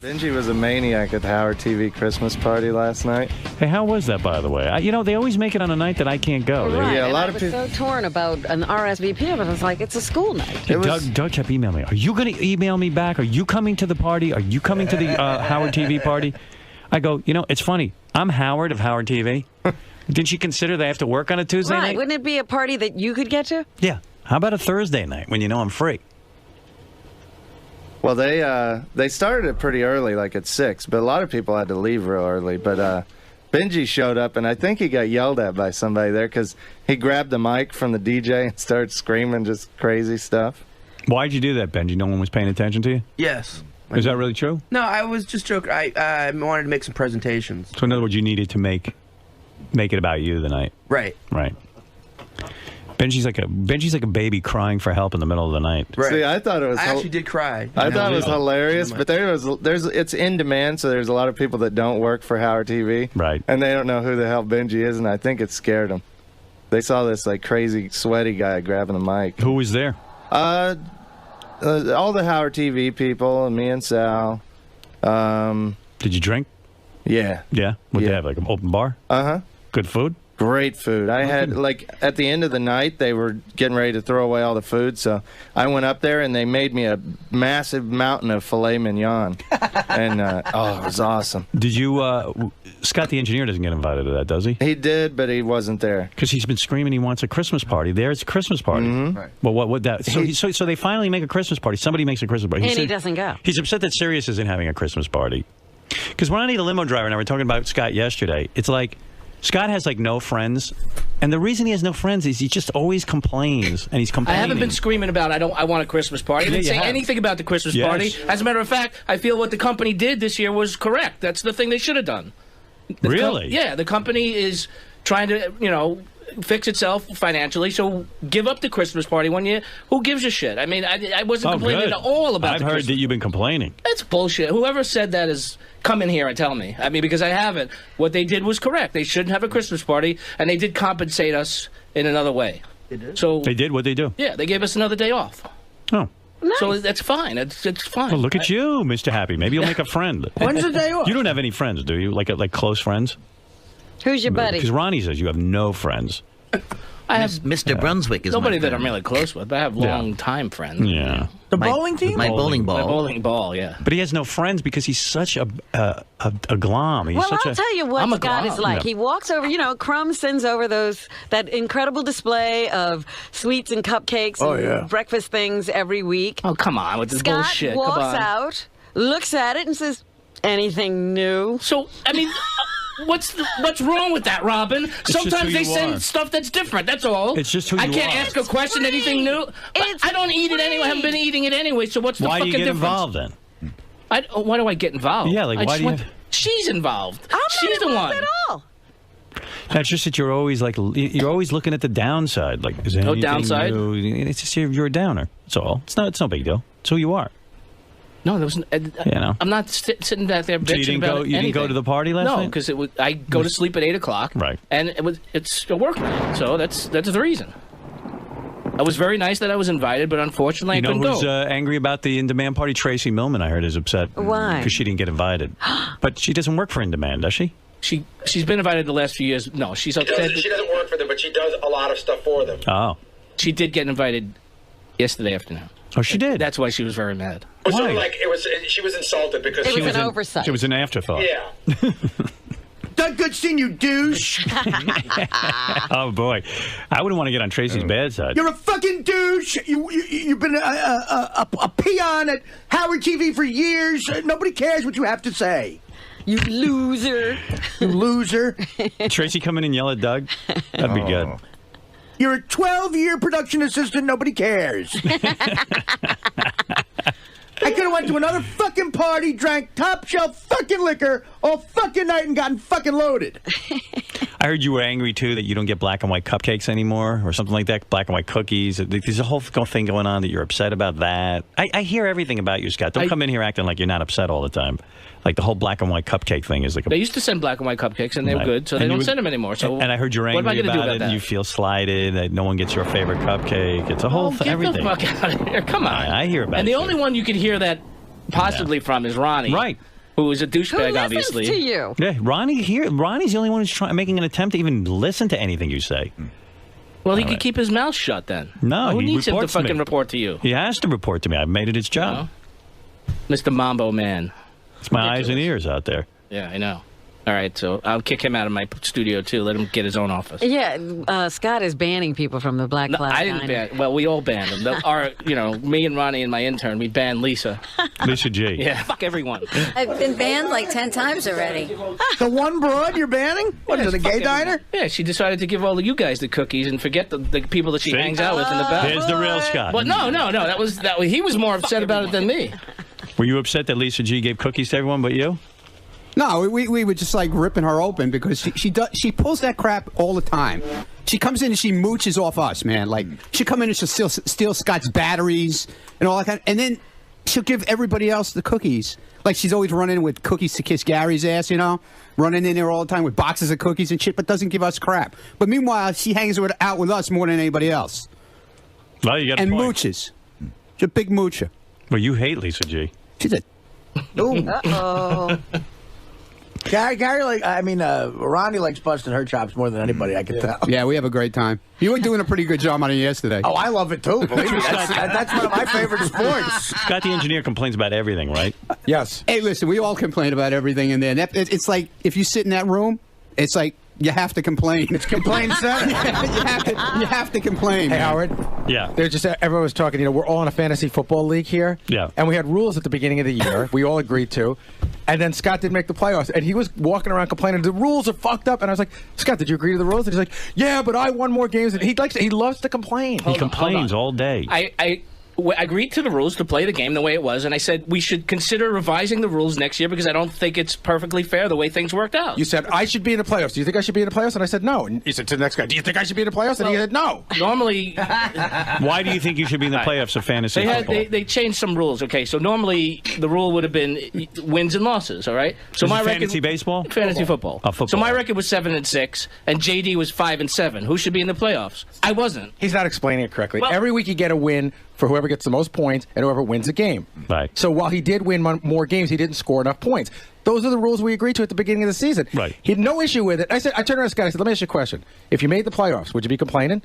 Benji was a maniac at the Howard TV Christmas party last night. Hey, how was that, by the way? You know, they always make it on a night that I can't go. Right. Yeah, a lot of people. I was so torn about an RSVP, but I was like, it's a school night. Doug kept emailing me. Are you going to email me back? Are you coming to the party? Are you coming to the Howard TV party? I go, you know, it's funny. I'm Howard of Howard TV. Didn't she consider they have to work on a Tuesday night? Wouldn't it be a party that you could get to? Yeah. How about a Thursday night when you know I'm free? Well, they started it pretty early, like at 6, but a lot of people had to leave real early. But Benji showed up, and I think he got yelled at by somebody there because he grabbed the mic from the DJ and started screaming just crazy stuff. Why'd you do that, Benji? No one was paying attention to you? Yes. Is that really true? No, I was just joking. I wanted to make some presentations. So in other words, you needed to make it about you the night. Right. Right. Benji's like a baby crying for help in the middle of the night. Right. See, I thought it was. I actually did cry. I thought it was hilarious, but it's in demand, so there's a lot of people that don't work for Howard TV, right? And they don't know who the hell Benji is, and I think it scared them. They saw this like crazy sweaty guy grabbing the mic. Who was there? All the Howard TV people, and me and Sal. Did you drink? Yeah. Yeah. What they have, like an open bar? Uh-huh. Good food? Great food. I had, like, at the end of the night, they were getting ready to throw away all the food, so I went up there, and they made me a massive mountain of filet mignon. And, oh, it was awesome. Did you, Scott the engineer doesn't get invited to that, does he? He did, but he wasn't there. Because he's been screaming he wants a Christmas party. There's a Christmas party. Mm-hmm. Right. Well, what would that... So they finally make a Christmas party. Somebody makes a Christmas party. And he doesn't go. He's upset that Sirius isn't having a Christmas party. Because Ronnie, the limo driver, and I were talking about Scott yesterday. It's like... Scott has, like, no friends, and the reason he has no friends is he just always complains, and he's complaining. I haven't been screaming about I want a Christmas party. I didn't say anything about the Christmas party. As a matter of fact, I feel what the company did this year was correct. That's the thing they should have done. Really? Yeah, the company is trying to, you know, fix itself financially, so give up the Christmas party one year. Who gives a shit? I mean, I wasn't complaining at all about I've heard that you've been complaining. That's bullshit. Whoever said that is... Come in here and tell me. I mean, because I haven't. What they did was correct. They shouldn't have a Christmas party, and they did compensate us in another way. They did? So they did? What'd they do? Yeah, they gave us another day off. Oh. Nice. So that's fine. It's fine. Well, look at you, Mr. Happy. Maybe you'll make a friend. When's the day off? You don't have any friends, do you? Like close friends? Who's your buddy? Because Ronnie says you have no friends. I have Mr. Brunswick is nobody my that friend. I'm really close with, but I have long-time friends. Yeah. The bowling team? My bowling ball. My bowling ball, yeah. But he has no friends because he's such a glom. He's Well, such I'll tell you what I'm a Scott is glom. like. Yeah. He walks over, you know, Crumb sends over that incredible display of sweets and cupcakes and breakfast things every week. Oh, come on with this Scott bullshit. walks Come on. out, looks at it, and says, anything new? So, I mean... What's wrong with that, Robin? Sometimes they send stuff that's different. That's all. It's just who you I can't are. ask a question, anything new. But I don't eat it anyway. I haven't been eating it anyway. So what's the Why do fucking you get difference? involved then? Why do I get involved? Yeah, like, I why just do you- want- She's involved. I'm She's not the involved one. at all. That's just that you're always like you're always looking at the downside. Like, is there No anything downside? new? It's just you're a downer. That's all. It's no big deal. It's who you are. No, there was. You know. I'm not sitting back there bitching So you didn't about go. You didn't go anything. to the party last night? No, because I go to sleep at 8 o'clock. Right. And it's a work night, so that's the reason. I was very nice that I was invited, but unfortunately You know I couldn't who's go. angry about the In Demand party? Tracy Millman, I heard, is upset. Why? Because she didn't get invited. But she doesn't work for In Demand, does she? She's been invited the last few years. No, she's upset. She doesn't work for them, but she does a lot of stuff for them. Oh. She did get invited yesterday afternoon. Oh, she did? That's why she was very mad. It was sort of like she was insulted because It she was an oversight. It was an afterthought. Yeah. Doug Goodstein, you douche. Oh, boy. I wouldn't want to get on Tracy's bad side. You're a fucking douche. You've been a peon at Howard TV for years. Nobody cares what you have to say. You loser. You loser. Tracy come in and yell at Doug? That'd be good. You're a 12-year production assistant. Nobody cares. I could have went to another fucking party, drank top shelf fucking liquor all fucking night and gotten fucking loaded. I heard you were angry, too, that you don't get black and white cupcakes anymore or something like that, black and white cookies. There's a whole thing going on that you're upset about that. I hear everything about you, Scott. Don't come in here acting like you're not upset all the time. Like the whole black and white cupcake thing is like They used to send black and white cupcakes, and they were good, so they don't send them anymore. So and I heard you're what am I angry gonna do about it. that? You feel slighted that no one gets your favorite cupcake. It's a whole Get everything. the fuck out of here! Come on. I hear about and it. the only one you could hear that possibly from is Ronnie. Right. Who is a douchebag, Who obviously. listens to you? Yeah, Ronnie's the only one who's making an attempt to even listen to anything you say. Well, he could keep his mouth shut then. No, Who he needs him to reports fucking me. report to you? He has to report to me. I've made it his job. Mr. Mambo Man. It's my eyes and ears out there. Yeah, I know. All right, so I'll kick him out of my studio, too. Let him get his own office. Yeah, Scott is banning people from the Black Cloud. I didn't ban. Well, we all banned him. Me and Ronnie and my intern, we banned Lisa. Lisa G. Yeah, fuck everyone. I've been banned like 10 times already. The one broad you're banning? What is it, a gay diner? Yeah, she decided to give all of you guys the cookies and forget the people that she hangs out with in the back. There's the real Scott. But no. That was he was more upset about it than me. Were you upset that Lisa G gave cookies to everyone but you? No, we were just like ripping her open because she pulls that crap all the time. She comes in and she mooches off us, man. Like she'll come in and she'll steal Scott's batteries and all that kind of, and then she'll give everybody else the cookies. Like she's always running with cookies to kiss Gary's ass, you know, running in there all the time with boxes of cookies and shit, but doesn't give us crap. But meanwhile, she hangs out with us more than anybody else. Well, you got a and point. mooches. She's a big moocher. Well, you hate Lisa G. She's a. Uh-oh. Ronnie likes busting her chops more than anybody, I can tell. Yeah, we have a great time. You were doing a pretty good job on it yesterday. Oh, I love it too. Believe me, that's one of my favorite sports. Scott the engineer complains about everything, right? Yes. Hey, listen, we all complain about everything in there. It's like if you sit in that room, it's like you have to complain. It's complaint center. you have to complain. Hey, man. Howard. Yeah. There's just everyone was talking. We're all in a fantasy football league here. Yeah. And we had rules at the beginning of the year. We all agreed to. And then Scott didn't make the playoffs, and he was walking around complaining the rules are fucked up. And I was like, Scott, did you agree to the rules? And he's like, yeah, but I won more games. And he loves to complain. He complains all day. I agreed to the rules to play the game the way it was, and I said we should consider revising the rules next year because I don't think it's perfectly fair the way things worked out. You said, I should be in the playoffs. Do you think I should be in the playoffs? And I said, no. And he said to the next guy, do you think I should be in the playoffs? And he said, no. Normally... Why do you think you should be in the playoffs of fantasy football? They changed some rules, okay? So normally the rule would have been wins and losses, all right? So This my is record, fantasy baseball? Fantasy football. Oh, football. So my record was 7-6, and JD was 5-7. Who should be in the playoffs? I wasn't. He's not explaining it correctly. Well- Every week you get a win for whoever gets the most points and whoever wins a game. Right. So while he did win more games, he didn't score enough points. Those are the rules we agreed to at the beginning of the season. Right. He had no issue with it. I turned around to Scott. I said, let me ask you a question. If you made the playoffs, would you be complaining?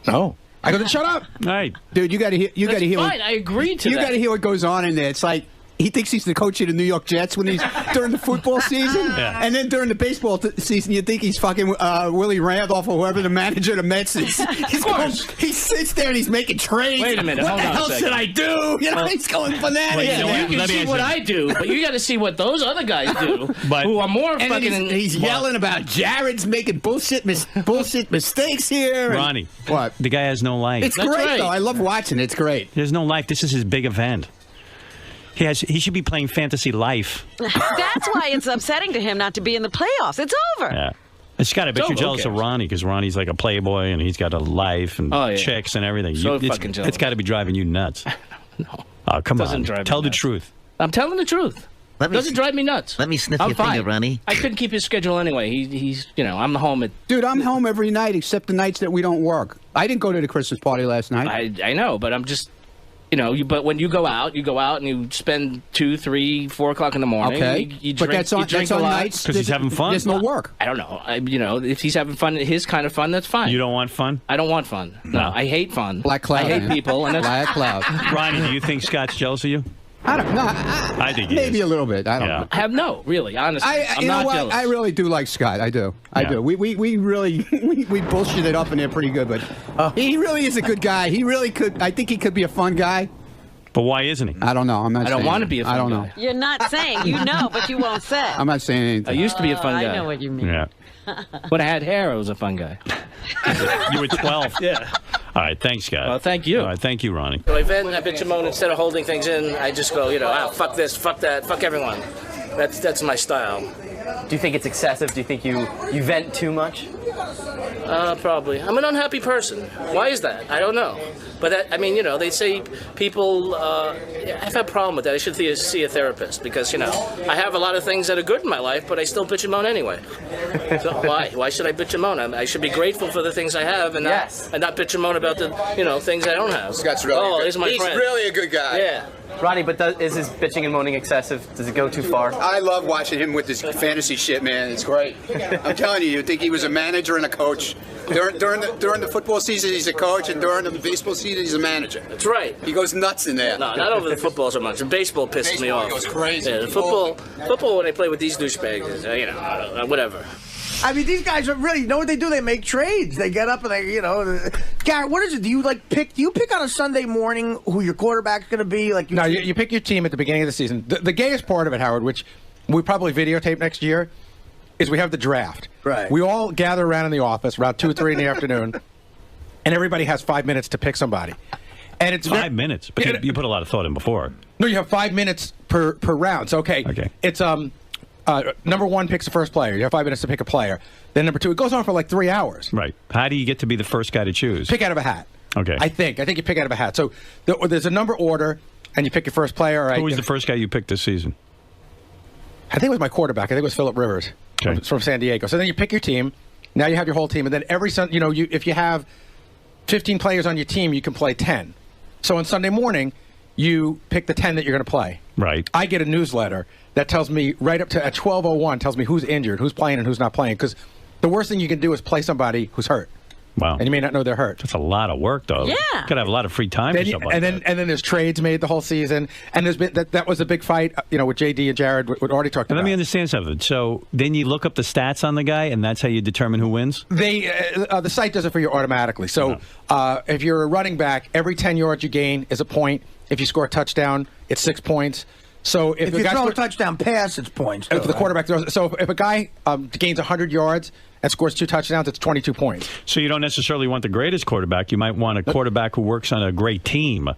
No. I go, then shut up. Right. Dude, you got to hear. You got to hear. Fine, I agreed to You that. got to hear what goes on in there. It's like he thinks he's the coach of the New York Jets when he's during the football season, Yeah. and then during the baseball season, you think he's fucking Willie Randolph or whoever the manager of the Mets is. He sits there and he's making trades. Wait a minute, What hold the on a hell second. should I do? You know, he's going bananas. Wait, you know Yeah, what? you Let can me see ask what you. I do, but you got to see what those other guys do But- who are more And fucking... then he's yelling about Jared's making bullshit mistakes here. and- Ronnie. What? The guy has no life. It's That's great, right. though. I love watching it. It's great. There's no life. This is his big event. He should be playing fantasy life. That's why it's upsetting to him not to be in the playoffs. It's over. Yeah. And Scott, I bet So, you're jealous who of cares? Ronnie because Ronnie's like a playboy and he's got a life and Oh, yeah. chicks and everything. So it's, fucking jealous. It's got to be driving you nuts. No. Oh, come Doesn't on. drive me Tell the nuts. truth. I'm telling the truth. Doesn't drive me nuts. Let me sniff I'm your fine. finger, Ronnie. I couldn't keep his schedule anyway. He's I'm home at... Dude, I'm home every night except the nights that we don't work. I didn't go to the Christmas party last night. I know, but I'm just... but when you go out and you spend 2, 3, 4 o'clock in the morning. Okay, You but drink, that's on, you drink that's on a lot. nights. 'Cause he's having fun. There's no work. I don't know. If he's having fun, his kind of fun, that's fine. You don't want fun? I don't want fun. No, I hate fun. Black cloud. I hate man. people. And that's, Black cloud. Ronnie, do you think Scott's jealous of you? I don't know. I think he maybe is. a little bit. I don't Yeah. know. I have no, really, honestly. I'm you know not what? jealous. I really do like Scott. I do. I Yeah. do. We really we bullshit it up in there pretty good, but he really is a good guy. He really could. I think he could be a fun guy. But why isn't he? I don't know. I'm not. I don't saying want to it. be a fun I don't guy. know. You're not saying. You know, but you won't say. I'm not saying I anything. used to be a fun guy. I know what you mean. Yeah. When I had hair, I was a fun guy. You were 12. Yeah. All right. Thanks, Scott. Well, thank you. All right. Thank you, Ronnie. So I vent, I bitch and moan. Instead of holding things in, I just go, fuck this, fuck that, fuck everyone. That's my style. Do you think it's excessive? Do you think you vent too much? Probably. I'm an unhappy person. Why is that? I don't know. But they say people. I've had a problem with that. I should see a therapist because I have a lot of things that are good in my life, but I still bitch and moan anyway. So why? Why should I bitch and moan? I should be grateful for the things I have and not bitch and moan about the things I don't have. Scott's really there's my he's friend. really a good guy. Yeah. Ronnie, but is his bitching and moaning excessive? Does it go too far? I love watching him with this fantasy shit, man. It's great. I'm telling you, you'd think he was a manager and a coach. During the football season, he's a coach, and during the baseball season, he's a manager. That's right. He goes nuts in there. No, not over the football so much. The baseball pisses me off. He goes crazy. Yeah, the football when they play with these douchebags, you know, whatever. I mean, these guys are really, you know what they do? They make trades. They get up and they, you know, Garrett, what is it? Do you pick on a Sunday morning who your quarterback's going to be? No, you pick your team at the beginning of the season. The gayest part of it, Howard, which we probably videotape next year, is we have the draft. Right. We all gather around in the office around 2 or 3 in the afternoon, and everybody has 5 minutes to pick somebody. And it's 5 minutes, but you put a lot of thought in before. No, you have 5 minutes per round. So okay. It's number 1 picks the first player. You have 5 minutes to pick a player. Then number 2, it goes on for like 3 hours. Right. How do you get to be the first guy to choose? Pick out of a hat. Okay. I think you pick out of a hat. So there's a number order, and you pick your first player. Right? Who was the first guy you picked this season? I think it was my quarterback. I think it was Phillip Rivers from San Diego. So then you pick your team. Now you have your whole team, and then every Sunday, you know, if you have 15 players on your team, you can play 10. So on Sunday morning, you pick the 10 that you're going to play. Right. I get a newsletter that tells me right up to at 12:01 tells me who's injured, who's playing, and who's not playing. Because the worst thing you can do is play somebody who's hurt. Wow. And you may not know they're hurt. That's a lot of work, though. Yeah. Could have a lot of free time for stuff like that. And then there's trades made the whole season. And there's been that was a big fight, you know, with JD and Jared, what Artie talked about. Let me understand something. So then you look up the stats on the guy, and that's how you determine who wins? The site does it for you automatically. So if you're a running back, every 10 yards you gain is a point. If you score a touchdown, it's 6 points. So if you throw a touchdown pass, it's points. If the quarterback throws, so if a guy gains 100 yards and scores 2 touchdowns, it's 22 points. So you don't necessarily want the greatest quarterback. You might want a quarterback who works on a great team,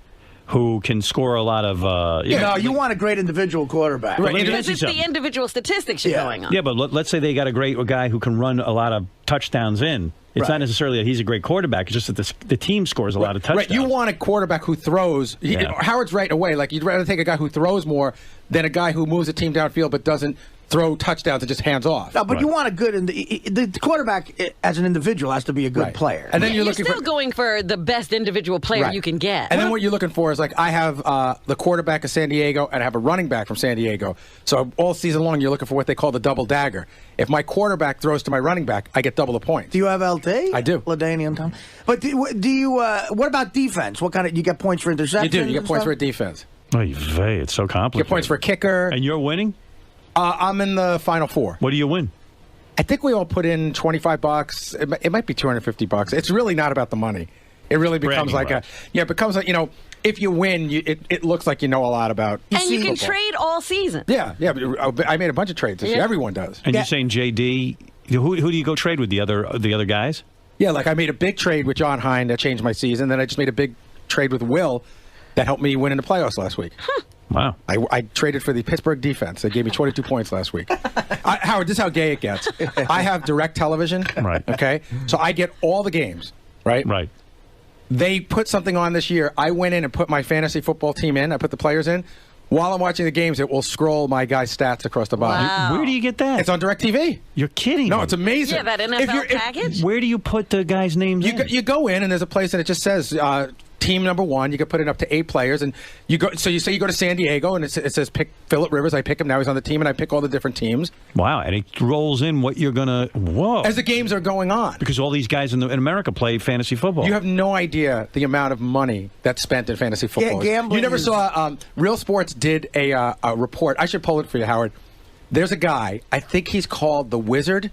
who can score a lot of. You want a great individual quarterback. Right. Because it's the individual statistics you're going on. Yeah, but let's say they got a guy who can run a lot of touchdowns in. It's not necessarily that he's a great quarterback. It's just that the team scores a lot of touchdowns. Right. You want a quarterback who throws. Howard's right away. Like, you'd rather take a guy who throws more than a guy who moves the team downfield but doesn't throw touchdowns and just hands off. No, but you want a good. The quarterback as an individual has to be a good player. And then you're looking still going for the best individual player you can get. And then what you're looking for is, like, I have the quarterback of San Diego and I have a running back from San Diego. So all season long, you're looking for what they call the double dagger. If my quarterback throws to my running back, I get double the points. Do you have LT? I do. LaDainian Tom. But do you? What about defense? What kind of? You get points for interceptions? You do. You get points for defense. It's so complicated. You get points for a kicker. And you're winning? I'm in the Final Four. What do you win? I think we all put in $25. It might be $250. It's really not about the money. It really becomes it becomes like, you know, if you win, it looks like you know a lot about. And you can trade all season. Yeah. I made a bunch of trades this year. Everyone does. And you're saying JD? Who do you go trade with? The other guys? Yeah, like I made a big trade with John Hine that changed my season. Then I just made a big trade with Will that helped me win in the playoffs last week. Wow. I traded for the Pittsburgh defense. They gave me 22 points last week. Howard, this is how gay it gets. I have direct television. Right. Okay? So I get all the games, right? Right. They put something on this year. I went in and put my fantasy football team in. I put the players in. While I'm watching the games, it will scroll my guy's stats across the bottom. Wow. Where do you get that? It's on DirecTV. You're kidding No, me. it's amazing. Yeah, that NFL package? Where do you put the guys' names in? You go in, and there's a place that it just says team number 1. You can put it up to 8 players, and you go. So you say you go to San Diego, and it says pick Phillip Rivers. I pick him. Now he's on the team, and I pick all the different teams. Wow, and it rolls in what you're gonna. Whoa! As the games are going on, because all these guys in America play fantasy football. You have no idea the amount of money that's spent in fantasy football. Yeah, gambling. You never saw. Real Sports did a report. I should pull it for you, Howard. There's a guy. I think he's called the Wizard.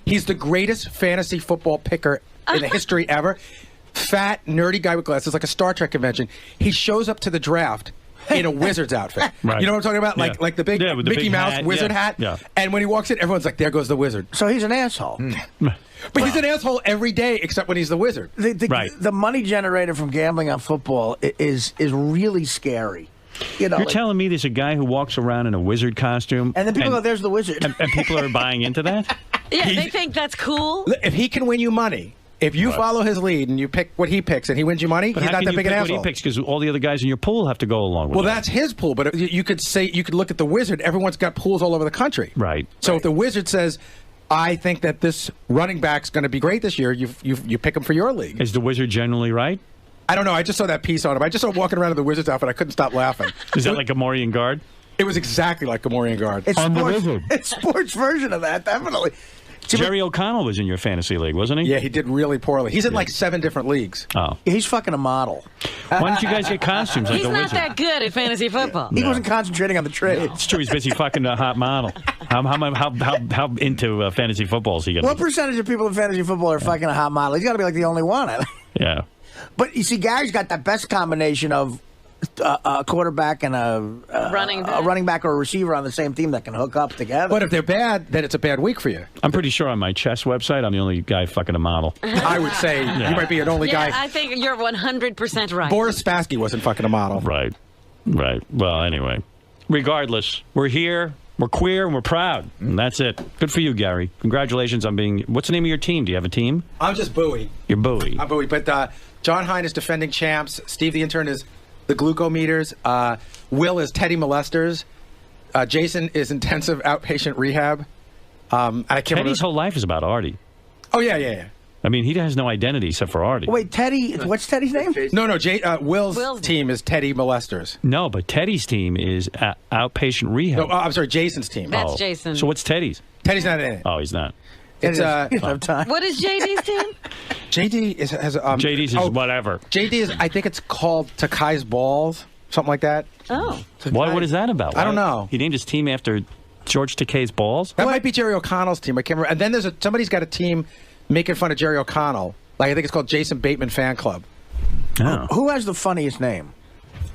He's the greatest fantasy football picker in the history ever. Fat, nerdy guy with glasses, like a Star Trek convention. He shows up to the draft in a wizard's outfit. Right. You know what I'm talking about? Yeah. Like the big with the Mickey big Mouse hat. wizard hat. Yeah. And when he walks in, everyone's like, there goes the wizard. So he's an asshole. But he's an asshole every day except when he's the wizard. The money generated from gambling on football is really scary. You know, You're telling me there's a guy who walks around in a wizard costume, and then people go, "There's the wizard," and people are buying into that. Yeah, they think that's cool. If he can win you money, if you follow his lead and you pick what he picks, and he wins you money, But he's how not can that you big an pick asshole. what he picks? Because all the other guys in your pool have to go along with. Well, that. that's his pool, but you could look at the wizard. Everyone's got pools all over the country. Right. So if the wizard says, I think that this running back's going to be great this year, you pick him for your league. Is the wizard generally right? I don't know. I just saw that piece on him. I just saw him walking around in the Wizards outfit. I couldn't stop laughing. Is that like a Gamorrean guard? It was exactly like Gamorrean guard. It's sports version of that, definitely. Jerry O'Connell was in your fantasy league, wasn't he? Yeah, he did really poorly. He's in like 7 different leagues. Oh. He's fucking a model. Why don't you guys get costumes like He's a not wizard? that good at fantasy football. He wasn't concentrating on the trade. It's true. He's busy fucking a hot model. How into fantasy football is he going to What percentage of people in fantasy football are fucking a hot model? He's got to be like the only one. Yeah. But you see, Gary's got the best combination of a quarterback and a running back or a receiver on the same team that can hook up together. But if they're bad, then it's a bad week for you. I'm pretty sure on my chess website, I'm the only guy fucking a model. I would say you might be an only guy. I think you're 100% right. Boris Spassky wasn't fucking a model. Right. Well, anyway. Regardless, we're here, we're queer, and we're proud. And that's it. Good for you, Gary. Congratulations on being... What's the name of your team? Do you have a team? I'm just Bowie. You're Bowie. I'm Bowie. But John Hine is defending champs. Steve the intern is the glucometers. Will is Teddy molesters. Jason is intensive outpatient rehab. Teddy's whole life is about Artie. Oh, yeah. I mean, he has no identity except for Artie. Wait, Teddy, what's Teddy's name? No, Will's team is Teddy molesters. No, but Teddy's team is outpatient rehab. No, I'm sorry, Jason's team. That's Jason. So what's Teddy's? Teddy's not in it. Oh, he's not. It's What is JD's team? JD has JD's is whatever. JD is, I think it's called Takai's Balls, something like that. Oh. What is that about? I don't know. He named his team after George Takei's balls? That might be Jerry O'Connell's team. I can't remember. And then there's somebody's got a team making fun of Jerry O'Connell. Like I think it's called Jason Bateman Fan Club. Oh. Who has the funniest name?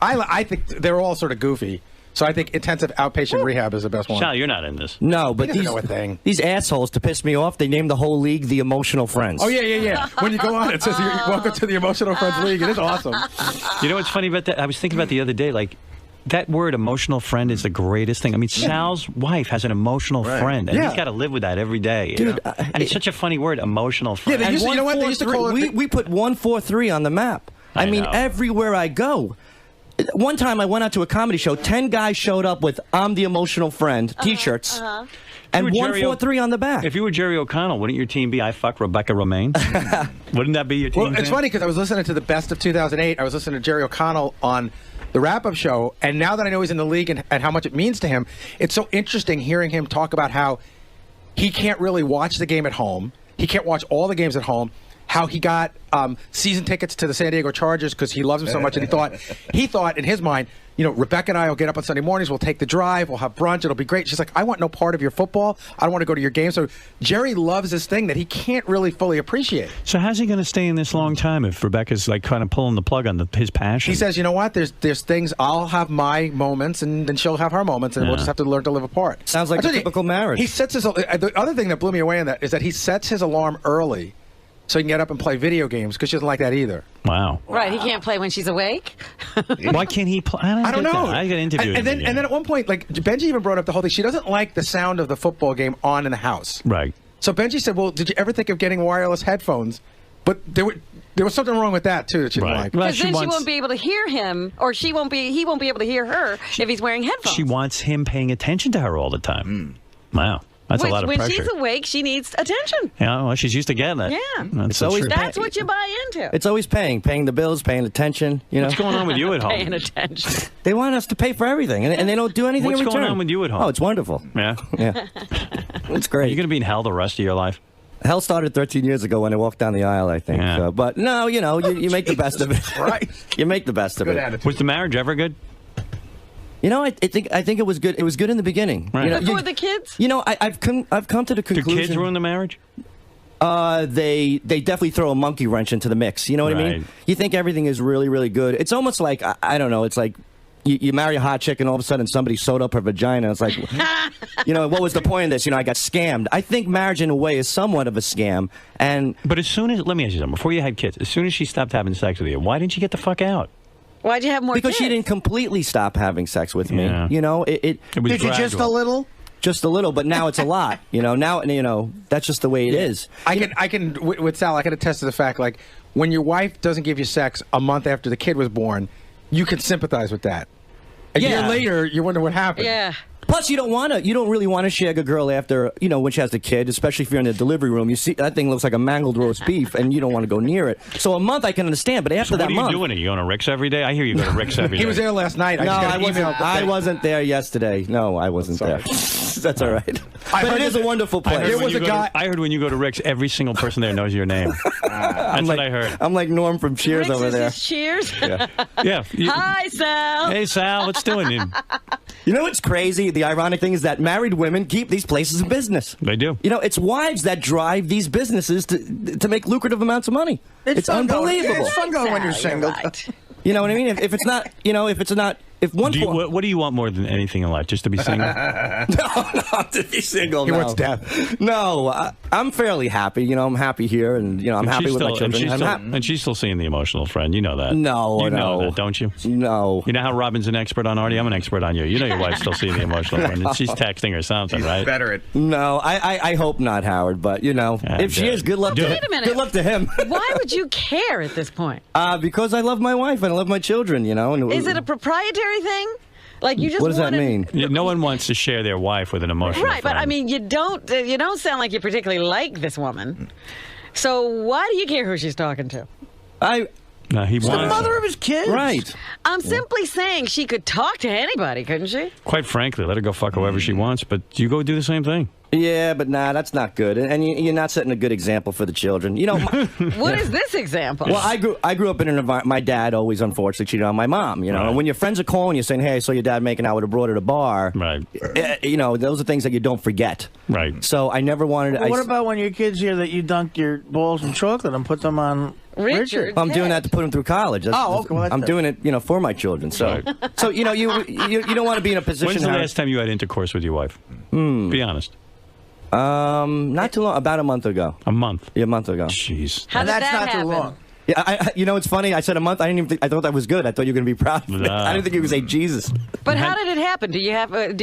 I think they're all sort of goofy. So I think intensive outpatient rehab is the best one. Sal, you're not in this. No, but these assholes, to piss me off, they named the whole league the Emotional Friends. Oh, yeah. When you go on, it says, welcome to the Emotional Friends League. It is awesome. You know what's funny about that? I was thinking about the other day, like, that word emotional friend is the greatest thing. I mean, Sal's wife has an emotional friend, and he's got to live with that every day. Dude, and it's such a funny word, emotional friend. Yeah, you know what? They used to call it. We put 143 on the map. I mean, everywhere I go. One time I went out to a comedy show. 10 guys showed up with "I'm the emotional friend" T-shirts, and 143 on the back. If you were Jerry O'Connell, wouldn't your team be "I fuck Rebecca Romaine"? Wouldn't that be your team? Well, it's funny because I was listening to the Best of 2008. I was listening to Jerry O'Connell on the wrap-up show, and now that I know he's in the league and how much it means to him, it's so interesting hearing him talk about how he can't really watch the game at home. He can't watch all the games at home. How he got season tickets to the San Diego Chargers because he loves them so much, and he thought in his mind, you know, Rebecca and I will get up on Sunday mornings, we'll take the drive, we'll have brunch, it'll be great. She's like, I want no part of your football. I don't want to go to your game. So Jerry loves this thing that he can't really fully appreciate. So how's he going to stay in this long time if Rebecca's like kind of pulling the plug on his passion? He says, you know what? There's things, I'll have my moments, and then she'll have her moments, and we'll just have to learn to live apart. Sounds like a typical marriage. He sets his. The other thing that blew me away in that is that he sets his alarm early, so he can get up and play video games because she doesn't like that either. Wow. Right, he can't play when she's awake. Why can't he play? I don't know. I got interviewed. And then at one point, like Benji even brought up the whole thing. She doesn't like the sound of the football game on in the house. Right. So Benji said, "Well, did you ever think of getting wireless headphones?" But there was something wrong with that too that she didn't like. Because then she won't be able to hear him, or he won't be able to hear her if he's wearing headphones. She wants him paying attention to her all the time. Wow. That's a lot of when pressure. she's awake, she needs attention. Yeah, well, she's used to getting it. Yeah. That's what you buy into. It's always paying the bills, paying attention. You know what's going on with you at home? Paying attention. They want us to pay for everything, and they don't do anything in return. What's going on with you at home? Oh, it's wonderful. Yeah. It's great. Are you going to be in hell the rest of your life? Hell started 13 years ago when I walked down the aisle, I think. Yeah. But no, you know, you make the best of it. Right. You make the best of it. Attitude. Was the marriage ever good? You know, I think it was good. It was good in the beginning. Right. You know, Before the kids? You know, I've come to the conclusion. Do kids ruin the marriage? They definitely throw a monkey wrench into the mix. You know what I mean? You think everything is really, really good. It's almost like, I don't know, it's like you marry a hot chick and all of a sudden somebody sewed up her vagina. It's like, you know, what was the point of this? You know, I got scammed. I think marriage in a way is somewhat of a scam. But as soon as, let me ask you something, before you had kids, as soon as she stopped having sex with you, why didn't you get the fuck out? Why'd you have more Because kids? she didn't completely stop having sex with me. Yeah. You know, it was Did you just a little? Just a little, but now it's a lot. You know, now that's just the way it is. I can with Sal, I can attest to the fact, like, when your wife doesn't give you sex a month after the kid was born, you can sympathize with that. A year later, you wonder what happened. Yeah. Plus, you don't really want to shag a girl after, when she has a kid, especially if you're in the delivery room. You see, that thing looks like a mangled roast beef, and you don't want to go near it. So a month I can understand, but after that month... What are you doing? Are you going to Rick's every day? I hear you go to Rick's every day. He was there last night. I wasn't there yesterday. No, I wasn't there. That's all right. But it is a wonderful place. There was a guy... I heard when you go to Rick's, every single person there knows your name. That's what I heard. I'm like Norm from Cheers Rick's over there. Cheers? Yeah. Hi, Sal. Hey, Sal. What's doing? You know what's crazy? The ironic thing is that married women keep these places in business. They do. It's wives that drive these businesses to make lucrative amounts of money. It's unbelievable. It's fun going when you're single. Right. You know what I mean? If it's not, what do you want more than anything in life? Just to be single? No, to be single. He wants death. No, I'm fairly happy. I'm happy here, and I'm happy with my children. And she's still seeing the emotional friend. You know that. No, you know that, don't you? No. You know how Robin's an expert on Artie? I'm an expert on you. You know your wife's still seeing the emotional friend. And she's texting or something, right? Better it. No, I hope not, Howard. But if she is, good luck to him. Wait a minute. Good luck to him. Why would you care at this point? Because I love my wife and I love my children. Is it a proprietary thing? Like you just what does that mean? No one wants to share their wife with an emotional right, friend. but I mean, you don't sound like you particularly like this woman. So why do you care who she's talking to? No, he She's the mother of his kids. Right. I'm simply saying she could talk to anybody, couldn't she? Quite frankly, let her go fuck whoever she wants, but you go do the same thing. Yeah, but that's not good, and you're not setting a good example for the children. What is this example? Well, I grew up in an environment. My dad always, unfortunately, cheated on my mom. Right. And when your friends are calling you saying, "Hey, I saw your dad making out with a broad at a bar," right? Those are things that you don't forget. Right. So I never wanted. Well, what about when your kids hear that you dunked your balls in chocolate and put them on Richard? I'm doing that to put them through college. Okay. Well, I'm doing it, for my children. So, so you don't want to be in a position. When's the last time you had intercourse with your wife? Be honest. Not too long. About a month ago. A month? Yeah, a month ago. Jeez. How did that happen? Too long. Yeah, it's funny. I said a month. I didn't even think. I thought that was good. I thought you were going to be proud of me. I didn't think you were going to say Jesus. But how did it happen? Do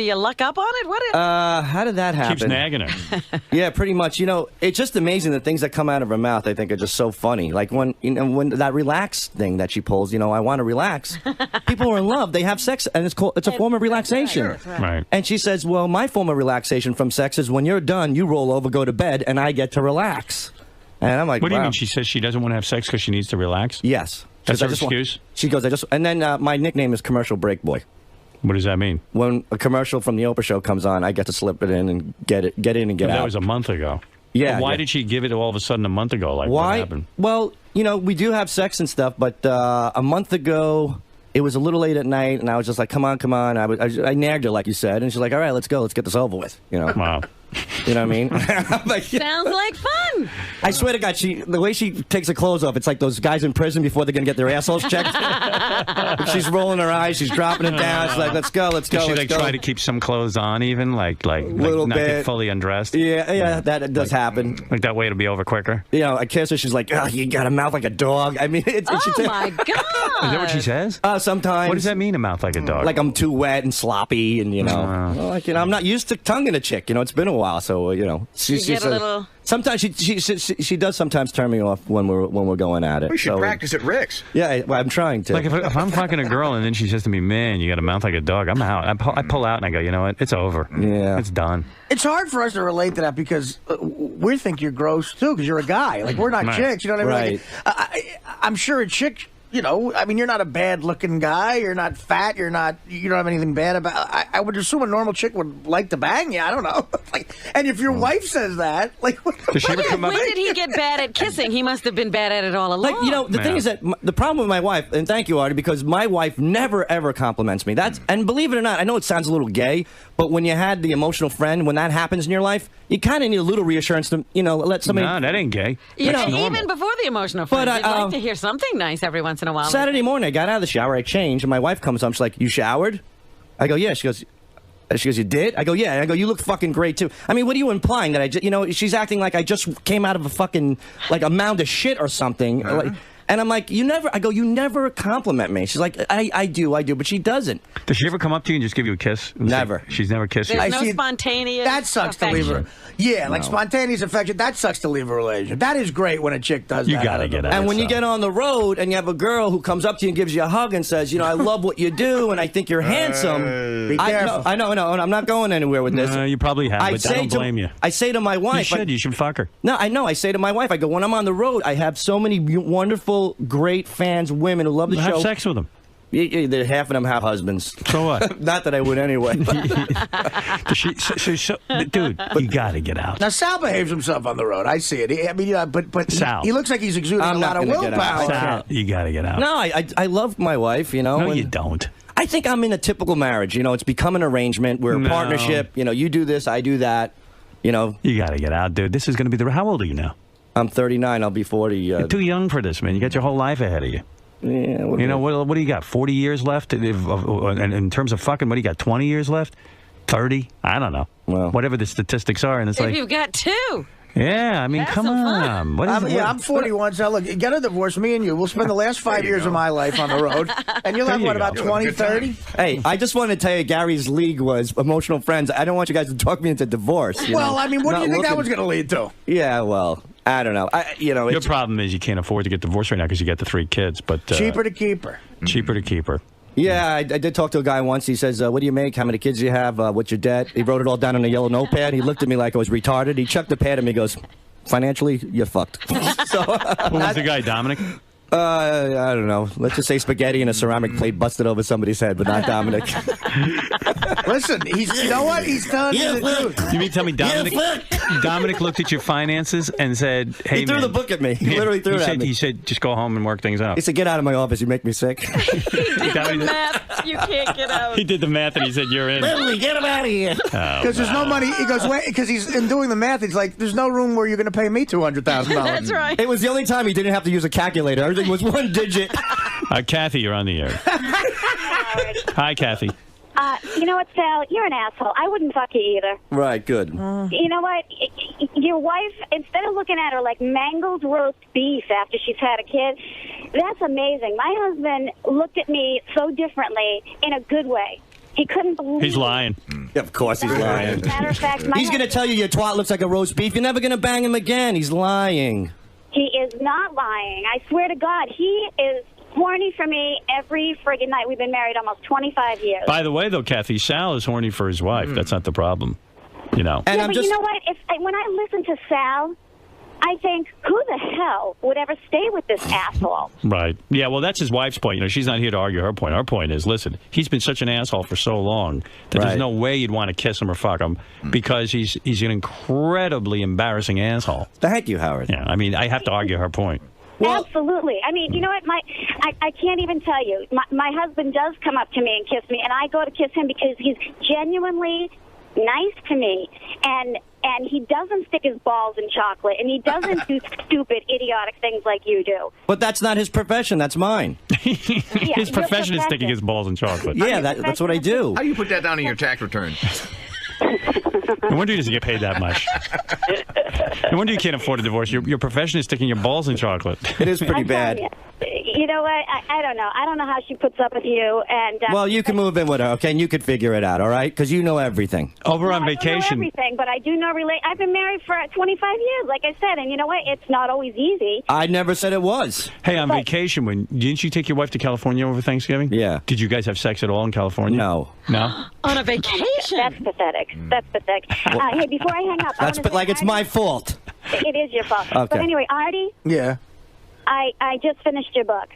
you luck up on it? What? How did that happen? Keeps nagging her. Yeah, pretty much. It's just amazing the things that come out of her mouth. I think are just so funny. Like when that relax thing that she pulls. I want to relax. People are in love. They have sex, and it's a form of relaxation. Right. And she says, "Well, my form of relaxation from sex is when you're done, you roll over, go to bed, and I get to relax." And I'm like, what do you mean? She says she doesn't want to have sex because she needs to relax? Yes. That's her excuse? She goes, and then my nickname is Commercial Break Boy. What does that mean? When a commercial from the Oprah show comes on, I get to slip it in and get in and get out. That was a month ago. Yeah. But why did she give it all of a sudden a month ago? Like, why? What happened? Well, we do have sex and stuff, but a month ago, it was a little late at night, and I was just like, come on. I nagged her, like you said, and she's like, all right, let's go. Let's get this over with. Wow. You know what I mean? Like, sounds like fun. I swear to God, the way she takes her clothes off, it's like those guys in prison before they're going to get their assholes checked. She's rolling her eyes, she's dropping it down. She's like, let's go. Does she try to keep some clothes on even? Like little not bit. Get fully undressed? Yeah, that does happen. Like that way it'll be over quicker? I kiss her, she's like, oh, you got a mouth like a dog. I mean, my God. Is that what she says? Sometimes. What does that mean, a mouth like a dog? Like I'm too wet and sloppy and, I'm not used to tonguing a chick. It's been a while, so, She get a little... Sometimes she does sometimes turn me off when we're going at it. We should practice at Rick's. Yeah, I'm trying to. Like if I'm fucking a girl and then she says to me, "Man, you got a mouth like a dog," I'm out. I pull out and I go, you know what? It's over. Yeah, it's done. It's hard for us to relate to that because we think you're gross too because you're a guy. Like we're not chicks. You know what I mean? Right. Like, I'm sure a chick. I mean, you're not a bad-looking guy. You're not fat. You don't have anything bad about. I would assume a normal chick would like to bang you. I don't know. And if your wife says that, does she ever come up? When did he get bad at kissing? He must have been bad at it all along. The thing is that the problem with my wife, and thank you, Artie, because my wife never ever compliments me. And believe it or not, I know it sounds a little gay, but when you had the emotional friend, when that happens in your life, you kind of need a little reassurance to, let somebody. No, that ain't gay. Even before the emotional friend, you'd like to hear something nice every once in a while. Saturday morning, I got out of the shower, I changed, and my wife comes home. She's like, "You showered?" I go, "Yeah." She goes, "You did?" I go, "Yeah." And I go, "You look fucking great too." I mean, what are you implying that I just, she's acting like I just came out of a fucking like a mound of shit or something. And I'm like, you never compliment me. She's like, I do, but she doesn't. Does she ever come up to you and just give you a kiss? Never. She's never kissed you? There's no spontaneous That sucks to leave her. affection. Yeah, like spontaneous affection. That sucks to leave a relationship. That is great when a chick does that. You gotta get out. And when you get on the road and you have a girl who comes up to you and gives you a hug and says, I love what you do and I think you're handsome. Be careful. I know. I'm not going anywhere with this. You probably have, but I don't blame you. I say to my wife. You should fuck her. No, I know. I say to my wife, I go, when I'm on the road, I have so many wonderful, great fans, women who love the show. Have sex with them. Half of them have husbands. So what? Not that I would anyway. Dude, you got to get out. Now, Sal behaves himself on the road. I see it. But Sal. he looks like he's exuding a lot of willpower. Sal, you got to get out. No, I love my wife, No, you don't. I think I'm in a typical marriage. It's become an arrangement. We're a partnership. You do this, I do that. You got to get out, dude. This is going to be how old are you now? I'm 39. I'll be 40. You're too young for this, man. You got your whole life ahead of you. Yeah, what do you got? 40 years left? And in terms of fucking, what do you got? 20 years left? 30? I don't know. Well, whatever the statistics are, and it's If you've got 2. Yeah, I mean, come on. I'm 41, so look, get a divorce, me and you. We'll spend the last 5 years of my life on the road, and you'll have, about 20, 30? Hey, I just wanted to tell you, Gary's league was emotional friends. I don't want you guys to talk me into divorce. Well, I mean, what do you think that was going to lead to? Yeah, well, I don't know. Your problem is you can't afford to get divorced right now because you got the 3 kids. But cheaper to keep her. Cheaper to keep her. Yeah, I did talk to a guy once. He says, what do you make? How many kids do you have? What's your debt? He wrote it all down on a yellow notepad. He looked at me like I was retarded. He chucked the pad at me and goes, financially, you're fucked. Who was the guy, Dominic? I don't know. Let's just say spaghetti in a ceramic plate busted over somebody's head, but not Dominic. Listen, you know what? He's telling you the truth. You mean tell me Dominic looked at your finances and said, hey, he threw the book at me. He literally threw it at me. He said, just go home and work things out. He said, get out of my office. You make me sick. He did the math. You can't get out. He did the math and he said, you're in. Literally, get him out of here. Because there's no money. He goes, wait, because he's in doing the math. He's like, there's no room where you're going to pay me $200,000. That's right. It was the only time he didn't have to use a calculator. Everything was one digit. Kathy, you're on the air. Hi, Kathy. You know what, Sal? You're an asshole. I wouldn't fuck you either. Right, good. You know what? Your wife, instead of looking at her like mangled roast beef after she's had a kid, that's amazing. My husband looked at me so differently in a good way. He couldn't believe He's lying. Yeah, of course he's lying. Matter of fact, he's going to tell you your twat looks like a roast beef. You're never going to bang him again. He's lying. He is not lying. I swear to God, he is horny for me every friggin' night. We've been married almost 25 years. By the way, though, Kathy, Sal is horny for his wife. That's not the problem. And yeah, but you know what? When I listen to Sal, I think, who the hell would ever stay with this asshole? Right. Yeah, well, that's his wife's point. She's not here to argue her point. Our point is, listen, he's been such an asshole for so long that there's no way you'd want to kiss him or fuck him because he's an incredibly embarrassing asshole. Thank you, Howard. Yeah, I mean, I have to argue her point. Well, absolutely. I mean, you know what? I can't even tell you. My husband does come up to me and kiss me, and I go to kiss him because he's genuinely nice to me, and he doesn't stick his balls in chocolate, and he doesn't do stupid, idiotic things like you do. But that's not his profession. That's mine. His profession is sticking his balls in chocolate. Yeah, that's what I do. How do you put that down in your tax return? No wonder he doesn't get paid that much. No wonder you can't afford a divorce. Your profession is sticking your balls in chocolate. It is pretty bad. You know what? I don't know. I don't know how she puts up with you. And well, you can move in with her, okay? And you could figure it out, all right? Because you know everything. Over on I vacation. don't know everything, but I do know I've been married for 25 years, like I said, and you know what? It's not always easy. I never said it was. Hey, on vacation, didn't you take your wife to California over Thanksgiving? Yeah. Did you guys have sex at all in California? No. No? On a vacation? That's pathetic. That's pathetic. Hey, before I hang up, that's it's my fault. It is your fault. Okay. But anyway, Artie. Yeah. I just finished your book,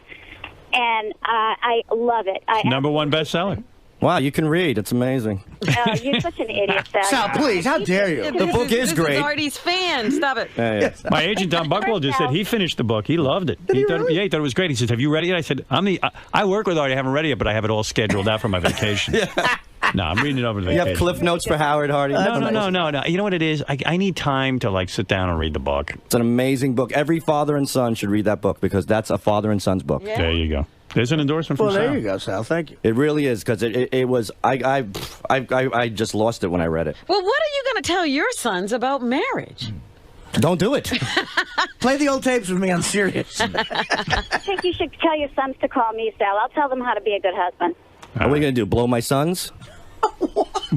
and I love it. #1 bestseller. Wow, you can read. It's amazing. You're such an idiot, Sal. Sal, please, how dare you? The book is great. This is Artie's fan. Stop it. Yeah. My agent, Don Buckwell, just said he finished the book. He loved it. He thought it was great. He said, have you read it yet? I said, I work with Artie. I haven't read it yet, but I have it all scheduled out for my vacation. No, I'm reading it over the vacation. You have cliff notes for Howard Hardy? No. You know what it is? I need time to sit down and read the book. It's an amazing book. Every father and son should read that book because that's a father and son's book. Yeah. There you go. There's an endorsement from Sal. Well, there you go, Sal. Thank you. It really is because it was. I just lost it when I read it. Well, what are you going to tell your sons about marriage? Don't do it. Play the old tapes with me on Sirius. I think you should tell your sons to call me, Sal. I'll tell them how to be a good husband. What are we going to do, blow my sons?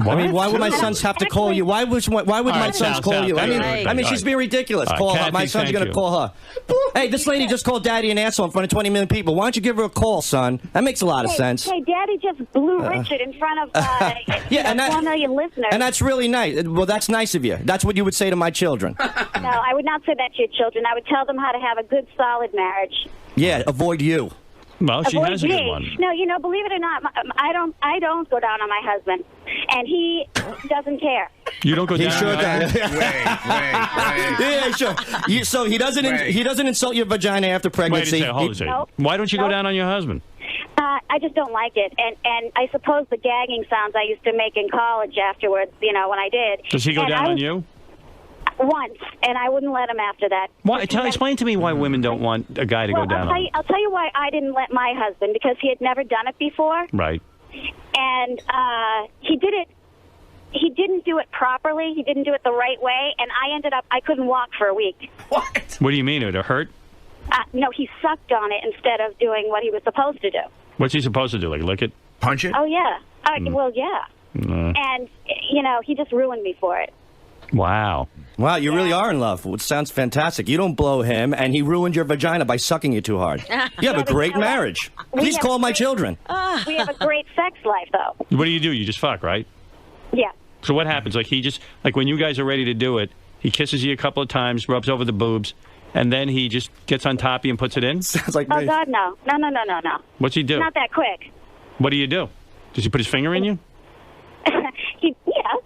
I mean, why would my sons have to call you? Why would my sons call you? I mean, she's being ridiculous. Call her. My son's going to call her. Hey, this lady just called Daddy an asshole in front of 20 million people. Why don't you give her a call, son? That makes a lot of sense. Hey, Daddy just blew Richard in front of 4 million listeners. And that's really nice. Well, that's nice of you. That's what you would say to my children. No, I would not say that to your children. I would tell them how to have a good, solid marriage. Yeah, avoid you. Well, she Avoid has a me. good one. No, you know, believe it or not, I don't go down on my husband, and he doesn't care. You don't go down. He sure does. Wait. Yeah, sure. So he doesn't insult your vagina after pregnancy. Wait a second, hold a second. Nope. Why don't you go down on your husband? I just don't like it, and I suppose the gagging sounds I used to make in college afterwards, you know, when I did. Does he go down on you? Once, and I wouldn't let him after that. Why? Explain to me why women don't want a guy to go down on them. I'll tell you why I didn't let my husband, because he had never done it before. Right. And he didn't do it properly. He didn't do it the right way, and I couldn't walk for a week. What? What do you mean? It hurt? No, he sucked on it instead of doing what he was supposed to do. What's he supposed to do? Like lick it? Punch it? Oh, yeah. Well, yeah. And, you know, he just ruined me for it. Wow. Wow, you really are in love. It sounds fantastic. You don't blow him, and he ruined your vagina by sucking you too hard. You have a great marriage. Please call my children. We have a great sex life, though. What do? You just fuck, right? Yeah. So what happens? Like when you guys are ready to do it, he kisses you a couple of times, rubs over the boobs, and then he just gets on top of you and puts it in? Sounds like me. Oh, God, no. No. What's he do? Not that quick. What do you do? Does he put his finger in you? Yeah,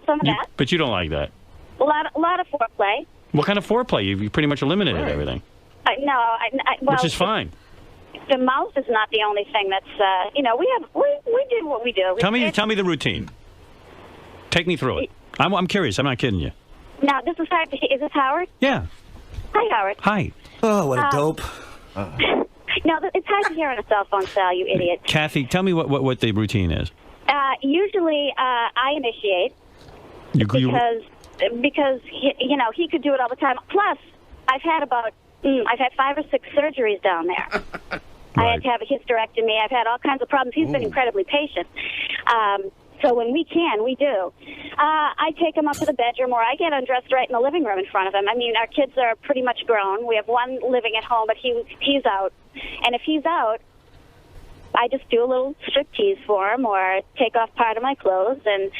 some of that. But you don't like that. A lot of foreplay. What kind of foreplay? You pretty much eliminated everything. Well, which is fine. The mouth is not the only thing that's, you know, we do what we do. Tell me the routine. Take me through it. I'm curious. I'm not kidding you. Now, is this Howard? Yeah. Hi, Howard. Hi. Oh, what a dope. No, it's hard to hear on a cell phone, Sal, you idiot. Kathy, tell me what the routine is. Usually, I initiate because he could do it all the time. Plus, I've had 5 or 6 surgeries down there. Right. I had to have a hysterectomy. I've had all kinds of problems. He's been incredibly patient. So when we can, we do. I take him up to the bedroom, or I get undressed right in the living room in front of him. I mean, our kids are pretty much grown. We have one living at home, but he's out. And if he's out, I just do a little striptease for him, or take off part of my clothes, and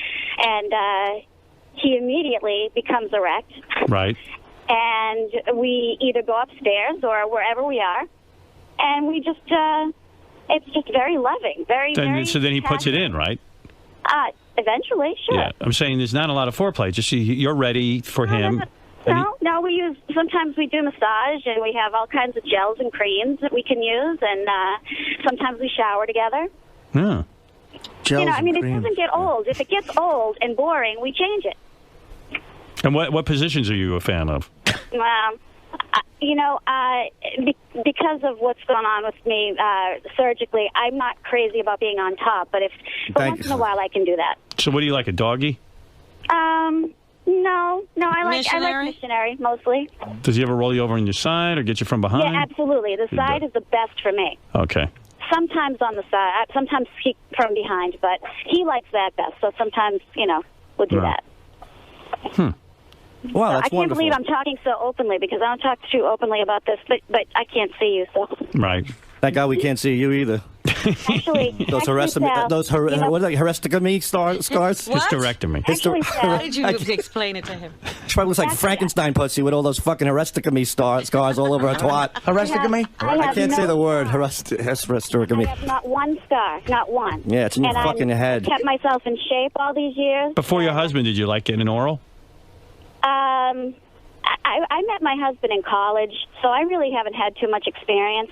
he immediately becomes erect. Right. And we either go upstairs or wherever we are, and we just, it's just very loving, very So then he puts it in, right? Eventually, sure. Yeah, I'm saying there's not a lot of foreplay. Just you're ready for him. No, sometimes we do massage, and we have all kinds of gels and creams that we can use, and sometimes we shower together. Yeah. It doesn't get old. If it gets old and boring, we change it. And what positions are you a fan of? Because of what's going on with me surgically, I'm not crazy about being on top, but once in a while I can do that. So what do you like, a doggy? No, I like missionary mostly. Does he ever roll you over on your side or get you from behind? Yeah, absolutely. The side is the best for me. Okay. Sometimes on the side, sometimes from behind, but he likes that best, so sometimes, we'll do that. Wow, that's I can't wonderful. believe I'm talking so openly, because I don't talk too openly about this, but I can't see you, so. Right. Thank God we can't see you either. Actually, those hysterectomy scars. Hysterectomy. How did you explain it to him? She probably looks like Frankenstein pussy with all those fucking hysterectomy scars all over her twat. Hysterectomy? I can't say the word hysterectomy. I have not one scar, not one. Yeah, it's in your fucking head. I kept myself in shape all these years. Before your husband, did you like getting an oral? I met my husband in college, so I really haven't had too much experience,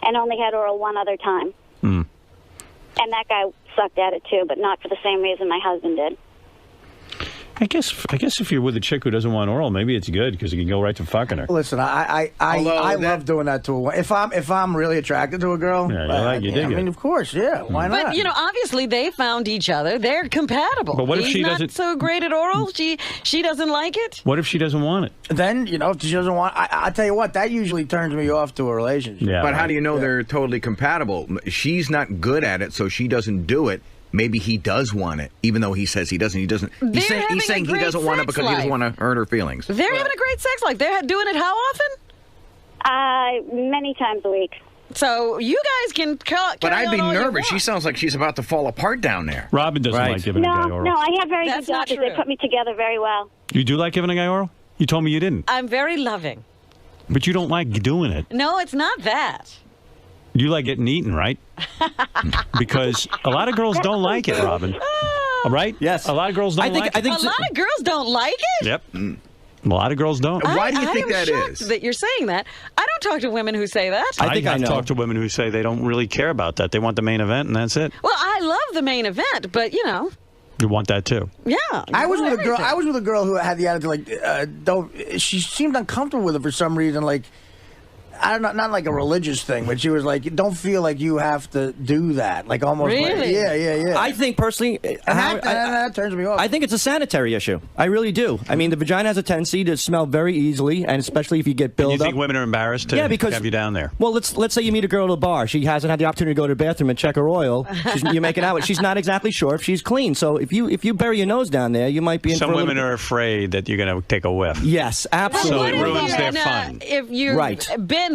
and only had oral one other time. And that guy sucked at it too, but not for the same reason my husband did. I guess if you're with a chick who doesn't want oral, maybe it's good because you can go right to fucking her. Listen, I love doing that to a woman. If I'm really attracted to a girl, I mean, of course, yeah. Why not? But obviously they found each other. They're compatible. But what if she not doesn't? So great at oral, she doesn't like it. What if she doesn't want it? Then if she doesn't want, I tell you what, that usually turns me off to a relationship. Yeah, but how do you know they're totally compatible? She's not good at it, so she doesn't do it. Maybe he does want it, even though he says he doesn't. He doesn't. He's saying he doesn't want it because he doesn't want to hurt her feelings. They're having a great sex life. They're doing it how often? Many times a week. So you guys can But I'd be nervous. She sounds like she's about to fall apart down there. Robin doesn't like giving a guy oral. No, I have very good doctors. They put me together very well. You do like giving a guy oral? You told me you didn't. I'm very loving. But you don't like doing it. No, it's not that. You like getting eaten, right? Because a lot of girls don't like it, Robin. Right? Yes. A lot of girls don't like it. A lot of girls don't like it? Yep. A lot of girls don't. Why do you think that is? That you're saying that. I don't talk to women who say that. I think I've talked to women who say they don't really care about that. They want the main event, and that's it. Well, I love the main event, but You want that too. Yeah. I was with a girl who had the attitude she seemed uncomfortable with it for some reason, like I don't know, not like a religious thing, but she was like, don't feel like you have to do that. Like almost really? Yeah. I think personally that turns me off. I think it's a sanitary issue. I really do. I mean, the vagina has a tendency to smell very easily, and especially if you get built up. You think women are embarrassed to have you down there? Well, let's say you meet a girl at a bar. She hasn't had the opportunity to go to the bathroom and check her oil. You're making out with. She's not exactly sure if she's clean. So if you bury your nose down there, you might be in Some for a women are afraid that you're going to take a whiff. Yes, absolutely. So it ruins their fun. If you've been,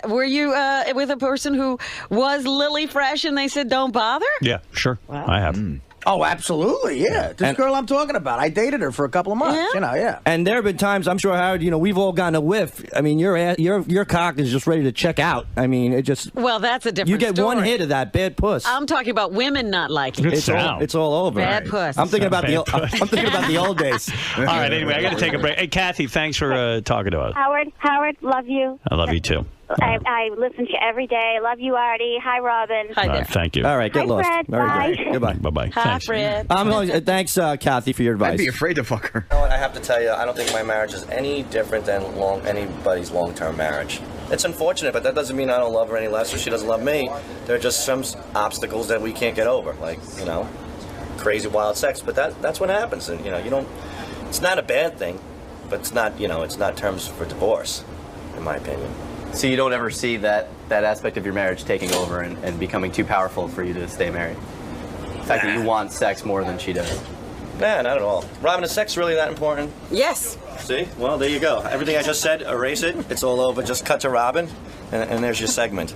were you with a person who was lily fresh and they said don't bother? Yeah, sure. Wow. I have. Oh, absolutely, yeah. This girl I'm talking about, I dated her for a couple of months, yeah. And there have been times, I'm sure, Howard, we've all gotten a whiff. I mean, your cock is just ready to check out. I mean, it just... Well, that's a different You get story. one hit of that bad puss. I'm talking about women not liking it. It's all over. Bad puss. I'm thinking about the old days. All right, anyway, I got to take a break. Hey, Kathy, thanks for talking to us. Howard, love you. I love you, too. I listen to you every day. Love you, Artie. Hi, Robin. Hi there. Thank you. All right, get lost. Fred. Very Bye. good. Goodbye. Bye-bye. Hi, Thanks. Fred. Thanks, Kathy, for your advice. I'd be afraid to fuck her. You know what, I have to tell you, I don't think my marriage is any different than anybody's long-term marriage. It's unfortunate, but that doesn't mean I don't love her any less or she doesn't love me. There are just some obstacles that we can't get over, like, crazy wild sex. But that's what happens, and you don't. It's not a bad thing, but it's not it's not terms for divorce, in my opinion. So you don't ever see that aspect of your marriage taking over and becoming too powerful for you to stay married? The fact that you want sex more than she does? Nah, not at all. Robin, is sex really that important? Yes. See? Well, there you go. Everything I just said, erase it. It's all over. Just cut to Robin, and there's your segment.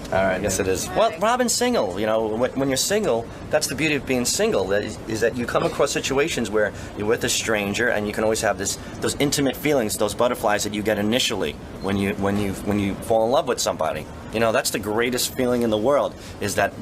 All right. Yes, it is. Well, Robin's single. When you're single, that's the beauty of being single. Is that you come across situations where you're with a stranger, and you can always have those intimate feelings, those butterflies that you get initially when you fall in love with somebody. That's the greatest feeling in the world. Is that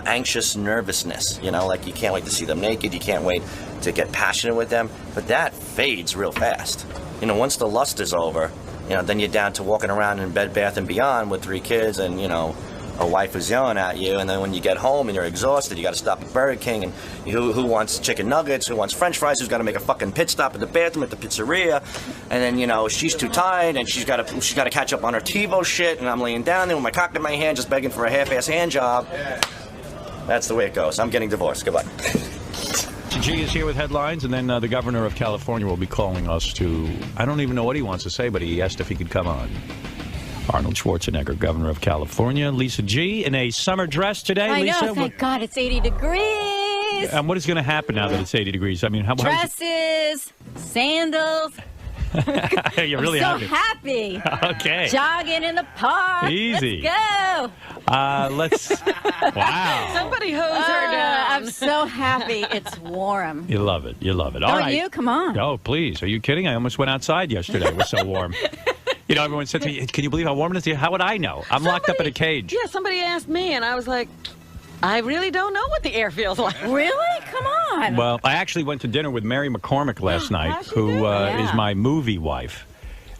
anxious nervousness. Like you can't wait to see them naked. You can't wait to get passionate with them. But that fades real fast. Once the lust is over. Then you're down to walking around in Bed Bath & Beyond with 3 kids and, a wife who's yelling at you. And then when you get home and you're exhausted, you got to stop at Burger King. And who wants chicken nuggets? Who wants French fries? Who's got to make a fucking pit stop at the bathroom at the pizzeria? And then, she's too tired and she's got to catch up on her TiVo shit. And I'm laying down there with my cock in my hand just begging for a half-ass hand job. That's the way it goes. I'm getting divorced. Goodbye. G is here with headlines, and then the governor of California will be calling us to, I don't even know what he wants to say, but he asked if he could come on. Arnold Schwarzenegger, governor of California. Lisa G in a summer dress today. I Lisa, know, thank God it's 80 degrees. And what is going to happen now that it's 80 degrees? I mean, Dresses, sandals. You're really I'm so happy. Okay. Jogging in the park. Easy. Let's go. Wow. Somebody hose her down. I'm so happy it's warm. You love it. You love it. All Don't right. you? Come on. Oh, please. Are you kidding? I almost went outside yesterday. It was so warm. Everyone said to me, can you believe how warm it is? How would I know? I'm locked up in a cage. Yeah, somebody asked me, and I was like, I really don't know what the air feels like. Really? Come on. Well, I actually went to dinner with Mary McCormick last night, who is my movie wife.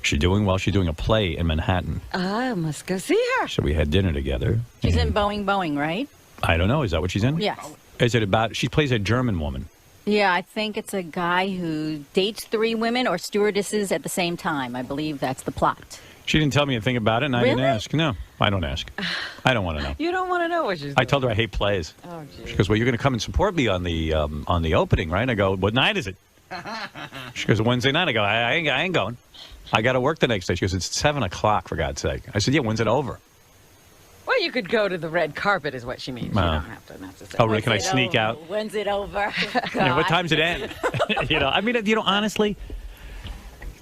She's doing well. She's doing a play in Manhattan. I must go see her. So we had dinner together. She's in Boeing, right? I don't know. Is that what she's in? Yes. Is it about, she plays a German woman. Yeah, I think it's a guy who dates 3 women or stewardesses at the same time. I believe that's the plot. She didn't tell me a thing about it, and I didn't Really? ask. No, I don't ask. I don't want to know. You don't want to know what she's doing. I told her I hate plays. Oh, she goes, well, you're going to come and support me on the opening, right? I go, what night is it? She goes, Wednesday night. I go, I ain't going. I got to work the next day. She goes, it's 7 o'clock, for God's sake. I said, yeah, when's it over? Well, you could go to the red carpet is what she means. You don't have to say. Oh, really? Can I sneak out? When's it over? Yeah, what time's it end? I mean, honestly,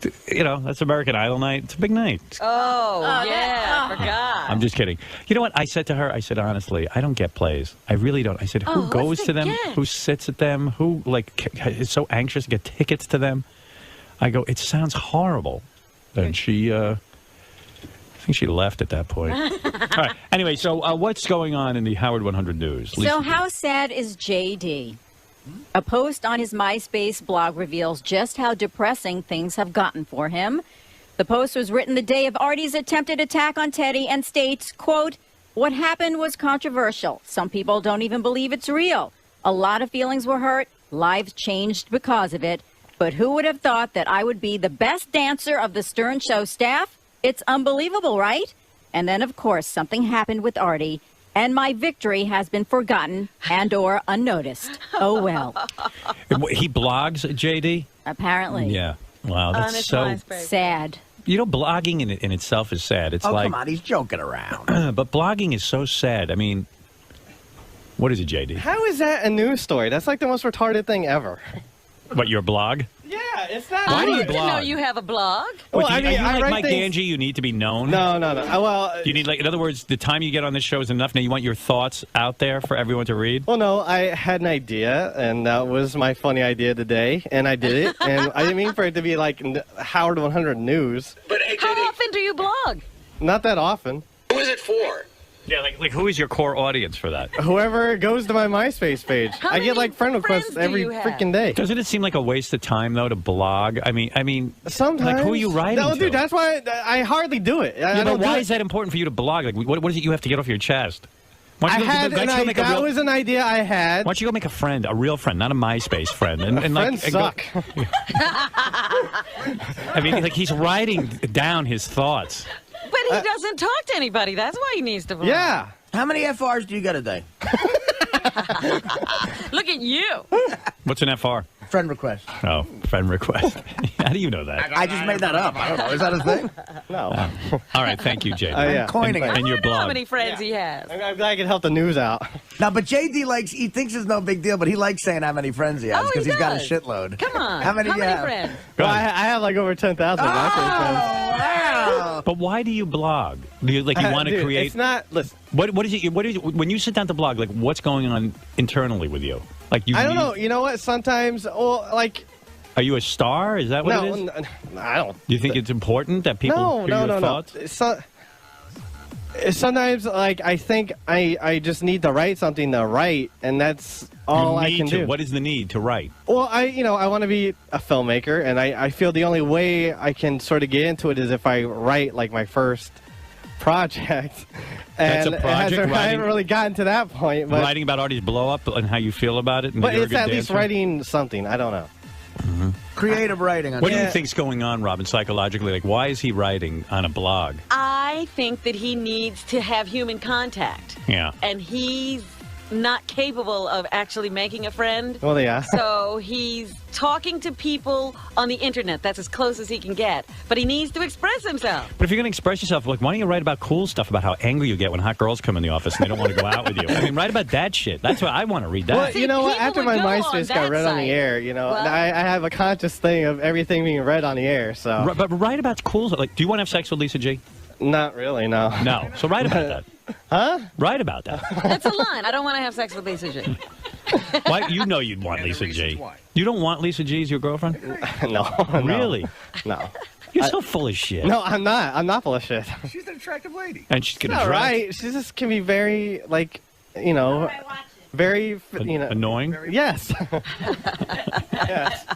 that's American Idol night. It's a big night. Oh, yeah, I forgot. I'm just kidding. You know what? I said to her, honestly, I don't get plays. I really don't. I said, who goes to them? Who sits at them? Who, is so anxious to get tickets to them? I go, it sounds horrible. And she, I think she left at that point. All right. Anyway, so what's going on in the Howard 100 News? So how sad is JD? A post on his MySpace blog reveals just how depressing things have gotten for him. The post was written the day of Artie's attempted attack on Teddy and states, quote, what happened was controversial. Some people don't even believe it's real. A lot of feelings were hurt. Lives changed because of it. But who would have thought that I would be the best dancer of the Stern Show staff? It's unbelievable, right? And then, of course, something happened with Artie. And my victory has been forgotten and or unnoticed. Oh, well. He blogs, JD? Apparently. Yeah. Wow, that's so sad. Blogging in itself is sad. It's come on, he's joking around. But blogging is so sad. I mean, what is it, JD? How is that a news story? That's like the most retarded thing ever. What, your blog? Yeah, it's not. Why do you I didn't know blog? you have a blog. Well, Are you I like write Mike things- Ganji? You need to be known? No. Well, you need, in other words, the time you get on this show is enough. Now you want your thoughts out there for everyone to read? Well, no, I had an idea, and that was my funny idea today, and I did it. And I didn't mean for it to be like Howard 100 News. But hey, How often do you blog? Not that often. who is it for? Yeah, like who is your core audience for that? Whoever goes to my MySpace page. I get like friend requests every freaking day. Doesn't it seem like a waste of time though to blog? I mean, sometimes. Like who are you writing No, to? dude, that's why I hardly do it. Yeah, but why is that important for you to blog? Like, what is it you have to get off your chest? Why don't you That was an idea I had. Why don't you go make a friend, a real friend, not a MySpace friend? And Friends suck. I mean, like he's writing down his thoughts. But he doesn't talk to anybody. That's why he needs to blog. Yeah. How many FRs do you get a day? Look at you. What's an FR? Friend request. Oh, friend request. How do you know that? I just made that up. I don't know. Is that a thing? No. All right, thank you, JD. Yeah. I'm coining it. And your How blog. many friends he has? I'm glad I can help the news out. Now, but JD he thinks it's no big deal, but he likes saying how many friends he has because he's got a shitload. Come on. How many do you have? friends? Well, I have like over 10,000 MySpace friends. Wow. But why do you blog? Do you want to Dude, create? It's not. Listen. What is it? When you sit down to blog? Like, what's going on internally with you? Like, I don't know. You know what? Sometimes, are you a star? Is that what it is? No, I don't. Do you think it's important that people hear your thoughts? Sometimes, I think I just need to write something to write, and that's all I can do. What is the need to write? Well, I want to be a filmmaker, and I feel the only way I can sort of get into it is if I write like my first project. That's and a project. I haven't really gotten to that point. But, Writing about Artie's blow up and how you feel about it. And but you're it's a good at least dancer? writing something. I don't know. Mm-hmm. Creative writing. What do you think's going on, Robin, psychologically? Like, why is he writing on a blog? I think that he needs to have human contact. Yeah. And he's not capable of actually making a friend. Well, yeah. So he's talking to people on the internet. That's as close as he can get. But he needs to express himself. But if you're going to express yourself, like, why don't you write about cool stuff about how angry you get when hot girls come in the office and they don't want to go out with you? I mean, write about that shit. That's what I want to read. That. Well, you know what? After my MySpace got read on the air, I have a conscious thing of everything being read on the air. So, But write about cool stuff. Like, do you want to have sex with Lisa G? Not really, no. No. So write about that. Huh? Write about that. That's a line. I don't want to have sex with Lisa G. Why? You know you'd want Lisa G. You don't want Lisa G as your girlfriend? No. Really? No. You're so full of shit. No, I'm not. I'm not full of shit. She's an attractive lady. And she's going to All right. She just can be very, very, annoying? Yes. Yes.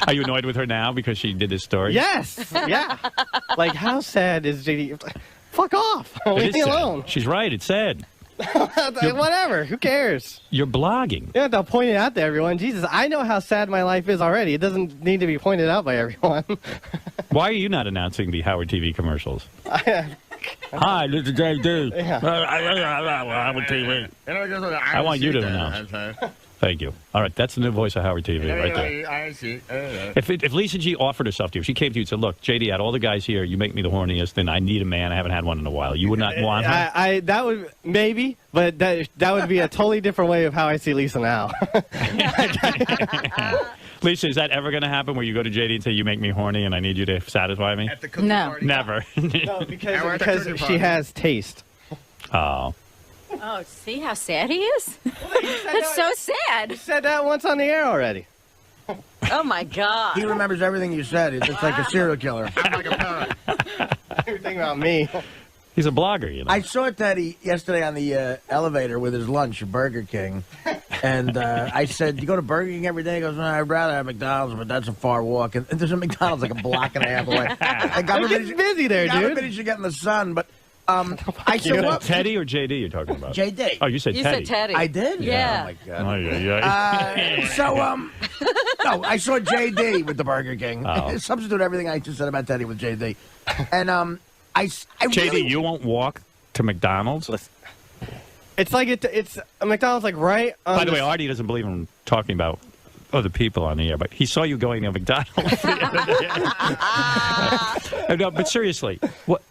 Are you annoyed with her now because she did this story? Yes. Yeah. Like, how sad is JD? Fuck off. Leave me alone. She's right. It's sad. Whatever. Who cares? You're blogging. Yeah, they'll point it out to everyone. Jesus, I know how sad my life is already. It doesn't need to be pointed out by everyone. Why are you not announcing the Howard TV commercials? Hi, this is JD. Howard TV. I want you to announce. Thank you. All right, that's the new voice of Howard TV right there. I see. If Lisa G offered herself to you, if she came to you and said, look, JD, out of all the guys here, you make me the horniest, and I need a man. I haven't had one in a while. You would not want her? That would, maybe, but that would be a totally different way of how I see Lisa now. Lisa, is that ever going to happen where you go to JD and say, you make me horny and I need you to satisfy me? At the cookie party? Never. No, because she has taste. Oh. Oh, see how sad he is? That's so sad. You said that once on the air already. Oh, my God. He remembers everything you said. It's just like a serial killer. I'm like a parrot. Everything about me. He's a blogger, you know. I saw Teddy yesterday on the elevator with his lunch at Burger King. And I said, you go to Burger King every day? He goes, no, I'd rather have McDonald's, but that's a far walk. And there's a McDonald's like a block and a half away. You're getting busy there, dude. I should get in the sun, but I said, what? Teddy or JD you're talking about? JD. Oh, you said Teddy. You said Teddy. I did? Yeah. Oh, my God. Oh, yeah. No, I saw JD with the Burger King. Oh. Substitute everything I just said about Teddy with JD. And I JD, really, you won't walk to McDonald's? It's like it's a McDonald's like right on By the way, Artie doesn't believe in talking about other people on the air, but he saw you going to McDonald's. No, but seriously,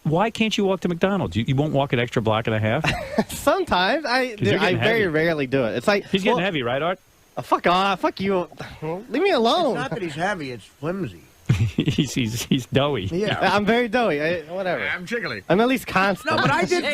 why can't you walk to McDonald's? You won't walk an extra block and a half? Sometimes. I very rarely do it. It's like he's getting heavy, right, Art? Fuck off. Fuck you. Leave me alone. It's not that he's heavy, it's flimsy. he's doughy. Yeah. I'm very doughy. Whatever. I'm jiggly. I'm at and constant. No, but I did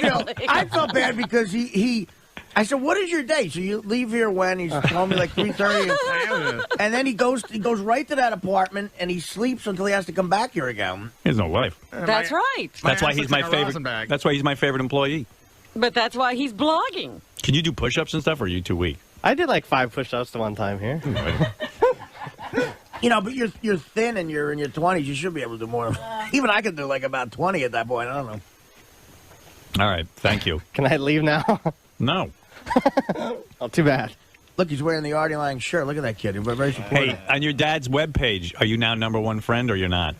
I felt bad because I said, what is your day? So you leave here when? He's told me like 3:30. And then he goes right to that apartment and he sleeps until he has to come back here again. He has no wife. That's right. That's why he's my favorite. That's why he's my favorite employee. But that's why he's blogging. Can you do push-ups and stuff, or are you too weak? I did like 5 push-ups to one time here. You know, but you're thin and you're in your 20s. You should be able to do more. Even I could do like about 20 at that point. I don't know. All right. Thank you. Can I leave now? No. Oh, too bad. Look, he's wearing the Artie Lang shirt. Look at that kid. He's very supportive. Hey, on your dad's webpage, are you now #1 friend or you're not?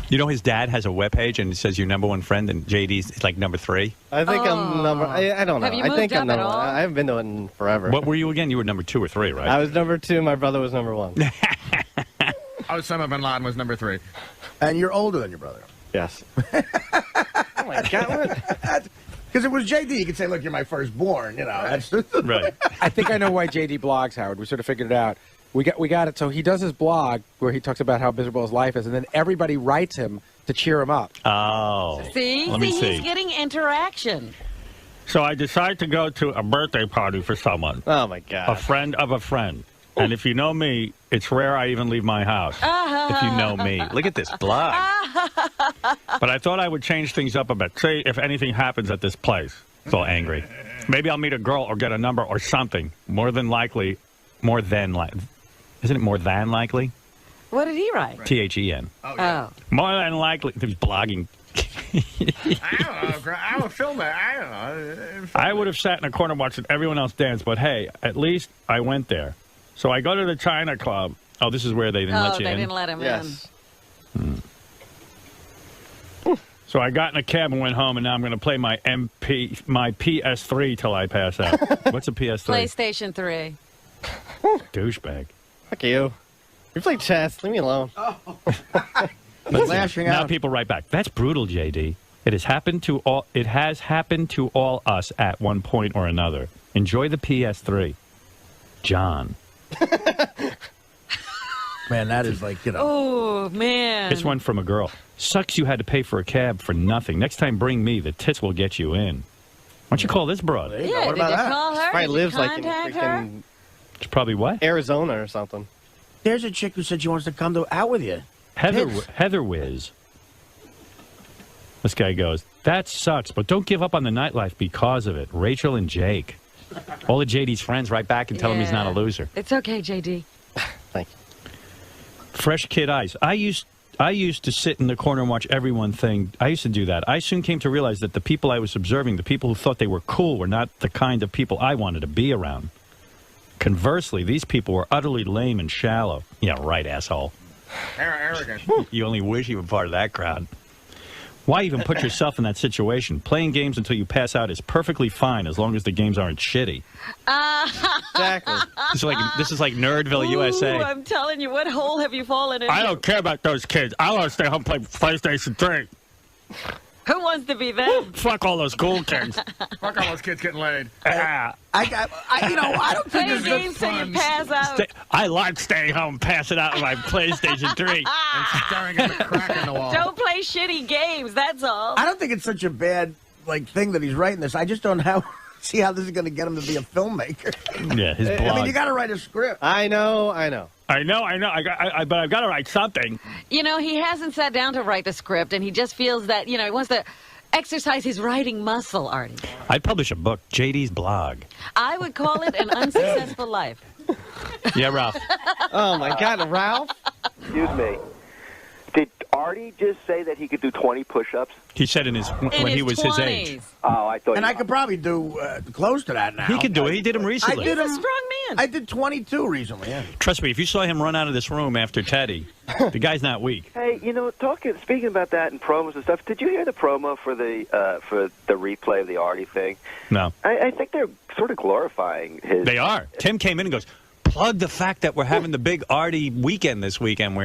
You know his dad has a webpage and it says you're #1 friend and JD's like #3? I think I'm number... I don't know. Have you I think moved I'm up at number all? I haven't been to it in forever. What were you again? You were #2 or 3, right? I was #2. My brother was #1. Osama bin Laden was #3. And you're older than your brother. Yes. Oh, my God. Because it was JD, you could say, look, you're my firstborn, you know. That's right. I think I know why JD blogs, Howard. We sort of figured it out. We got it. So he does his blog where he talks about how miserable his life is, and then everybody writes him to cheer him up. Oh. See? He's getting interaction. So I decide to go to a birthday party for someone. Oh, my God. A friend of a friend. And if you know me, it's rare I even leave my house. If you know me. Look at this blog. But I thought I would change things up a bit. Say if anything happens at this place. It's all angry. Maybe I'll meet a girl or get a number or something. More than likely. Isn't it more than likely? What did he write? THEN. Oh, yeah. More than likely. He's blogging. I don't know. I would film that. I don't know. I would have sat in a corner watching everyone else dance, but hey, at least I went there. So I go to the China Club. Oh, this is where they didn't let you in? They didn't let him in. So I got in a cab and went home, and now I'm going to play my PS3 till I pass out. What's a PS3? PlayStation 3. Douchebag. Fuck you. You play chess. Leave me alone. Lashing now out. people write back. That's brutal, JD. It has happened to all us at one point or another. Enjoy the PS3. John. Man, that is like, you know. Oh, man. This one from a girl. Sucks you had to pay for a cab for nothing. Next time, bring me. The tits will get you in. Why don't you call this broad? Yeah, did you call her? Probably lives like in Contact her? freaking It's probably what? Arizona or something. There's a chick who said she wants to come out with you. Heather Whiz. This guy goes, that sucks, but don't give up on the nightlife because of it. Rachel and Jake. All of JD's friends write back and tell him he's not a loser. It's okay, JD. Thank you. Fresh Kid Eyes. I used I used to sit in the corner and watch everyone think. I used to do that. I soon came to realize that the people I was observing, the people who thought they were cool, were not the kind of people I wanted to be around. Conversely, these people were utterly lame and shallow. Yeah, right, asshole. Arrogant. You only wish you were part of that crowd. Why even put yourself in that situation? Playing games until you pass out is perfectly fine as long as the games aren't shitty. Exactly. This is like Nerdville, USA. I'm telling you, what hole have you fallen into? I don't care about those kids. I want to stay home and play PlayStation 3. Who wants to be them? Fuck all those cool kids. Fuck all those kids getting laid. I don't think it's games till you pass out. I like staying home, passing out with my PlayStation 3. And staring at the crack in the wall. Don't play shitty games, that's all. I don't think it's such a bad thing that he's writing this. I just don't see how this is going to get him to be a filmmaker. Yeah, his blog. I mean, you got to write a script. I know. But I've got to write something. You know, he hasn't sat down to write the script, and he just feels that, he wants to exercise his writing muscle, Artie. I'd publish a book, JD's blog. I would call it An Unsuccessful Life. Yeah, Ralph. Oh, my God, Ralph? Excuse me. Did Artie just say that he could do 20 push-ups? He said when he was 20s. his age. Oh, I thought. And I could probably do close to that now. He could do it. He did them recently. He's a strong man. I did 22 recently. Yeah. Trust me, if you saw him run out of this room after Teddy, the guy's not weak. Hey, speaking about that and promos and stuff, did you hear the promo for the replay of the Artie thing? No. I think they're sort of glorifying his. They are. Tim came in and goes, plug the fact that we're having the big Artie weekend this weekend.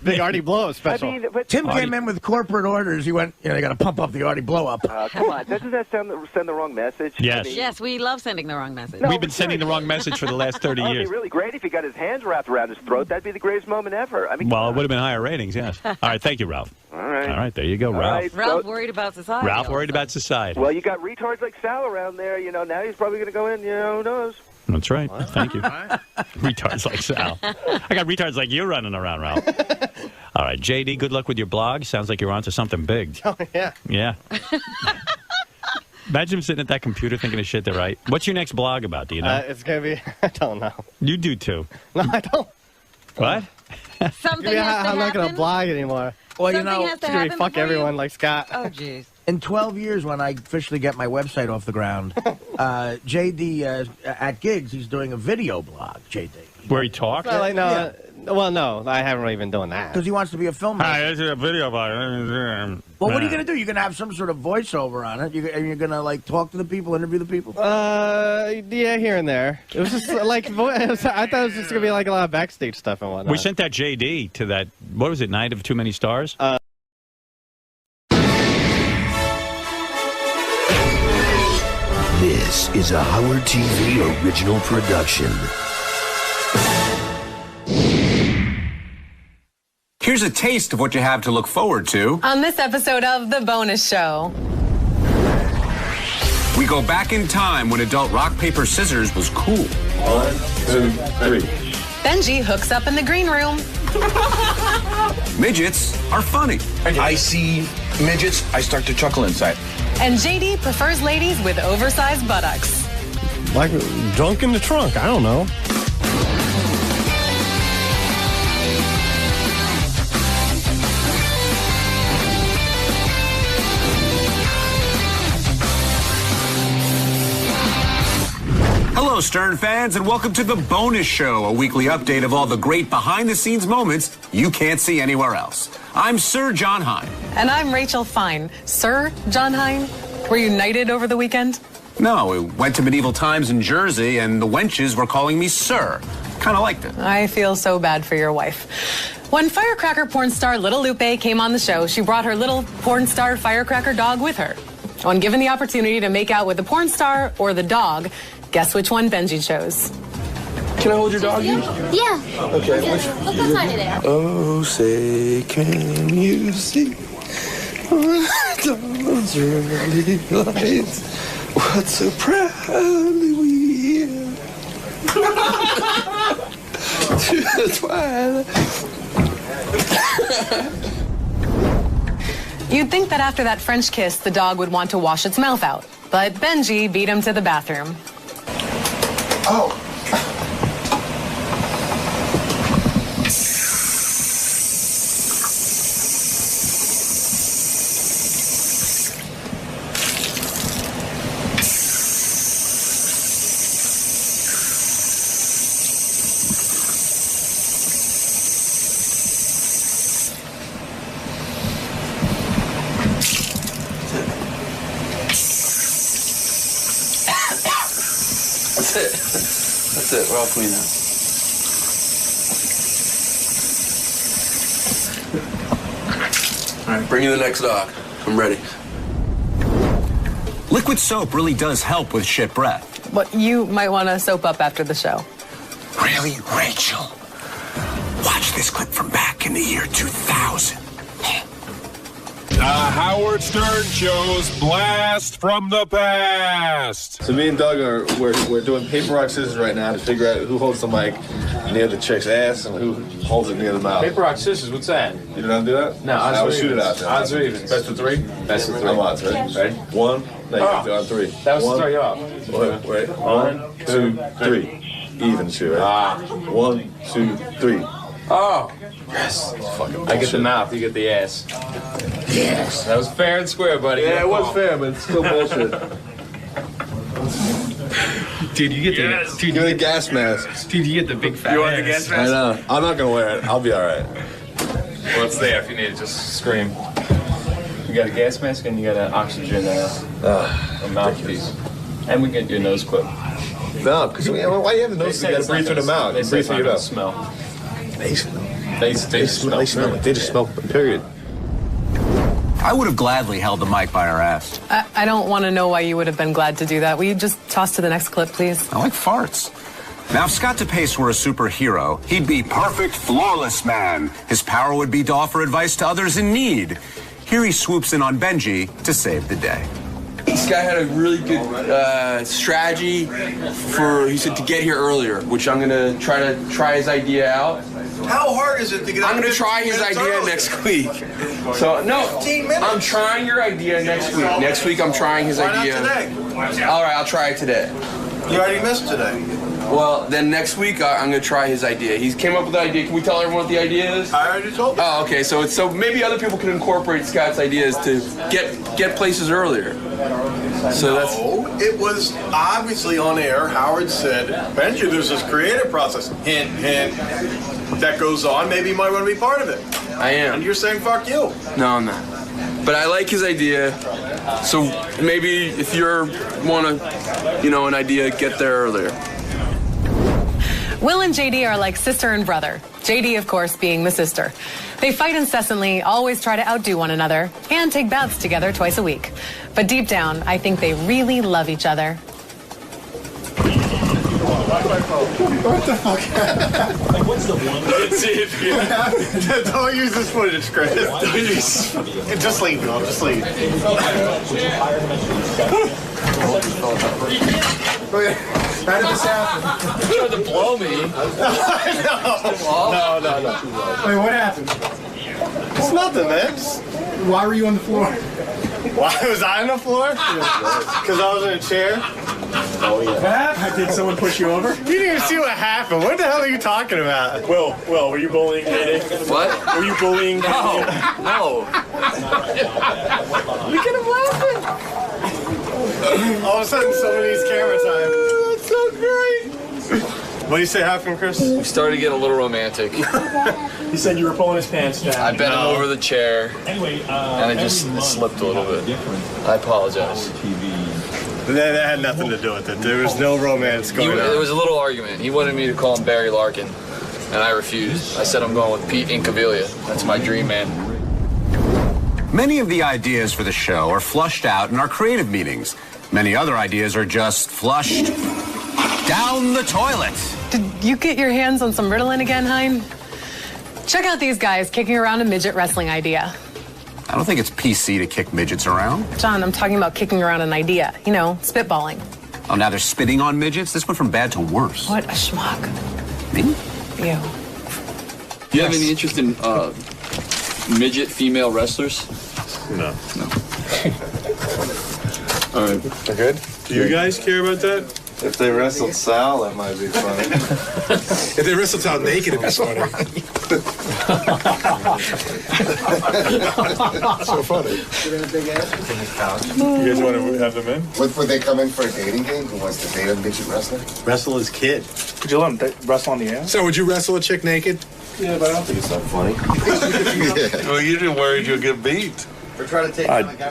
Big Artie blow-up special. Tim came in with corporate orders. He went, they got to pump up the Artie blow-up. Come on, doesn't that send the wrong message? Yes. Yes, we love sending the wrong message. We've been sending the wrong message for the last 30 years. It'd be really great if he got his hands wrapped around his throat. That'd be the greatest moment ever. I mean, well, it would have been higher ratings, yes. All right, thank you, Ralph. All right, there you go, Ralph. Right, Ralph worried about society. Ralph worried about society. Well, you got retards like Sal around there. Now he's probably going to go in. Who knows? That's right. Thank you. Retards like Sal. I got retards like you running around, Ralph. All right, JD, good luck with your blog. Sounds like you're onto something big. Oh, yeah. Yeah. Imagine him sitting at that computer thinking of shit to write. What's your next blog about? Do you know? It's going to be, I don't know. You do too. No, I don't. What? Something has to I'm not going to happen? blog anymore. Well, Something has to It's going to be happen fuck before you- everyone like Scott. Oh, jeez. In 12 years, when I officially get my website off the ground, JD at Gigs, he's doing a video blog, JD. Where he talks? Well, no, I haven't really been doing that. Because he wants to be a filmmaker. Hi, this is a video blog. Well, what are you going to do? You're going to have some sort of voiceover on it? You're going to, talk to the people, interview the people? Yeah, here and there. It was just I thought it was just going to be a lot of backstage stuff and whatnot. We sent that JD to that, what was it, Night of Too Many Stars? This is a Howard TV original production. Here's a taste of what you have to look forward to. On this episode of The Bonus Show. We go back in time when adult rock, paper, scissors was cool. 1, 2, 3. Benji hooks up in the green room. Midgets are funny. I see midgets, I start to chuckle inside. And JD prefers ladies with oversized buttocks. Like drunk in the trunk, I don't know. Hello, Stern fans, and welcome to The Bonus Show, a weekly update of all the great behind-the-scenes moments you can't see anywhere else. I'm Sir John Hine. And I'm Rachel Fine. Sir John Hine, were you knighted over the weekend? No, we went to medieval times in Jersey, and the wenches were calling me Sir. Kind of liked it. I feel so bad for your wife. When firecracker porn star Little Lupe came on the show, she brought her little porn star firecracker dog with her. When given the opportunity to make out with the porn star or the dog, guess which one Benji chose? Can I hold your dog? Yeah. Okay. Let's go find it there. Oh, say, can you see? Dogs really lights. What so proudly we hear. To the twilight. You'd think that after that French kiss, the dog would want to wash its mouth out. But Benji beat him to the bathroom. Oh. That's it. That's it. We're all clean now. All right, bring you the next dog. I'm ready. Liquid soap really does help with shit breath. But you might want to soap up after the show. Really, Rachel? Watch this clip from back in the year 2000. The Howard Stern Show's Blast from the Past. So me and Doug we're doing paper, rock, scissors right now to figure out who holds the mic near the chick's ass and who holds it near the mouth. Paper, rock, scissors, what's that? You don't do that? No, I will shoot it out there. Odds or evens? Best of three? Best of three. I'm odds, ready? Ready? One. No, you have to do on three. That was one, to throw you off. Wait. 1, 2, 3. Even shoot, right? 1, 2, 3. Oh. Yes. I get the mouth, you get the ass. Yes. That was fair and square, buddy. Yeah, it was fair, but it's still bullshit. Dude, you get the Dude, give me a gas mask. Dude, you get the big fat You want ass. the gas mask? I know. I'm not gonna wear it. I'll be all right. Well, it's there if you need it. Just scream. You got a gas mask and you got an oxygen a mouthpiece. And we get your nose clip. No, because why do you have the nose? You gotta breathe through the mouth. They Breathe say through your it's not gonna mouth. smell. They smell. They smell. They smell. They just smell. Period. I would have gladly held the mic by her ass. I don't want to know why you would have been glad to do that. Will you just toss to the next clip, please? I like farts. Now, if Scott DePace were a superhero, he'd be perfect, flawless man. His power would be to offer advice to others in need. Here he swoops in on Benji to save the day. This guy had a really good strategy he said to get here earlier, which I'm gonna try his idea out. How hard is it to get? I'm gonna try his idea next week. So no, 15 minutes. I'm trying your idea next week. Next week I'm trying his idea. Not today? All right, I'll try it today. You already missed today. Well, then next week I'm gonna try his idea. He came up with the idea. Can we tell everyone what the idea is? I already told you. Oh, okay. So maybe other people can incorporate Scott's ideas to get places earlier. So it was obviously on air. Howard said, Benji, there's this creative process. Hint, hint. That goes on. Maybe you might want to be part of it. I am. And you're saying, fuck you. No, I'm not. But I like his idea. So maybe if you want an idea, get there earlier. Will and JD are like sister and brother. JD, of course, being the sister. They fight incessantly, always try to outdo one another, and take baths together twice a week. But deep down, I think they really love each other. What the fuck? Like, what's the one? Let's see if you... Don't use this footage, Chris. Just leave it. Just leave it. How did this happen? You tried to blow me. No. Wait, what happened? It's nothing, man. Why were you on the floor? Why was I on the floor? Because I was in a chair. Oh, yeah. What happened? Did someone push you over? You didn't even see what happened. What the hell are you talking about? Will, were you bullying Katie? What? Were you bullying Katie? No. Look at him laughing. All of a sudden, somebody's camera time. That's so great. What do you say happened, Chris? We started to get a little romantic. He said you were pulling his pants down. I bent him over the chair, and I just slipped a little bit. I apologize. That had nothing to do with it. There was no romance going on. There was a little argument. He wanted me to call him Barry Larkin, and I refused. I said I'm going with Pete Incaviglia. That's my dream man. Many of the ideas for the show are flushed out in our creative meetings. Many other ideas are just flushed down the toilet. Did you get your hands on some Ritalin again, Hein? Check out these guys kicking around a midget wrestling idea. I don't think it's PC to kick midgets around. John, I'm talking about kicking around an idea. You know, spitballing. Oh, now they're spitting on midgets? This went from bad to worse. What a schmuck. Me? You. Do you have any interest in midget female wrestlers? No. All right. They're good? Do you guys care about that? If they wrestled Sal, that might be funny. If they wrestled Sal naked, it'd be funny. So funny. You guys want to have them in? Would they come in for a dating game? Who wants to date a midget wrestler? Wrestle his kid. Would you let him wrestle on the ass? So would you wrestle a chick naked? Yeah, but I don't think it's that funny. Well, you're worried you'll get beat. Or try to take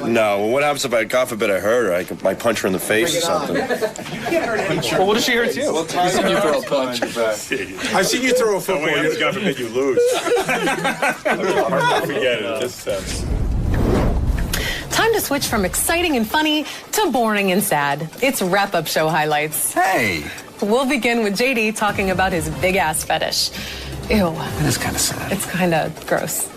No. What happens if God forbid I hurt her? I might punch her in the face or something. Well, what if she hurts you? I've seen you throw a punch. I've seen you throw a football. God forbid you lose. Forget it. This sense. Time to switch from exciting and funny to boring and sad. It's wrap-up show highlights. Hey. We'll begin with JD talking about his big ass fetish. Ew. That is kind of sad. It's kind of gross.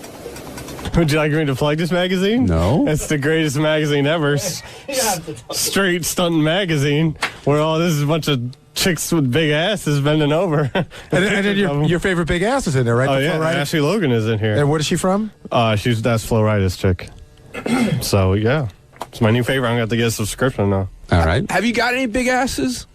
Would you like me to plug this magazine? No. It's the greatest magazine ever. Straight stunting magazine where all this is a bunch of chicks with big asses bending over. And then your favorite big ass is in there, right? Oh, yeah. Ashley Logan is in here. And what is she from? That's Flo Rida's chick. So, yeah. It's my new favorite. I'm going to have to get a subscription now. All right. Have you got any big asses?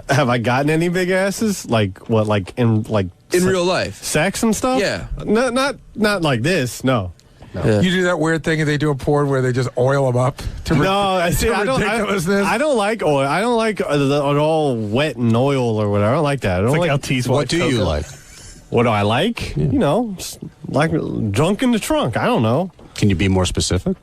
Have I gotten any big asses? Like what? Like in real life? Sex and stuff? Yeah. Not like this. No. Yeah. You do that weird thing and they do a porn where they just oil them up to ridiculousness. I don't like oil. I don't like it all wet and oil or whatever. I don't like that. I don't like Ortiz. What do you like? What do I like? Yeah. You know, like drunk in the trunk. I don't know. Can you be more specific?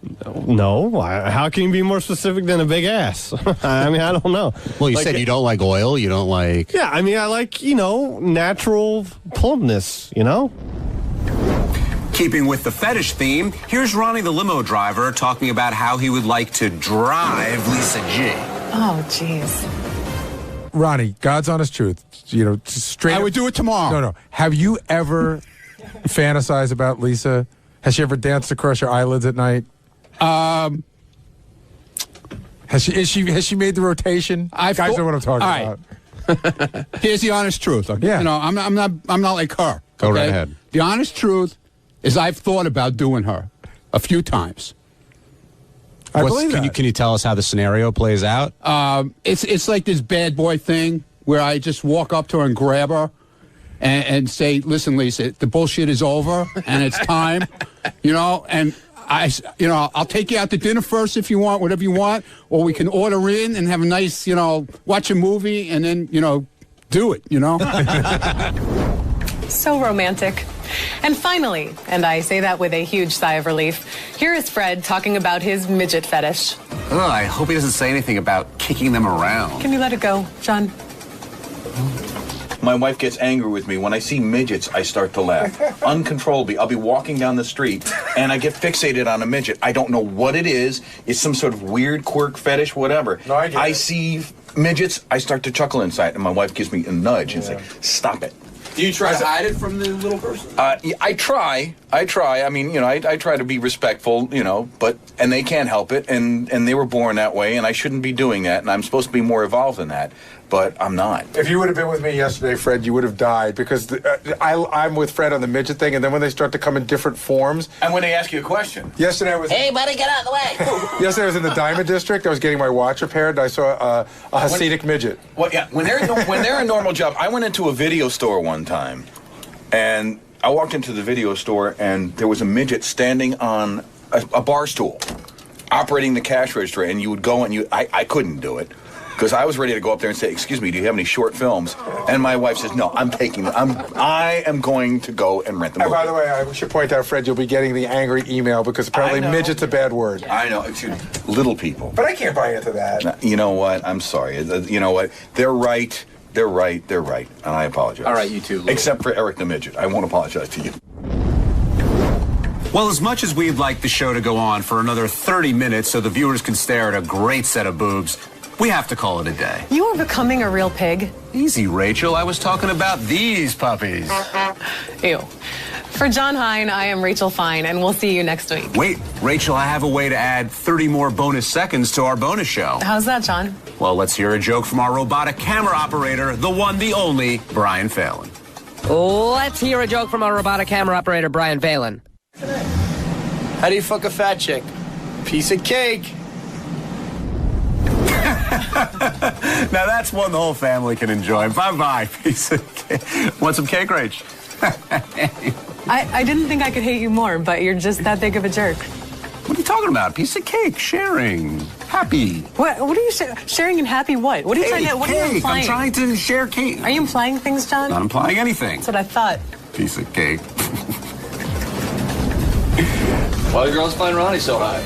No. How can you be more specific than a big ass? I mean, I don't know. Well, you said you don't like oil. You don't like... Yeah, I mean, I like, natural plumpness, Keeping with the fetish theme, here's Ronnie the limo driver talking about how he would like to drive Lisa G. Oh, jeez. Ronnie, God's honest truth. Straight. I would do it tomorrow. No. Have you ever fantasized about Lisa? Has she ever danced across your eyelids at night? Has she made the rotation? Guys know what I'm talking about. Here's the honest truth. Okay? Yeah. I'm not like her. Go okay? right ahead. The honest truth is I've thought about doing her a few times. I believe that. Can you tell us how the scenario plays out? It's like this bad boy thing where I just walk up to her and grab her and say, "Listen, Lisa, the bullshit is over and it's time." And I'll take you out to dinner first if you want, whatever you want, or we can order in and have a nice, watch a movie and then, do it, So romantic. And finally, and I say that with a huge sigh of relief, here is Fred talking about his midget fetish. Oh, I hope he doesn't say anything about kicking them around. Can you let it go, John? My wife gets angry with me. When I see midgets, I start to laugh. Uncontrollably. I'll be walking down the street, and I get fixated on a midget. I don't know what it is. It's some sort of weird quirk fetish, whatever. No, I see midgets, I start to chuckle inside, and my wife gives me a nudge and say, "Stop it." Do you try to hide it from the little person? I try. I mean, I try to be respectful, and they can't help it, and they were born that way, and I shouldn't be doing that, and I'm supposed to be more evolved than that, but I'm not. If you would have been with me yesterday, Fred, you would have died, because I'm with Fred on the midget thing, and then when they start to come in different forms. And when they ask you a question. Yesterday I was... Hey, buddy, get out of the way. Yesterday I was in the Diamond District. I was getting my watch repaired, and I saw a Hasidic midget. Well, yeah, when they're a normal job, I went into a video store one time, and I walked into the video store, and there was a midget standing on a bar stool, operating the cash register, and you would go and I couldn't do it, because I was ready to go up there and say, "Excuse me, do you have any short films?" And my wife says, "No, I'm taking them. I am going to go and rent them." And by the way, I should point out, Fred, you'll be getting the angry email, because apparently midget's a bad word. I know. Excuse me. Little people. But I can't buy into that. You know what? I'm sorry. You know what? They're right. They're right, and I apologize. All right, you too, Lou. Except for Eric the Midget. I won't apologize to you. Well, as much as we'd like the show to go on for another 30 minutes so the viewers can stare at a great set of boobs, we have to call it a day. You are becoming a real pig. Easy, Rachel. I was talking about these puppies. Ew. For John Hine, I am Rachel Fine, and we'll see you next week. Wait, Rachel, I have a way to add 30 more bonus seconds to our bonus show. How's that, John? Well, let's hear a joke from our robotic camera operator, the one, the only, Brian Phelan. Let's hear a joke from our robotic camera operator, Brian Phelan. How do you fuck a fat chick? Piece of cake. Now that's one the whole family can enjoy. Bye-bye, piece of cake. Want some cake, Rach? I didn't think I could hate you more, but you're just that big of a jerk. What are you talking about? Piece of cake, sharing, happy. What are you sharing and happy? What? What are you trying to? What are you implying? I'm trying to share cake. Are you implying things, John? Not implying anything. That's what I thought. Piece of cake. Why do girls find Ronnie so hot?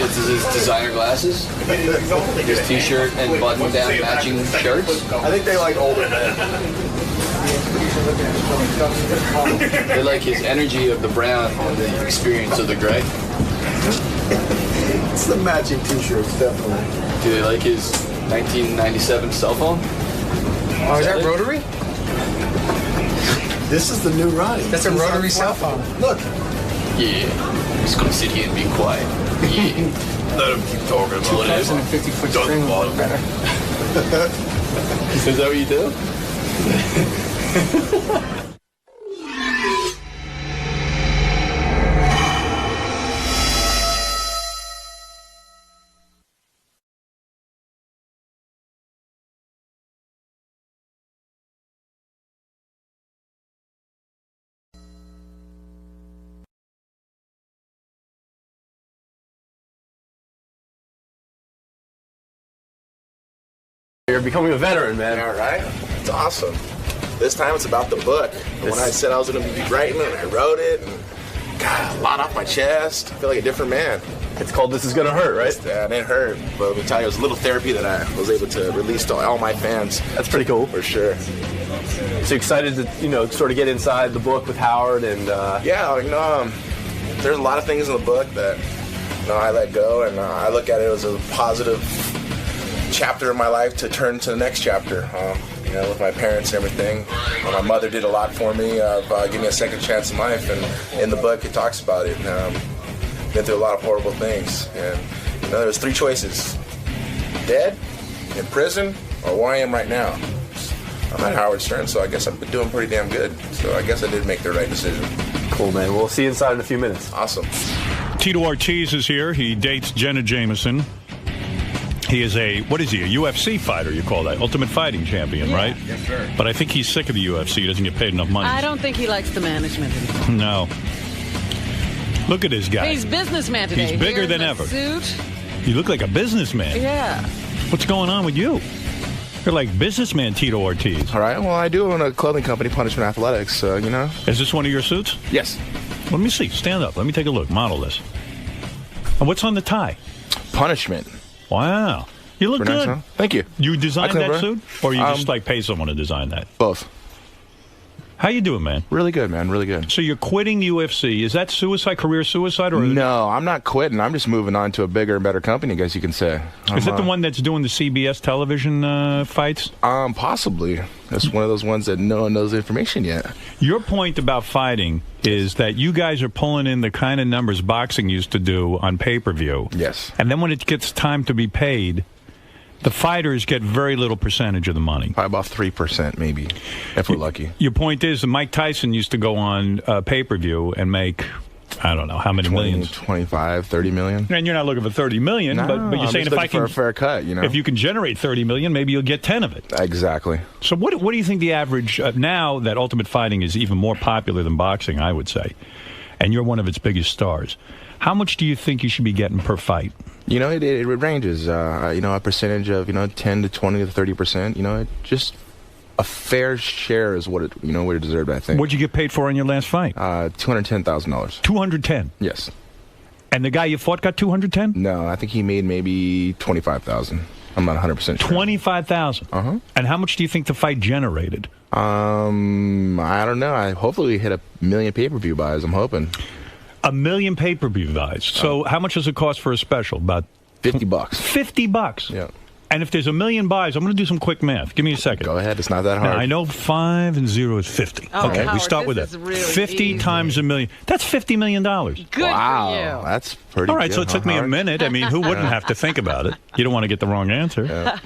It's his designer glasses, his t-shirt and button-down matching shirts. I think they like older men. They like his energy of the brown and the experience of the gray. It's the matching t-shirts, definitely. Do they like his 1997 cell phone? Oh, is that rotary? This is the new Ronnie. That's a rotary cell phone. Look. Yeah. He's gonna sit here and be quiet. Yeah. Let him keep talking about it. 250-foot string will better. Is that what you do? You're becoming a veteran, man. All right. It's awesome. This time it's about the book. When I said I was going to be writing it, I wrote it, and got a lot off my chest. I feel like a different man. It's called This Is Gonna Hurt, right? And it hurt. But let me tell you, it was a little therapy that I was able to release to all my fans. That's pretty cool. For sure. So excited to, sort of get inside the book with Howard and... Yeah, there's a lot of things in the book that, I let go, and I look at it as a positive chapter in my life to turn to the next chapter. With my parents and everything. My mother did a lot for me, gave me a second chance in life, and in the book it talks about it. Been through a lot of horrible things, and there was 3 choices: dead, in prison, or where I am right now. I'm at Howard Stern, so I guess I've been doing pretty damn good. So I guess I did make the right decision. Cool, man. We'll see you inside in a few minutes. Awesome. Tito Ortiz is here. He dates Jenna Jameson. He is a UFC fighter, you call that? Ultimate Fighting Champion, right? Yes, sir. But I think he's sick of the UFC. He doesn't get paid enough money. I don't think he likes the management anymore. No. Look at this guy. He's businessman today. He's bigger than ever. Suit. You look like a businessman. Yeah. What's going on with you? You're like businessman Tito Ortiz. All right, well, I do own a clothing company, Punishment Athletics, so, Is this one of your suits? Yes. Let me see. Stand up. Let me take a look. Model this. And what's on the tie? Punishment. Wow. You look good. Nice, huh? Thank you. You designed that bro. suit? Or you just pay someone to design that? Both. How you doing, man? Really good, man. Really good. So you're quitting UFC. Is that suicide, career suicide? Or No, I'm not quitting. I'm just moving on to a bigger and better company, I guess you can say. Is that the one that's doing the CBS television fights? Possibly. That's one of those ones that no one knows the information yet. Your point about fighting is that you guys are pulling in the kind of numbers boxing used to do on pay-per-view. Yes. And then when it gets time to be paid, the fighters get very little percentage of the money. Probably about 3%, maybe, if we're lucky. Your point is that Mike Tyson used to go on pay-per-view and make, I don't know, how many millions? 25, 30 million. And you're not looking for 30 million, No, but you're I'm saying just if I looking can... for a fair cut, If you can generate 30 million, maybe you'll get 10 of it. Exactly. So what do you think the average... now that Ultimate Fighting is even more popular than boxing, I would say, and you're one of its biggest stars, how much do you think you should be getting per fight? It ranges. A percentage of 10 to 20 to 30%. Just a fair share is what it deserved, I think. What'd you get paid for on your last fight? $210,000. $210. Yes. And the guy you fought got $210? No, I think he made maybe $25,000. I'm not 100% sure. $25,000. And how much do you think the fight generated? I don't know. Hopefully we hit 1 million pay-per-view buys. I'm hoping. 1 million pay-per-view buys. So how much does it cost for a special? About $50. $50. Yeah. And if there's 1 million buys, I'm going to do some quick math. Give me a second. Go ahead. It's not that hard. Now, I know 5 and 0 is 50. Oh, okay, Howard, we start with that. Really 50 easy. times $1 million. That's $50 million. Good wow, for you. That's pretty All right, good, so it took me a Howard? minute. I mean, who wouldn't have to think about it? You don't want to get the wrong answer. Yeah.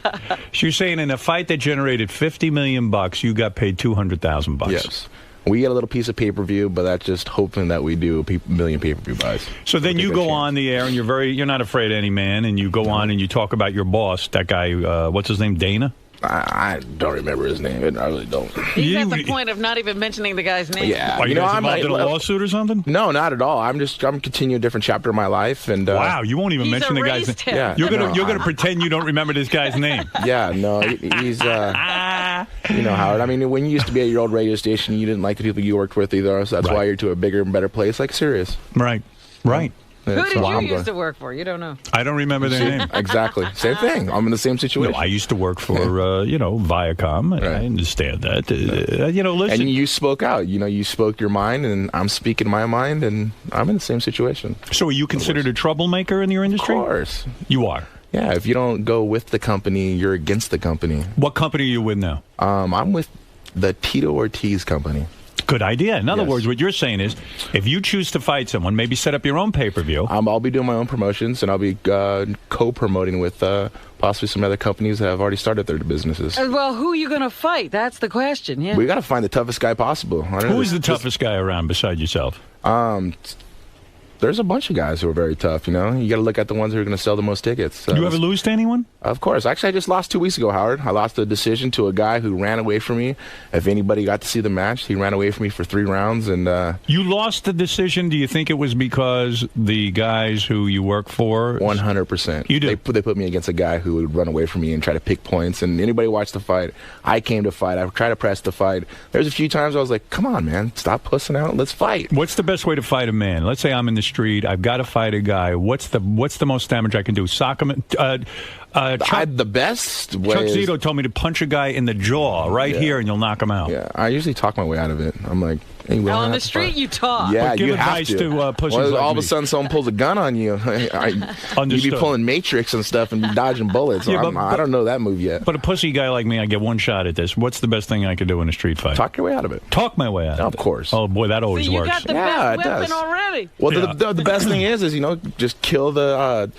So you're saying in a fight that generated $50 million, you got paid $200,000. Yes. We get a little piece of pay-per-view, but that's just hoping that we do 1 million pay-per-view buys. So then you go on the air, and you're not afraid of any man, and you go on and you talk about your boss, that guy, what's his name, Dana? I don't remember his name. I really don't. He's at the point of not even mentioning the guy's name. Yeah. Are you guys involved in a lawsuit or something? No, not at all. I'm continuing a different chapter of my life. And wow, you won't even mention the guy's name. Yeah, you're gonna pretend you don't remember this guy's name. Yeah, no, he's You know, Howard. I mean, when you used to be at your old radio station, you didn't like the people you worked with either. So that's why you're to a bigger and better place, like Sirius. Right. Right. Who did you used to work for? You don't know. I don't remember their name. Exactly. Same thing. I'm in the same situation. No, I used to work for, Viacom, and I understand that. Listen. And you spoke out. You know, you spoke your mind, and I'm speaking my mind, and I'm in the same situation. So are you considered a troublemaker in your industry? Of course. You are? Yeah, if you don't go with the company, you're against the company. What company are you with now? I'm with the Tito Ortiz company. Good idea. In other words, what you're saying is, if you choose to fight someone, maybe set up your own pay-per-view. I'll be doing my own promotions, and I'll be co-promoting with possibly some other companies that have already started their businesses. Well, who are you going to fight? That's the question, yeah. We got to find the toughest guy possible. Who is the toughest guy around beside yourself? There's a bunch of guys who are very tough, you know. You got to look at the ones who are going to sell the most tickets. You ever lose to anyone? Of course. Actually, I just lost 2 weeks ago, Howard. I lost a decision to a guy who ran away from me. If anybody got to see the match, he ran away from me for 3 rounds. And you lost the decision. Do you think it was because the guys who you work for? 100%. You do? They put me against a guy who would run away from me and try to pick points. And anybody watched the fight, I came to fight. I tried to press the fight. There's a few times I was like, come on, man. Stop pussing out. Let's fight. What's the best way to fight a man? Let's say I'm in the street. I've got to fight a guy. What's the most damage I can do? Sock him? The best way Chuck Zito told me to punch a guy in the jaw here, and you'll knock him out. Yeah, I usually talk my way out of it. I'm like, hey, on the street you talk. Yeah, give you advice have to pussies like all of me. a sudden someone pulls a gun on you. You'd be pulling Matrix and stuff and be dodging bullets. Yeah, I don't know that move yet. But a pussy guy like me, I get one shot at this. What's the best thing I could do in a street fight? Talk your way out of it. Talk my way out of it. Of course. Oh, boy, that always you works. got the best weapon already. Well, the best thing is just kill the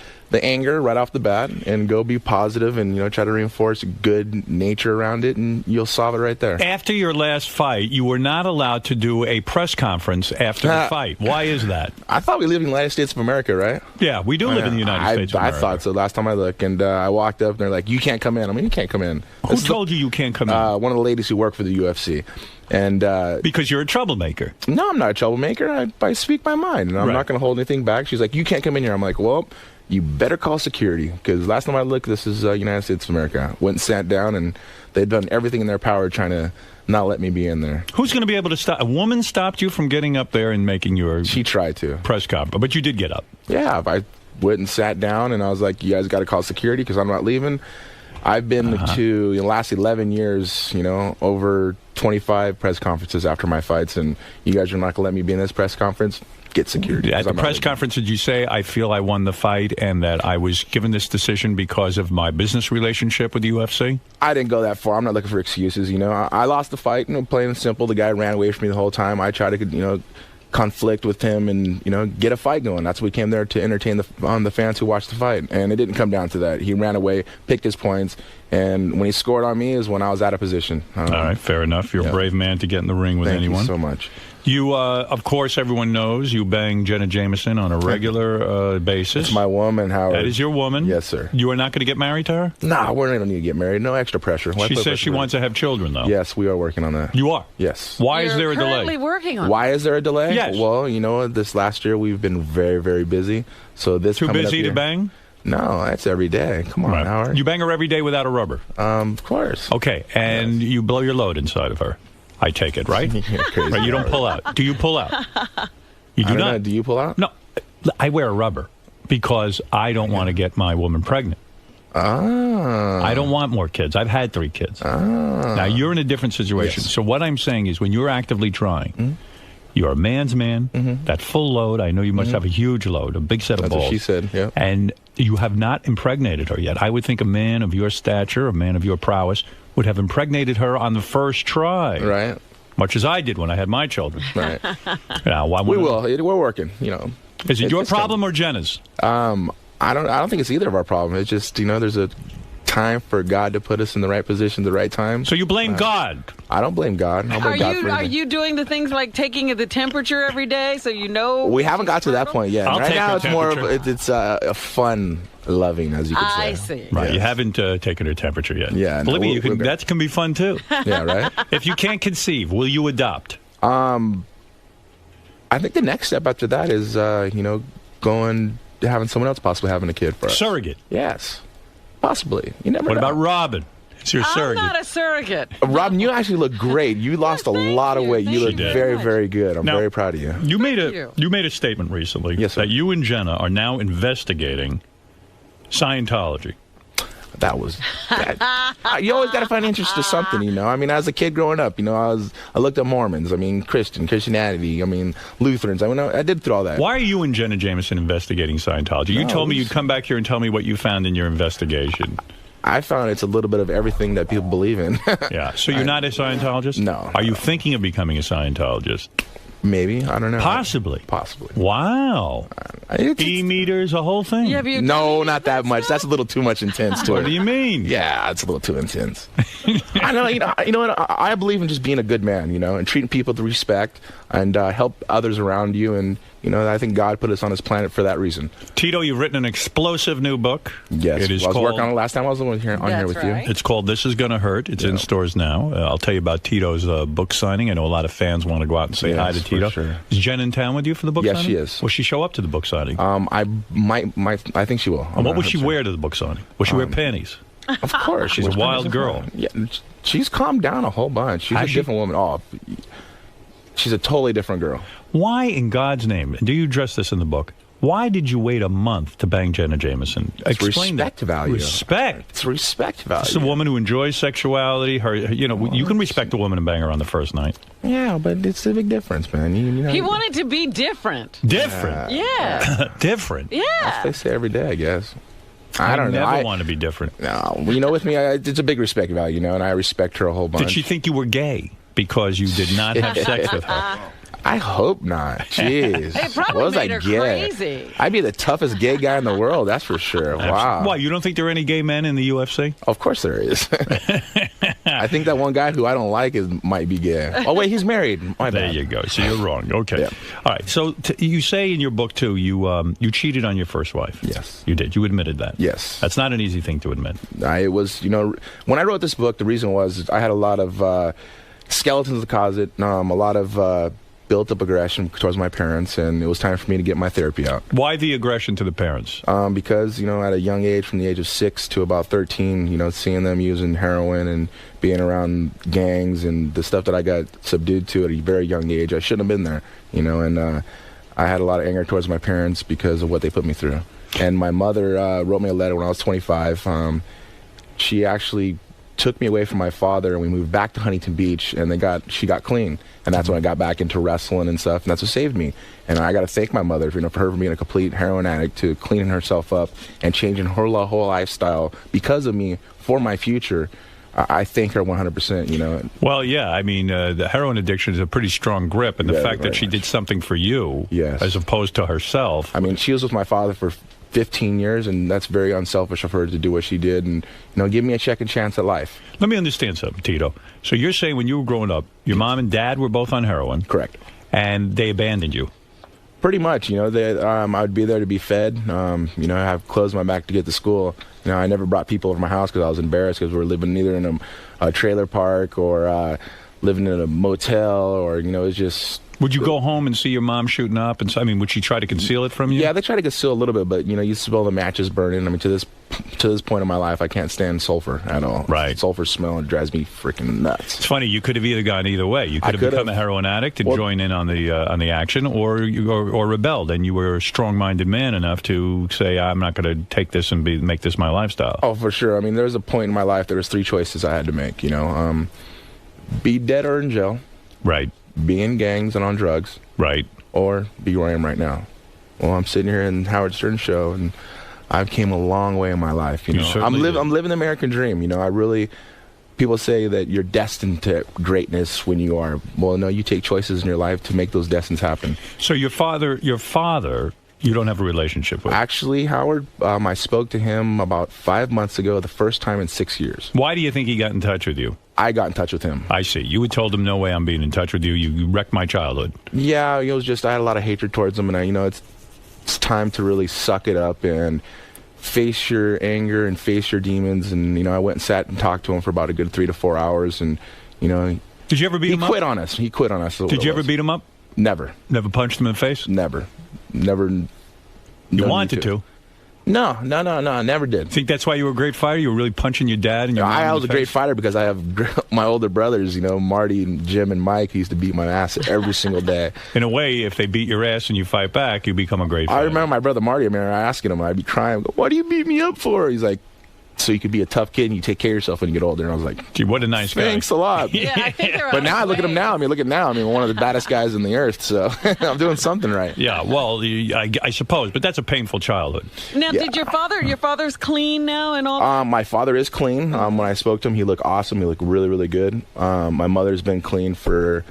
anger right off the bat and go be positive and try to reinforce good nature around it, and you'll solve it right there. After your last fight, you were not allowed to do a press conference after the fight. Why is that? I thought we live in the United States of America, right? Yeah, we do live in the United States of America. I thought so last time I looked, and I walked up and they're like, you can't come in. I mean, you can't come in. Who told you can't come in? One of the ladies who work for the UFC. And because you're a troublemaker. No, I'm not a troublemaker. I speak my mind, and I'm not going to hold anything back. She's like, you can't come in here. I'm like, well, you better call security, because last time I looked, this is United States of America. Went and sat down, and they'd done everything in their power trying to not let me be in there. Who's going to be able to stop? A woman stopped you from getting up there and making your She tried to. Press conference, but you did get up. Yeah, I went and sat down, and I was like, you guys got to call security because I'm not leaving. I've been to, in the last 11 years, over 25 press conferences after my fights, and you guys are not going to let me be in this press conference? Get security. At the press conference, did you say, I feel I won the fight and that I was given this decision because of my business relationship with the UFC? I didn't go that far. I'm not looking for excuses, I lost the fight, plain and simple. The guy ran away from me the whole time. I tried to, conflict with him and, get a fight going. That's what we came there to entertain the fans who watched the fight. And it didn't come down to that. He ran away, picked his points, and when he scored on me is when I was out of position. All right, fair enough. You're a brave man to get in the ring with anyone. Thank you so much. You, of course, everyone knows you bang Jenna Jameson on a regular basis. It's my woman, Howard. That is your woman? Yes, sir. You are not going to get married to her? Nah, we don't need to get married. No extra pressure. She says she wants to have children, though. Yes, we are working on that. You are? Yes. Why is there a delay? You're currently working on it. Why is there a delay? Yes. Well, this last year we've been very, very busy. So this Too coming busy up to here, bang? No, that's every day. Come on, Howard. You bang her every day without a rubber? Of course. Okay, and you blow your load inside of her. I take it, right? Right, you don't pull out. Do you pull out? You do not. Do you pull out? No. I wear a rubber because I don't want to get my woman pregnant. I don't want more kids. I've had 3 kids. Now, you're in a different situation. Yes. So what I'm saying is when you're actively trying, you're a man's man, that full load, I know you must have a huge load, a big set of balls. That's what she said, yeah. And you have not impregnated her yet. I would think a man of your stature, a man of your prowess, would have impregnated her on the first try. Right. Much as I did when I had my children. Right. Now, we will. We're working, Is it your problem or Jenna's? I don't think it's either of our problem. It's just, there's a time for God to put us in the right position at the right time. So you blame God? I don't blame God. I blame God for Are you doing the things like taking the temperature every day so you know? We haven't got to that point yet. Right now it's more of it's a fun loving, as you could say. I see. Right, you haven't taken her temperature yet. Yeah. Believe me, that can be fun too. Yeah, right? If you can't conceive, will you adopt? I think the next step after that is, going having someone else possibly having a kid for us. Surrogate? Yes. Possibly. You never know. What about Robin? It's your I'm surrogate. not a surrogate. Robin, you actually look great. You lost a lot of weight. You look very, very good. I'm Now, very proud of you. You made a statement recently that you and Jenna are now investigating Scientology. That was you always got to find interest to something, you know. I mean, as a kid growing up, you know, I looked at Mormons. I mean, Christianity. I mean, Lutherans. I mean, I did through all that. Why are you and Jenna Jameson investigating Scientology? You told me you'd come back here and tell me what you found in your investigation. I found it's a little bit of everything that people believe in. Yeah. So you're not a Scientologist? No. Are you thinking of becoming a Scientologist? Maybe. I don't know. Possibly. Possibly. Wow. E-meters, the whole thing? No, not that much. That's a little too much intense to it. What do you mean? Yeah, it's a little too intense. I know. You know what? I believe in just being a good man, you know, and treating people with respect and help others around you. And, you know, I think God put us on this planet for that reason. Tito, you've written an explosive new book. Yes. It is I was called, working on it last time I was on here with you. It's called This Is Gonna Hurt. It's in stores now. I'll tell you about Tito's book signing. I know a lot of fans want to go out and say hi to Tito. Sure. Is Jen in town with you for the book signing? Yes, she is. Will she show up to the book signing? I think she will. And what will she wear to the book signing? Will she wear panties? Of course. She's a wild girl. Yeah, she's calmed down a whole bunch. She's a different woman. Oh, she's a totally different girl. Why, in God's name, and do you address this in the book, why did you wait a month to bang Jenna Jameson? It's Explain respect that. value. Respect. It's respect value. It's a woman who enjoys sexuality. You know, you can respect a woman and bang her on the first night. Yeah, but it's a big difference, man. You know, He wanted to be different. Different. Yeah. Different. Yeah. That's what they say every day, I guess. I don't know. never want to be different. No, you know, with me, it's a big respect value, you know, and I respect her a whole bunch. Did she think you were gay because you did not have sex with her? I hope not. Jeez. It probably what was made I her gay? crazy. I'd be the toughest gay guy in the world, that's for sure. Wow. Why, you don't think there are any gay men in the UFC? Of course there is. I think that one guy who I don't like might be gay. Oh, wait, he's married. My bad. There you go. So you're wrong. Okay. Yeah. All right. So you say in your book, too, you cheated on your first wife. Yes. You did. You admitted that. Yes. That's not an easy thing to admit. It was, you know, when I wrote this book, the reason was I had a lot of skeletons in the closet, a lot of built-up aggression towards my parents, and it was time for me to get my therapy out. Why the aggression to the parents? Because, you know, at a young age, from the age of 6 to about 13, you know, seeing them using heroin and being around gangs and the stuff that I got subdued to at a very young age, I shouldn't have been there, you know, and I had a lot of anger towards my parents because of what they put me through. And my mother wrote me a letter when I was 25. She actually took me away from my father, and we moved back to Huntington Beach, and she got clean, and that's when I got back into wrestling and stuff, and that's what saved me. And I got to thank my mother, for her being a complete heroin addict, to cleaning herself up and changing her whole lifestyle because of me for my future. I thank her 100%, you know. Well, yeah, I mean, the heroin addiction is a pretty strong grip, and the fact that she did something for you, as opposed to herself. I mean, she was with my father for 15 years, and that's very unselfish of her to do what she did and, you know, give me a second chance at life. Let me understand something, Tito. So you're saying when you were growing up, your mom and dad were both on heroin? Correct. And they abandoned you? Pretty much, you know. I would be there to be fed, you know, have clothes on my back to get to school. You know, I never brought people over my house because I was embarrassed because we were living either in a trailer park or living in a motel, or, you know, it's just... Would you go home and see your mom shooting up? And so, I mean, would she try to conceal it from you? Yeah, they try to conceal a little bit, but, you know, you smell the matches burning. I mean, to this point in my life, I can't stand sulfur at all. Right. Sulfur smell, it drives me freaking nuts. It's funny. You could have either gone either way. You could have become a heroin addict and joined in on the action, or rebelled, and you were a strong-minded man enough to say, I'm not going to take this and make this my lifestyle. Oh, for sure. I mean, there was a point in my life, there was 3 choices I had to make, you know. Be dead or in jail. Right. Be in gangs and on drugs. Right. Or be where I am right now. Well, I'm sitting here in Howard Stern's show, and I've came a long way in my life. You know, I'm living the American dream. You know, people say that you're destined to greatness when you are. Well, no, you take choices in your life to make those destinies happen. So your father, you don't have a relationship with? Actually, Howard, I spoke to him about 5 months ago, the first time in 6 years. Why do you think he got in touch with you? I got in touch with him. I see. You had told him, no way I'm being in touch with you. You wrecked my childhood. Yeah, it was just, I had a lot of hatred towards him, and it's time to really suck it up and face your anger and face your demons. And, you know, I went and sat and talked to him for about a good 3 to 4 hours, and, you know... Did you ever beat him up? He quit on us. He quit on us. Did you ever beat him up? Never. Never punched him in the face? Never. Never. You wanted to? No, I never did. Think that's why you were a great fighter? You were really punching your dad and your mom I in was the a great face? fighter because I have my older brothers, Marty and Jim and Mike, who used to beat my ass every single day. In a way, if they beat your ass and you fight back, you become a great fighter. I remember my brother Marty, asking him, I'd be crying, what do you beat me up for? He's like, so you could be a tough kid and you take care of yourself when you get older. And I was like, gee, what a nice guy. Thanks a lot. Yeah, I think they're But on now I the look at him way. now. Look at now. One of the baddest guys in the earth. So I'm doing something right. Yeah, well, I suppose, but that's a painful childhood. Now, did your father's clean now and all? My father is clean. When I spoke to him, he looked awesome. He looked really, really good. My mother's been clean for,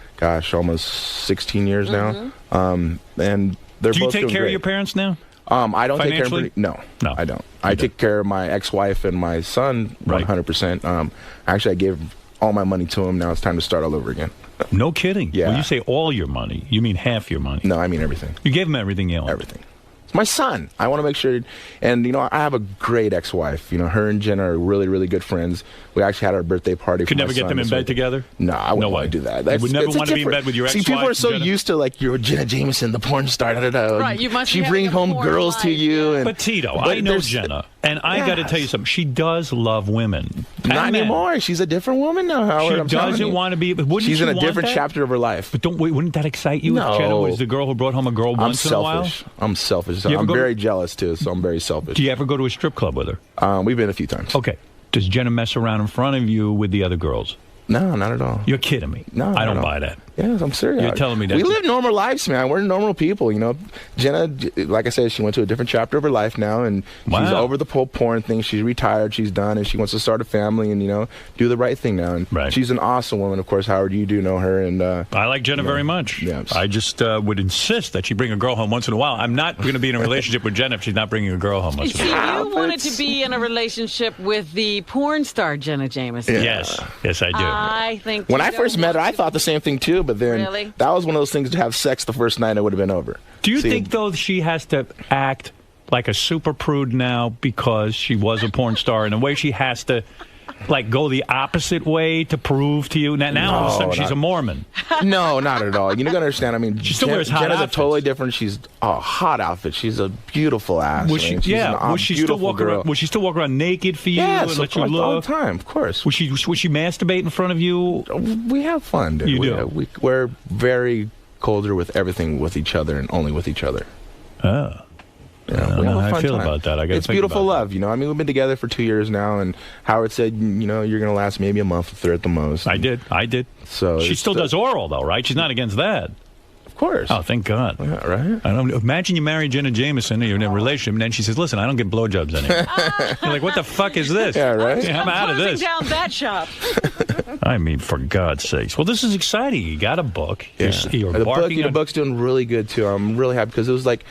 almost 16 years now. And they're Do you both take doing care of great. your parents now? I don't take care of Financially? them. No, I don't. I take care of my ex-wife and my son 100%. Actually, I gave all my money to him. Now it's time to start all over again. No kidding. Yeah. When you say all your money, you mean half your money. No, I mean everything. You gave him everything you owned. Everything. It's my son. I want to make sure. And, I have a great ex-wife. Her and Jen are really, really good friends. We actually had our birthday party. Could for my never get son them in this bed weekend. together? No, I wouldn't want to do that. You would never it's want to be in different- bed with your See, ex-wife? people are so Jenna? used to, you're Jenna Jameson, the porn star, da-da-da. Right, you must be She having brings a home porn girls to life, you. And, But Tito, but I know there's- Jenna, and I got to Yes. tell you something. She does love women. Not And men. anymore. She's a different woman now, Howard. She I'm telling doesn't you. want to be. But wouldn't She's you in a want different that? chapter of her life. But wouldn't that excite you No. if Jenna was the girl who brought home a girl I'm once in a while? selfish. I'm selfish. You ever I'm go to- very jealous, too, so I'm very selfish. Do you ever go to a strip club with her? We've been a few times. Okay. Does Jenna mess around in front of you with the other girls? No, not at all. You're kidding me. No, I don't not at all. buy that. Yes, I'm serious. You're telling me that we live normal lives, man. We're normal people, Jenna, like I said, she went to a different chapter of her life now, and she's Wow. over the whole porn thing. She's retired. She's done, and she wants to start a family and do the right thing now. And she's an awesome woman, of course. Howard, you do know her, and I like Jenna very much. Yes. I just would insist that she bring a girl home once in a while. I'm not going to be in a relationship with Jenna if she's not bringing a girl home once in a See, while. you wanted to be in a relationship with the porn star Jenna Jameson. Yes, I do. I think When I Tito first met her, I wants thought the same thing too. But then Really? that was one of those things to have sex the first night, it would have been over. Do you See, think, though, she has to act like a super prude now because she was a porn star? In a way, she has to, go the opposite way to prove to you? Now all of a sudden, she's a Mormon. No, not at all. You got to understand. I mean, She still wears hot Jenna's outfits. a totally different. She's a hot outfit. She's a beautiful ass. Was she? She's Was she still beautiful walking girl. around? Was she still walking around naked for you Yes, and let of you course, all look? the time, of course. Was she masturbate in front of you? We have fun, dude. You we, do? We're very colder with everything with each other and only with each other. Oh. Yeah, I don't we know have a how I fun feel time. about that. I gotta It's think beautiful about love, I mean, we've been together for 2 years now, and Howard said, you're going to last maybe a month or at the most. I did. So She it's still does oral, though, right? She's not against that. Of course. Oh, thank God. Yeah, right? I don't imagine you marry Jenna Jameson and you're in a relationship, and then she says, "Listen, I don't get blowjobs anymore." You're like, "What the fuck is this?" Yeah, right? Yeah, I'm out of closing this. down that shop. I mean, for God's sakes. Well, this is exciting. You got a book. Yeah. You're the barking on- book's doing really good, too. I'm really happy because it was like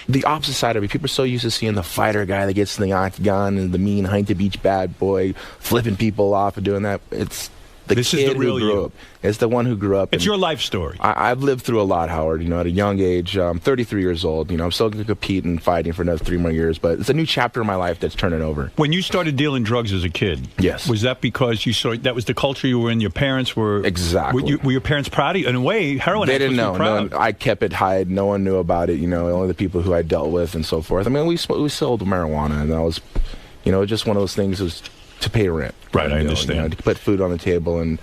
the opposite side of it. People are so used to seeing the fighter guy that gets in the octagon and the mean Hunter Beach bad boy flipping people off and doing that. It's the This is kid the real who grew you. up. It's the one who grew up. It's and your life story. I've lived through a lot, Howard. At a young age. I'm 33 years old. I'm still going to compete and fighting for another 3 more years. But it's a new chapter in my life that's turning over. When you started dealing drugs as a kid, yes, was that because you saw that was the culture you were in? Your parents were exactly. Were your parents proud of you? In a way, heroin. They addicts didn't know. must be proud. No, I kept it hide. No one knew about it. Only the people who I dealt with and so forth. I mean, we sold marijuana, and that was, just one of those things was to pay rent. Right, I understand. To put food on the table, and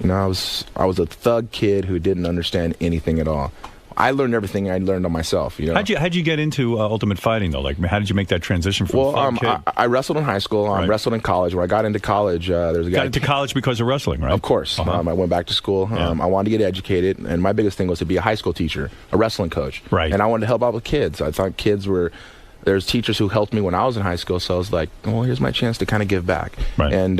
I was a thug kid who didn't understand anything at all. I learned everything I learned on myself. How'd you get into ultimate fighting though? Like, how did you make that transition from thug kid? I wrestled in high school. I wrestled in college. When I got into college, there was a guy. Got into college because of wrestling, right? Of course. I went back to school. I wanted to get educated, and my biggest thing was to be a high school teacher, a wrestling coach. Right. And I wanted to help out with kids. I thought kids were. There's teachers who helped me when I was in high school, so I was like, well, here's my chance to kind of give back. Right. And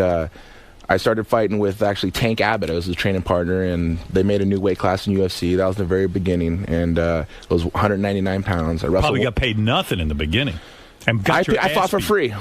I started fighting with actually Tank Abbott. I was his training partner, and they made a new weight class in UFC. That was the very beginning, and it was 199 pounds. I wrestled. Probably got paid nothing in the beginning. And got your I fought ass for beat. free.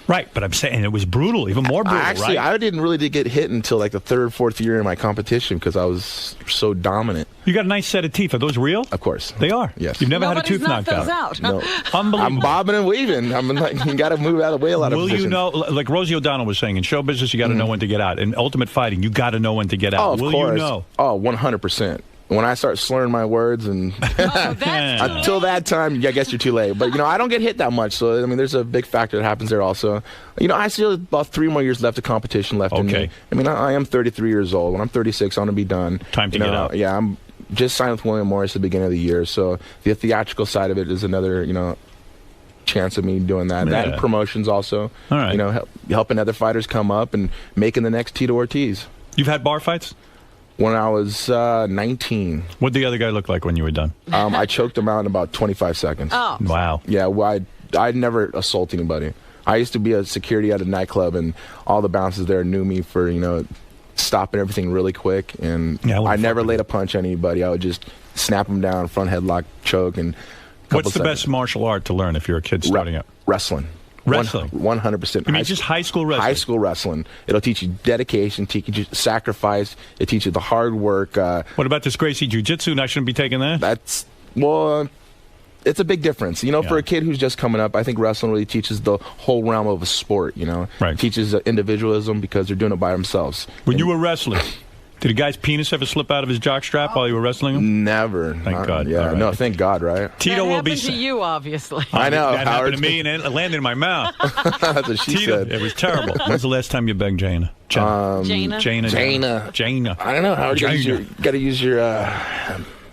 Right, but I'm saying it was brutal, even more brutal, Actually, right? I didn't really get hit until like the 3rd, 4th year in my competition because I was so dominant. You got a nice set of teeth. Are those real? Of course. They are? Yes. You've never Nobody's had a tooth knocked knocked those out. No. Unbelievable. I'm bobbing and weaving. I'm like, you got to move out of the way a lot of Will you positions. know, like Rosie O'Donnell was saying, in show business, you got to know when to get out. In ultimate fighting, you got to know when to get out. Oh, of Will course. you know? Oh, 100%. when I start slurring my words, and until that time, I guess you're too late. But, you know, I don't get hit that much, so, I mean, there's a big factor that happens there also. You know, I still have about 3 more years left of competition left in me. I mean, I am 33 years old. When I'm 36, I'm going to be done. Time to get out. Yeah, I'm just signed with William Morris at the beginning of the year, so the theatrical side of it is another, you know, chance of me doing that. That and promotions also. All right. You know, helping other fighters come up and making the next Tito Ortiz. You've had bar fights? When I was 19. What did the other guy look like when you were done? I choked him out in about 25 seconds. Oh. Wow. Yeah, well, I'd never assault anybody. I used to be a security at a nightclub, and all the bouncers there knew me for, you know, stopping everything really quick. And I never laid a punch on anybody. I would just snap them down, front headlock, choke, and What's the best martial art to learn if you're a kid starting out? Wrestling. Wrestling? 100%. You mean just high school wrestling? High school wrestling. It'll teach you dedication, teach you sacrifice. It'll teach you the hard work. What about this Gracie Jiu-Jitsu? I shouldn't be taking that? That's, well, it's a big difference. You know, for a kid who's just coming up, I think wrestling really teaches the whole realm of a sport, you know? Right. It teaches individualism because they're doing it by themselves. When you were wrestling, did a guy's penis ever slip out of his jockstrap while you were wrestling him? Never. Thank God. Yeah, no, thank God, right? Tito that will be. happened to you, obviously. I know. That Howard. happened to me, and it landed in my mouth. That's what she Tito, said. it was terrible. When's the last time you begged Jana? Jana. I don't know, Howard. You got to use your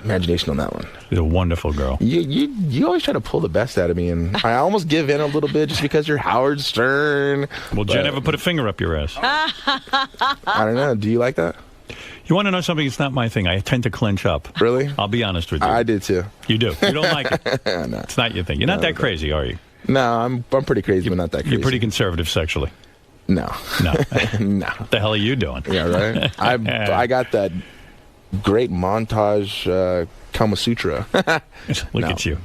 imagination on that one. She's a wonderful girl. You always try to pull the best out of me, and I almost give in a little bit just because you're Howard Stern. Well, Jen ever put a finger up your ass? I don't know. Do you like that? You want to know something? It's not my thing. I tend to clench up. Really? I'll be honest with you. I did too. You do. You don't like it. No. It's not your thing. You're not that crazy, are you? No, I'm pretty crazy, but not that crazy. You're pretty conservative sexually. No. No. No. What the hell are you doing? Yeah, right? I got that great montage Kama Sutra. Look at you.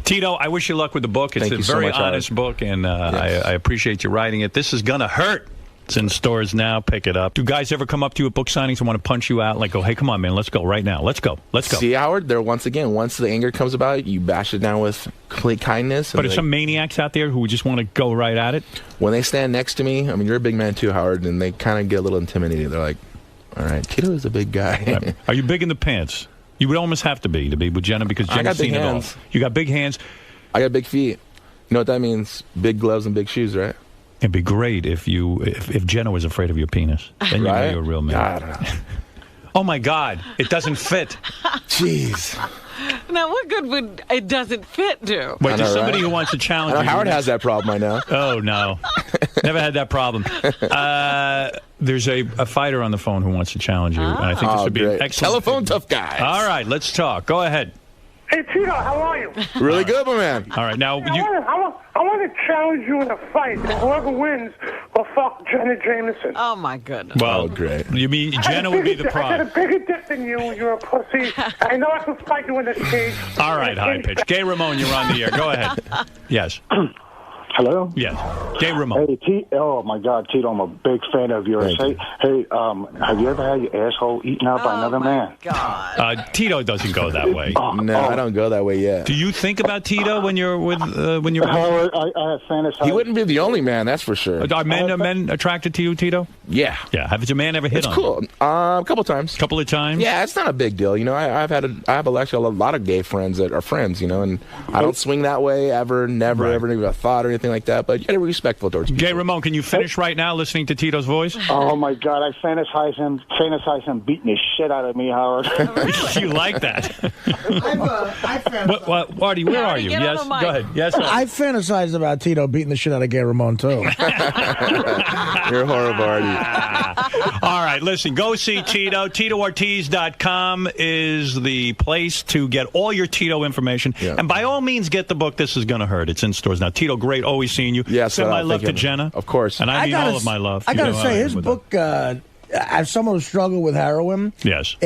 Tito, I wish you luck with the book. It's a very honest book, and I appreciate you writing it. This is going to hurt. It's in stores now. Pick it up. Do guys ever come up to you at book signings and want to punch you out? Like, go, hey, come on, man, let's go right now. Let's go. Let's go. See, Howard, once the anger comes about, you bash it down with complete kindness. But there's some maniacs out there who just want to go right at it. When they stand next to me, I mean, you're a big man too, Howard, and they kind of get a little intimidated. They're like, all right, Tito is a big guy. Are you big in the pants? You would almost have to be with Jenna because Jenna's seen it all. You got big hands. I got big feet. You know what that means? Big gloves and big shoes, right? It'd be great if Jenna was afraid of your penis. Then you know you're a real man. I don't know. Oh my God, it doesn't fit. Jeez. Now, what good would it doesn't fit do? Wait, there's somebody who wants to challenge you. Howard has that problem, I know. Oh, no. Never had that problem. There's a fighter on the phone who wants to challenge you, and I think this would be an excellent. Telephone tough guy. All right, let's talk. Go ahead. Hey, Tito, how are you? Really good, my man. All right, now I want to challenge you in a fight, and whoever wins will fuck Jenna Jameson. Oh, my goodness. Well, great. You mean Jenna would be the I prize? got a bigger dick than you. You're a pussy. I know I can fight you in the cage. All right, high pitch. Gay Ramon, you're on the air. Go ahead. Yes. Hello? Yes. Gay Ramon. Hey, oh my God, Tito, I'm a big fan of yours. Hey, have you ever had your asshole eaten out by another man? God. Tito doesn't go that way. No, I don't go that way yet. Do you think about Tito when you're with when you're? Howard, I have fantasized. He wouldn't be the only man, that's for sure. Are men attracted to you, Tito? Yeah. Yeah. Has a man ever hit it's on cool. you? A couple times. Couple of times? Yeah, it's not a big deal. You know, I have actually a lot of gay friends that are friends, you know, and I don't swing that way ever, never, ever even a thought or anything like that, but you gotta be respectful towards people. Gay Ramon, can you finish right now listening to Tito's voice? Oh my God, I fantasize him beating the shit out of me, Howard. You like that? I've Artie, where are you? Yes, go ahead. Yes, sir. I fantasize about Tito beating the shit out of Gay Ramon, too. You're horrible, Artie. All right, listen, go see Tito. TitoOrtiz.com is the place to get all your Tito information. Yeah. And by all means, get the book. This is going to hurt. It's in stores now. Tito, great, always seeing you. Yes, send my love to Jenna. Of course. And I mean all of my love. I got to say, his book, as someone who struggled with heroin, yes,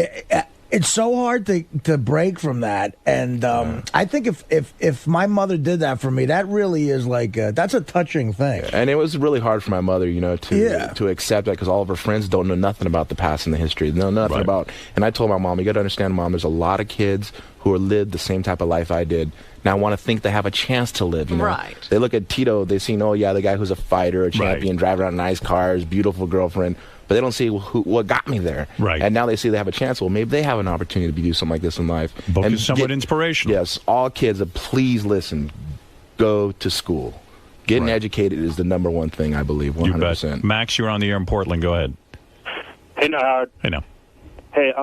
it's so hard to break from that. And I think if my mother did that for me, that really is like, that's a touching thing. And it was really hard for my mother, you know, to accept that because all of her friends don't know nothing about the past and the history. They know nothing about. And I told my mom, you got to understand, Mom, there's a lot of kids who are lived the same type of life I did. Now I want to think they have a chance to live, you know. Right. They look at Tito, they see, oh, yeah, the guy who's a fighter, a champion, driving around nice cars, beautiful girlfriend. but they don't see what got me there. Right. And now they see they have a chance. Well, maybe they have an opportunity to do something like this in life. Book and is somewhat inspirational. Yes, all kids, please listen. Go to school. Getting educated is the number one thing, I believe, 100%. You bet. Max, you're on the air in Portland. Go ahead. Hey, Howard. Hey, now. Hey,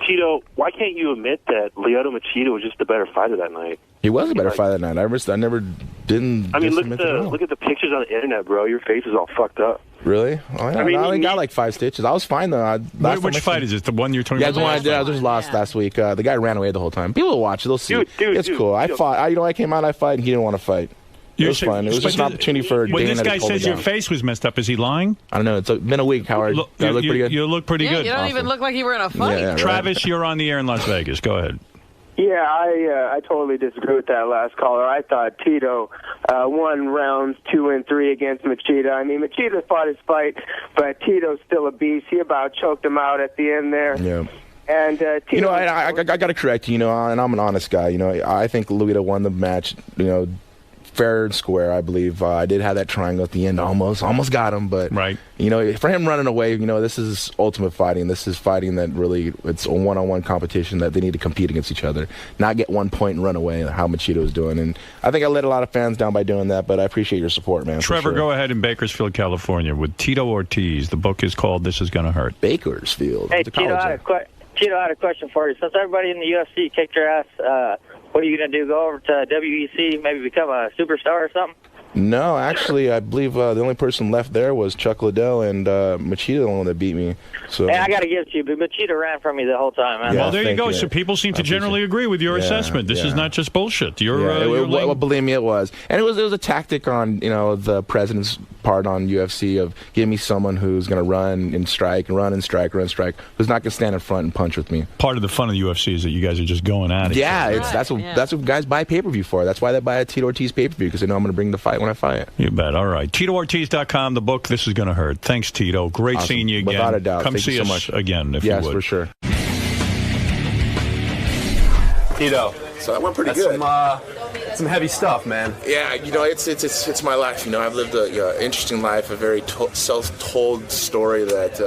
Tito, why can't you admit that Lyoto Machida was just a better fighter that night? He was a better fighter that night. I never didn't. I mean, look at the pictures on the internet, bro. Your face is all fucked up. Really? Oh, I only got like 5 stitches. I was fine though. Which fight is it? The one you're talking about? about? Yeah, the one I just lost last week. The guy ran away the whole time. People will watch it. They'll see. It's cool. I fought. I came out. I fight, and he didn't want to fight. It was fun. It was just an opportunity for when Dana this guy to says your face was messed up, is he lying? I don't know. It's been a week, Howard. I look pretty good. You look pretty good. You don't even look like you were in a fight. Yeah, Travis, you're on the air in Las Vegas. Go ahead. Yeah, I totally disagree with that last caller. I thought Tito won rounds 2 and 3 against Machida. I mean, Machida fought his fight, but Tito's still a beast. He about choked him out at the end there. Yeah. And Tito, I got to correct you, and I'm an honest guy. I think Lyoto won the match, fair and square, I believe. I did have that triangle at the end, almost got him, but for him running away, this is ultimate fighting. This is fighting that really, it's a one-on-one competition that they need to compete against each other, not get 1 point and run away, how Machida was doing. And I think I let a lot of fans down by doing that, but I appreciate your support, man. Trevor, go ahead in Bakersfield, California, with Tito Ortiz. The book is called This Is Gonna Hurt. Bakersfield. Hey, Tito, I had a question for you. Since everybody in the UFC kicked your ass, what are you going to do? Go over to WEC, maybe become a superstar or something? No, actually, I believe the only person left there was Chuck Liddell, and Machida, the one that beat me. So, hey, I got to give it to you, but Machida ran from me the whole time, man. Well, there you go. So people seem to generally agree with your assessment. This is not just bullshit. Well, believe me, it was. And it was a tactic on, the president's part on UFC of give me someone who's going to run and strike, who's not going to stand in front and punch with me. Part of the fun of the UFC is that you guys are just going at it. Yeah, that's what guys buy pay-per-view for. That's why they buy a Tito Ortiz pay-per-view, because they know I'm going to bring the fight when I fight. You bet. All right. TitoOrtiz.com, the book, This Is Gonna Hurt. Thanks, Tito. Great seeing you again. Without a doubt. Come see us again if you would. Yes, for sure. Tito. So that went pretty good. Some heavy stuff, man. Yeah, it's my life. I've lived a interesting life, a very self-told story that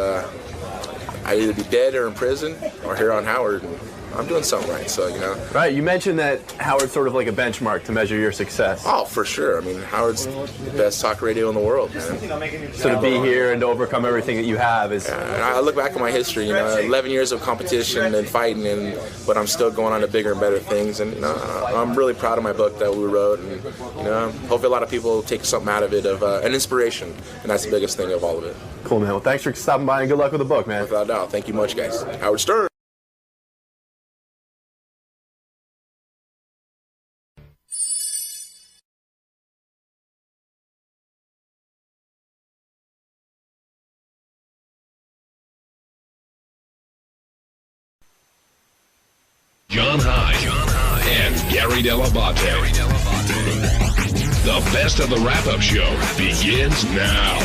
I'd either be dead or in prison or here on Howard, and I'm doing something right. So Right. You mentioned that Howard's sort of like a benchmark to measure your success. Oh, for sure. I mean, Howard's the best talk radio in the world, man. So to be here and to overcome everything that you have is. I look back at my history. 11 years of competition and fighting, but I'm still going on to bigger and better things. And I'm really proud of my book that we wrote, and hopefully a lot of people take something out of it, of an inspiration, and that's the biggest thing of all of it. Cool, man. Well, thanks for stopping by and good luck with the book, man. Without a doubt. Thank you much, guys. Howard Stern. John Hyde and Gary Dell'Abate. The best of the wrap-up show begins now.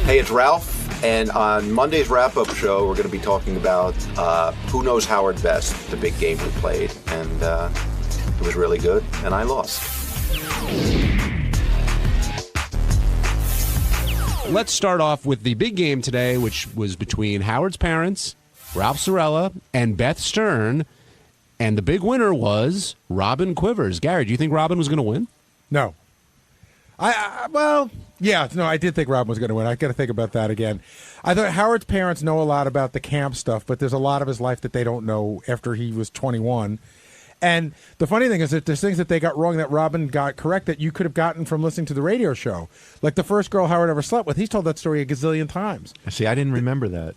Hey, it's Ralph, and on Monday's wrap-up show, we're going to be talking about Who Knows Howard Best, the big game we played, and it was really good, and I lost. Let's start off with the big game today, which was between Howard's parents, Ralph Sorella, and Beth Stern, and the big winner was Robin Quivers. Gary, do you think Robin was going to win? No. I did think Robin was going to win. I got to think about that again. I thought Howard's parents know a lot about the camp stuff, but there's a lot of his life that they don't know after he was 21. And the funny thing is that there's things that they got wrong that Robin got correct that you could have gotten from listening to the radio show. Like the first girl Howard ever slept with, he's told that story a gazillion times. See, I didn't remember that.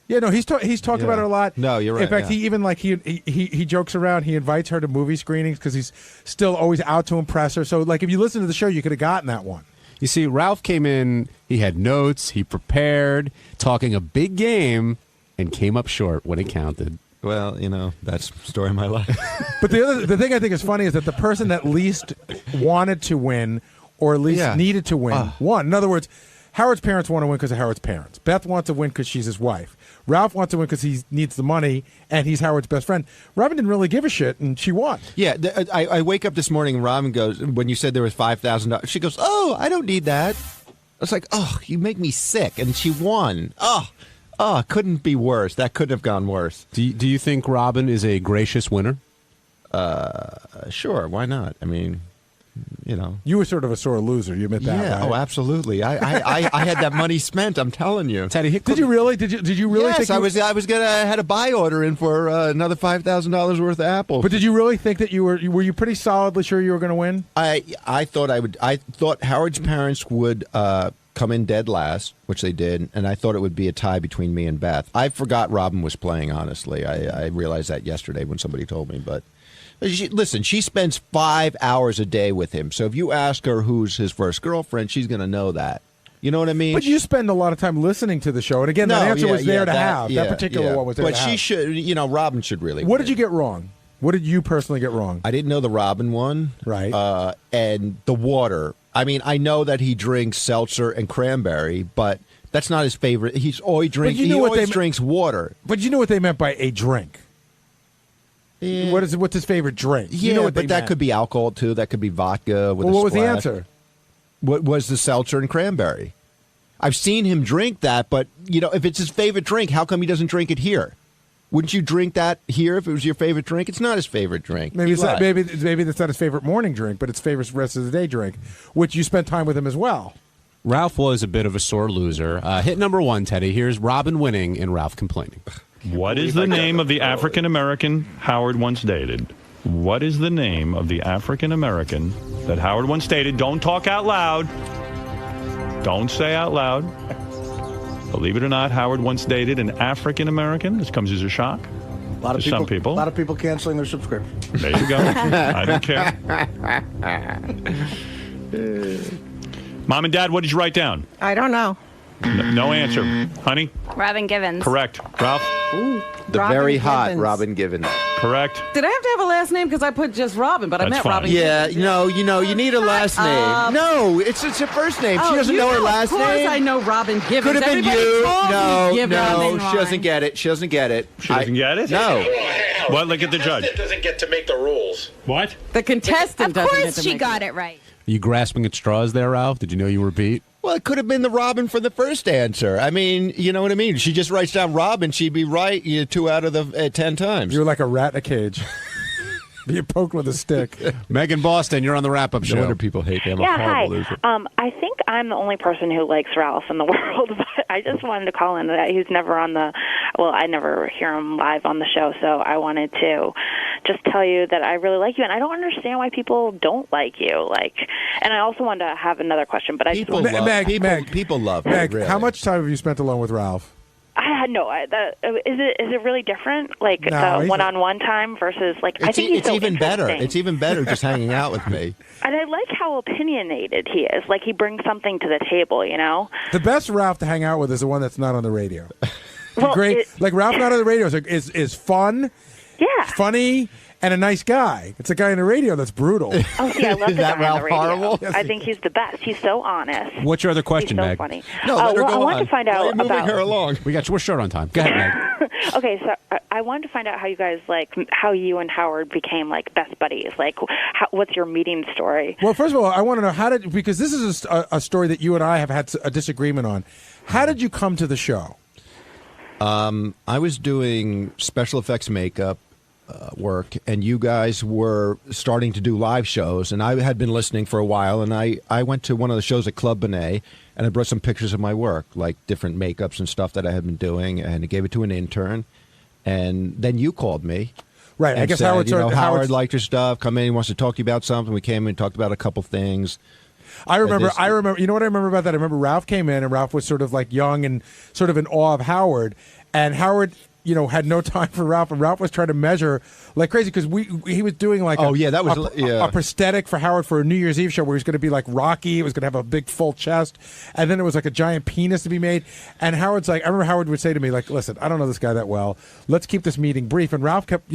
Yeah, no, he's talked about it a lot. No, you're right. In fact, he even he jokes around. He invites her to movie screenings because he's still always out to impress her. So, if you listen to the show, you could have gotten that one. You see, Ralph came in, he had notes, he prepared, talking a big game, and came up short when it counted. Well, that's the story of my life. But the thing I think is funny is that the person that least wanted to win or at least needed to win won. In other words, Howard's parents want to win because of Howard's parents. Beth wants to win because she's his wife. Ralph wants to win because he needs the money, and he's Howard's best friend. Robin didn't really give a shit, and she won. Yeah, I wake up this morning, and Robin goes, when you said there was $5,000, she goes, oh, I don't need that. was like, oh, you make me sick. And she won. Oh, couldn't be worse. That couldn't have gone worse. Do you think Robin is a gracious winner? Sure. Why not? I mean, you know. You were sort of a sore loser. You admit that, Yeah. right? Oh, absolutely. I had that money spent. I'm telling you. Teddy, Did you really? Did you really? Yes, think I had a buy order in for another $5,000 worth of apples. But did you really think that were you pretty solidly sure you were going to win? I thought I would. I thought Howard's parents would come in dead last, which they did, and I thought it would be a tie between me and Beth. I forgot Robin was playing. Honestly, I realized that yesterday when somebody told me, but. Listen, she spends 5 hours a day with him. So if you ask her who's his first girlfriend, she's going to know that. You know what I mean? But you spend a lot of time listening to the show. And again, that answer was there to have. That particular one was there to have. But she should, Robin should really What did you get wrong? What did you personally get wrong? I didn't know the Robin one. Right. And the water. I mean, I know that he drinks seltzer and cranberry, but that's not his favorite. He always drinks water. But you know what they meant by a drink. Yeah. What's his favorite drink? Yeah, you know what but that could be alcohol too. That could be vodka with a what was the splash. answer? What was the seltzer and cranberry? I've seen him drink that, but if it's his favorite drink, how come he doesn't drink it here? Wouldn't you drink that here if it was your favorite drink? It's not his favorite drink. Maybe that's not his favorite morning drink, but it's favorite rest of the day drink, which you spent time with him as well. Ralph was a bit of a sore loser. Hit number 1, Teddy. Here's Robin winning and Ralph complaining. What is the name of the African American Howard once dated? What is the name of the African American that Howard once dated? Don't talk out loud. Don't say out loud. Believe it or not, Howard once dated an African American. This comes as a shock to some people. A lot of people canceling their subscription. There you go. I don't care. Mom and Dad, what did you write down? I don't know. No answer. Honey? Robin Givens. Correct. Ralph? The Robin very hot Givens. Robin Givens. Correct. Did I have to have a last name? Because I put just Robin, but I meant Robin. Yeah, Givens. no, you need a last name. No, it's her first name. She doesn't know her last name. Of course I know Robin Givens. Could have been Everybody you. calls No, me Givens. she doesn't get it. She doesn't get it. She doesn't get it? No. Well, look at the judge. Doesn't get to make the rules. What? The contestant doesn't get Of course to she make got it right. Are you grasping at straws there, Ralph? Did you know you were beat? Well, it could have been the Robin for the first answer. I mean, you know what I mean? She just writes down Robin, she'd be right 2 out of the 10 times. You're like a rat in a cage. You're poked with a stick. Megan Boston, you're on the wrap-up show. No wonder people hate me. I'm a hi. horrible loser. I think I'm the only person who likes Ralph in the world, but I just wanted to call in that he's never on the, well, I never hear him live on the show, so I wanted to just tell you that I really like you, and I don't understand why people don't like you. And I also wanted to have another question, but people love Meg, really. how much time have you spent alone with Ralph? I had no. Is it really different? No, the one-on-one time versus I think he's it's so even better. interesting. It's even better just hanging out with me. And I like how opinionated he is. He brings something to the table, The best Ralph to hang out with is the one that's not on the radio. Well, Great, Ralph not on the radio is fun, funny, and a nice guy. It's a guy on the radio that's brutal. Oh, see, I love the that guy on the Ralph radio. horrible? I think he's the best. He's so honest. What's your other question, He's so Meg? funny. No, let her I go wanted on. to find Why are out you moving about. her along? We're short on time. Go ahead, Meg. Okay, so I wanted to find out how you guys how you and Howard became best buddies. What's your meeting story? Well, first of all, I want to know because this is a story that you and I have had a disagreement on. How did you come to the show? I was doing special effects makeup work, and you guys were starting to do live shows, and I had been listening for a while, and I went to one of the shows at Club Benet, and I brought some pictures of my work, like different makeups and stuff that I had been doing, and I gave it to an intern, and then you called me. Right, I guess said, Howard liked your stuff, come in, he wants to talk to you about something. We came in and talked about a couple things. I remember, you know what I remember about that? I remember Ralph came in, and Ralph was sort of young and sort of in awe of Howard, and Howard had no time for Ralph, and Ralph was trying to measure like crazy because he was doing a prosthetic for Howard for a New Year's Eve show where he was going to be like Rocky. It was going to have a big full chest, and then it was like a giant penis to be made. And Howard's I remember Howard would say to me listen, I don't know this guy that well. Let's keep this meeting brief. And Ralph kept,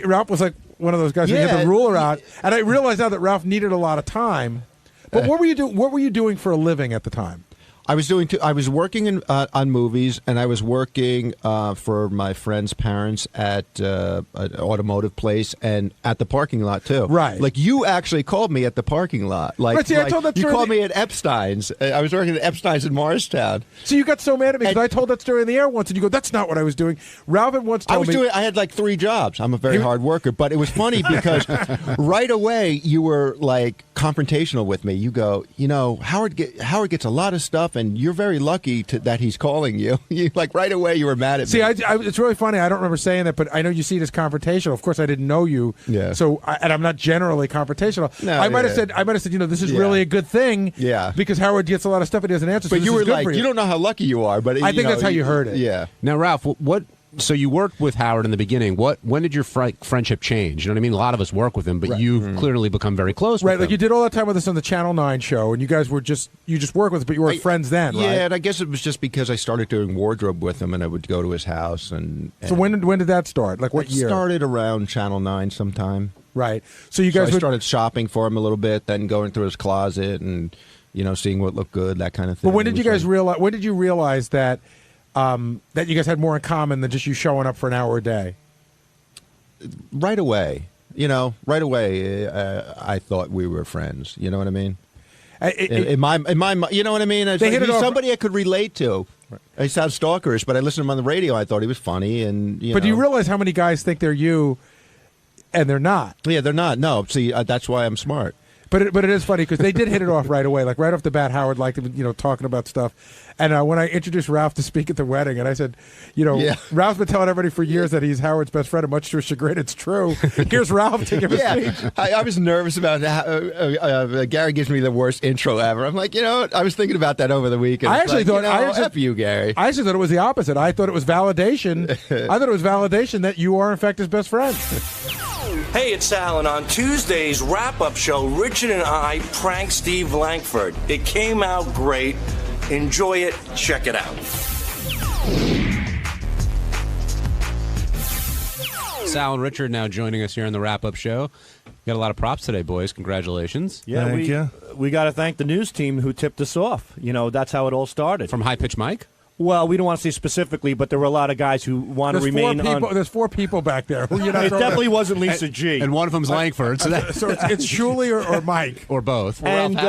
Ralph was like one of those guys who had the ruler out. And I realized now that Ralph needed a lot of time. But what were you doing for a living at the time? I was working on movies, and I was working for my friend's parents at an automotive place and at the parking lot too. Right. Like you actually called me at the parking lot. Like, Right, see, I told that you story called me at Epstein's. I was working at Epstein's in Morristown. So you got so mad at me because I told that story in the air once, and you go, "That's not what I was doing." Ralph had once told me I had like 3 jobs. I'm a very hard worker, but it was funny because right away you were like confrontational with me. You go, Howard gets a lot of stuff, and you're very lucky that he's calling you. You like right away you were mad at me. See, it's really funny. I don't remember saying that, but I know you see it as confrontational. Of course, I didn't know you. Yeah. So, and I'm not generally confrontational. No, I might have said, this is really a good thing. Yeah. Because Howard gets a lot of stuff and he doesn't answer. But so you this were is good like, for you don't know how lucky you are. But I think that's how you heard it. Yeah. Now, Ralph, so you worked with Howard in the beginning. When did your friendship change? You know what I mean? A lot of us work with him, but you've clearly become very close with him. Like you did all that time with us on the Channel 9 show, and you guys were you just worked with us, but you weren't friends then, right? Yeah, and I guess it was just because I started doing wardrobe with him, and I would go to his house. And so when did that start? Like what year? It started around Channel 9 sometime. Right. So you guys I started shopping for him a little bit, then going through his closet and seeing what looked good, that kind of thing. But when did you guys realize? When did you realize that that you guys had more in common than just you showing up for an hour a day? Right away. Right away, I thought we were friends. You know what I mean? In my, you know what I mean? He's somebody I could relate to. Right. I sound stalkerish, but I listened to him on the radio. I thought he was funny, and But do you realize how many guys think they're you, and they're not? Yeah, they're not. No, see, that's why I'm smart. But it is funny because they did hit it off right away. Like right off the bat, Howard liked him, talking about stuff. And when I introduced Ralph to speak at the wedding, and I said, Ralph's been telling everybody for years that he's Howard's best friend, and much to his chagrin, it's true. Here's Ralph to give a speech. I was nervous about how Gary gives me the worst intro ever. I'm like, I was thinking about that over the weekend. I actually thought, F you, Gary. I actually thought it was the opposite. I thought it was validation. I thought it was validation that you are, in fact, his best friend. Hey, it's Al, and on Tuesday's wrap-up show, Richard and I pranked Steve Langford. It came out great. Enjoy it. Check it out. Sal and Richard now joining us here on the wrap-up show. Got a lot of props today, boys. Congratulations. Yeah, we got to thank the news team who tipped us off. That's how it all started. From High Pitch Mike? Well, we don't want to say specifically, but there were a lot of guys who want to remain on. There's 4 people back there. It definitely wasn't Lisa G. And one of them's Langford. So it's Shuley or Mike. Or both. And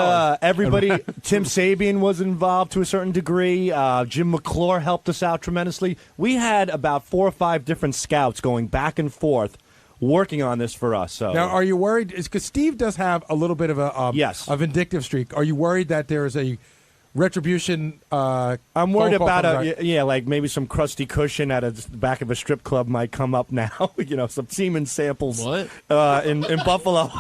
everybody, Tim Sabian was involved to a certain degree. Jim McClure helped us out tremendously. We had about 4 or 5 different scouts going back and forth working on this for us. So now, are you worried? Because Steve does have a little bit of a vindictive streak. Are you worried that there is a retribution? I'm worried about like maybe some crusty cushion at the back of a strip club might come up now. Some semen samples. What? In Buffalo.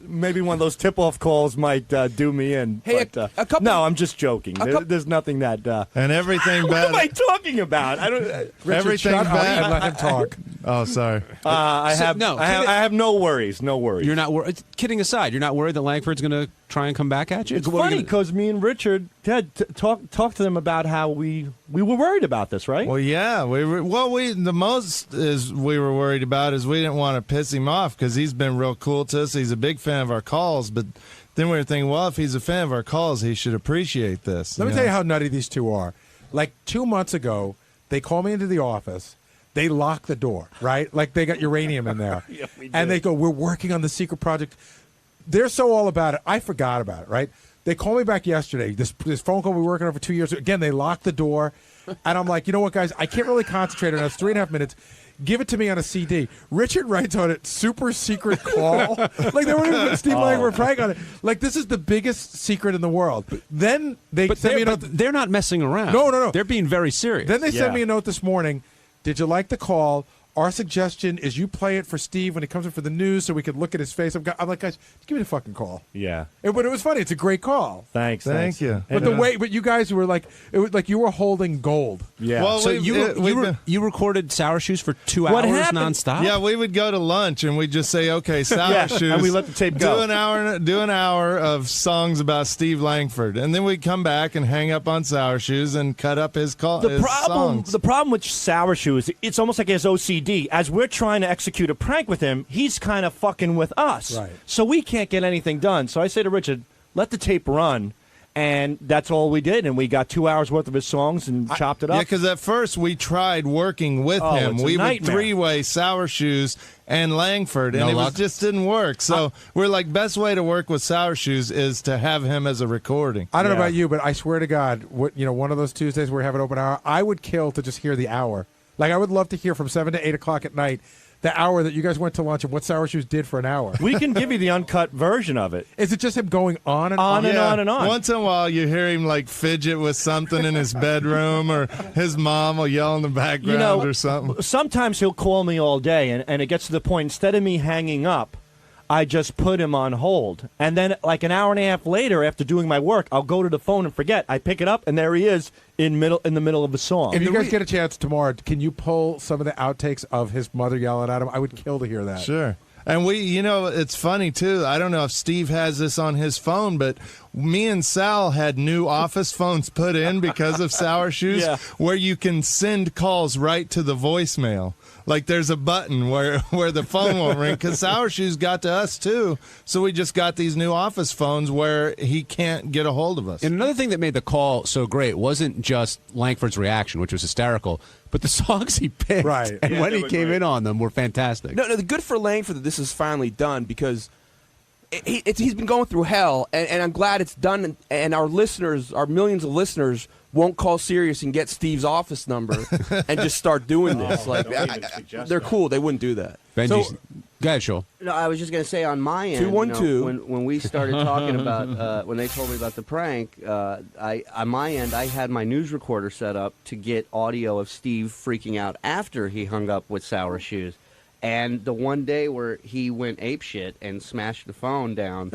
Maybe one of those tip-off calls might do me in. Hey, but, a couple. No, I'm just joking. There's nothing that. And everything bad. What am I talking about? I don't. Everything bad. Let him talk. Oh, sorry. I have no worries. No worries. You're not worried. Kidding aside, you're not worried that Langford's going to try and come back at you? It's funny because me and Richard had talked to them about how we were worried about this, right? Well, yeah, we were worried about is we didn't want to piss him off because he's been real cool to us. He's a big fan of our calls, but then we were thinking, well, if he's a fan of our calls, he should appreciate this. Let me tell you how nutty these two are. Like 2 months ago, they called me into the office. They locked the door, right? Like they got uranium in there. Yeah, we did. And they go, we're working on the secret project. They're so all about it. I forgot about it, right? They called me back yesterday. This phone call we were working on for 2 years. Again, they locked the door. And I'm like, you know what, guys? I can't really concentrate on it. It's 3.5 minutes. Give it to me on a CD. Richard writes on it, super secret call. Like, they weren't even putting Steve Langford prank on it. Like, this is the biggest secret in the world. Then they sent me a note. They're not messing around. No. They're being very serious. Then they sent me a note this morning. Did you like the call? Our suggestion is you play it for Steve when he comes in for the news so we could look at his face. I'm like, guys, give me the fucking call. Yeah. But it was funny. It's a great call. Thank you. But you guys were like, it was like you were holding gold. Yeah. Well, so you recorded Sour Shoes for 2 hours nonstop? Yeah, we would go to lunch and we'd just say, okay, Sour Shoes. And we let the tape go. Do an hour of songs about Steve Langford. And then we'd come back and hang up on Sour Shoes and cut up his songs. The problem with Sour Shoes, it's almost like he has OCD. As we're trying to execute a prank with him, he's kind of fucking with us. Right. So we can't get anything done. So I say to Richard, let the tape run, And that's all we did, and we got 2 hours worth of his songs and chopped it up. Yeah, because at first we tried working with him. It's a We would nightmare. three-way Sour Shoes and Langford, and No it luck? just didn't work. So we're like, best way to work with Sour Shoes is to have him as a recording. I don't know about you, but I swear to God, one of those Tuesdays where we have an open hour, I would kill to just hear the hour. Like, I would love to hear from 7 to 8 o'clock at night the hour that you guys went to lunch and what Sour Shoes did for an hour. We can give you the uncut version of it. Is it just him going on and on? and on and on. Once in a while, you hear him like fidget with something in his bedroom, or his mom will yell in the background or something. Sometimes he'll call me all day, and it gets to the point, instead of me hanging up, I just put him on hold. And then like an hour and a half later, after doing my work, I'll go to the phone and forget. I pick it up, and there he is in the middle of the song. If you guys get a chance tomorrow, can you pull some of the outtakes of his mother yelling at him? I would kill to hear that. Sure. And it's funny, too. I don't know if Steve has this on his phone, but me and Sal had new office phones put in because of Sour Shoes, where you can send calls right to the voicemail. Like there's a button where the phone won't ring, because Sour Shoes got to us, too. So we just got these new office phones where he can't get a hold of us. And another thing that made the call so great wasn't just Langford's reaction, which was hysterical, but the songs he picked and when he came in on them were fantastic. No, the good for Langford that this is finally done, because he's been going through hell, and I'm glad it's done, and our listeners, our millions of listeners, won't call Sirius and get Steve's office number and just start doing this. They're cool. They wouldn't do that. Benji, go ahead, Joel. No, I was just going to say on my end, 212. when we started talking about when they told me about the prank, on my end I had my news recorder set up to get audio of Steve freaking out after he hung up with Sour Shoes, and the one day where he went apeshit and smashed the phone down.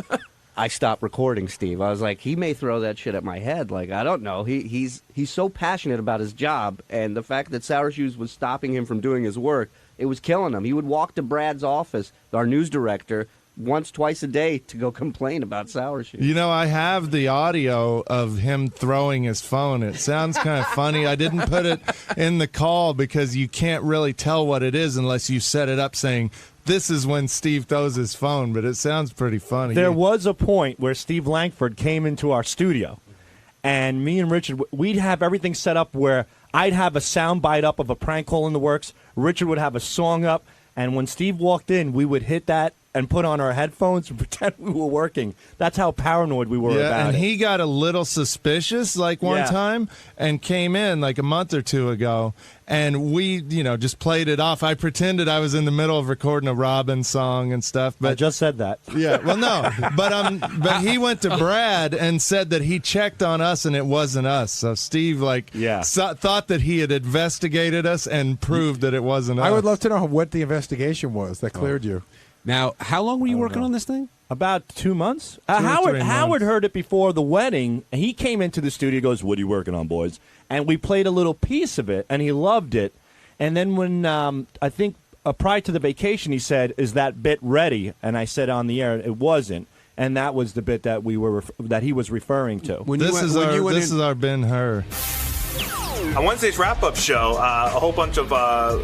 I stopped recording Steve. I was like, he may throw that shit at my head. Like, I don't know. He's so passionate about his job, and the fact that Sour Shoes was stopping him from doing his work, it was killing him. He would walk to Brad's office, our news director, once, twice a day to go complain about Sour Shoes. I have the audio of him throwing his phone. It sounds kind of funny. I didn't put it in the call because you can't really tell what it is unless you set it up saying, this is when Steve throws his phone, but it sounds pretty funny. There was a point where Steve Langford came into our studio, and me and Richard, we'd have everything set up where I'd have a sound bite up of a prank call in the works, Richard would have a song up, and when Steve walked in, we would hit that and put on our headphones and pretend we were working. That's how paranoid we were about and it. he got a little suspicious one time and came in like a month or two ago, and we, just played it off. I pretended I was in the middle of recording a Robin song and stuff. But I just said that. Yeah, well, no. But he went to Brad and said that he checked on us and it wasn't us. So Steve, thought that he had investigated us and proved that it wasn't us. I would love to know what the investigation was that cleared you. Now, how long were you working on this thing? About 2 months. 2 or 3 Howard heard it before the wedding, and he came into the studio, goes, "What are you working on, boys?" And we played a little piece of it, and he loved it. And then when, I think, prior to the vacation, he said, "Is that bit ready?" And I said on the air, it wasn't. And that was the bit that that he was referring to. This is our Ben-Hur. On Wednesday's wrap-up show, a whole bunch of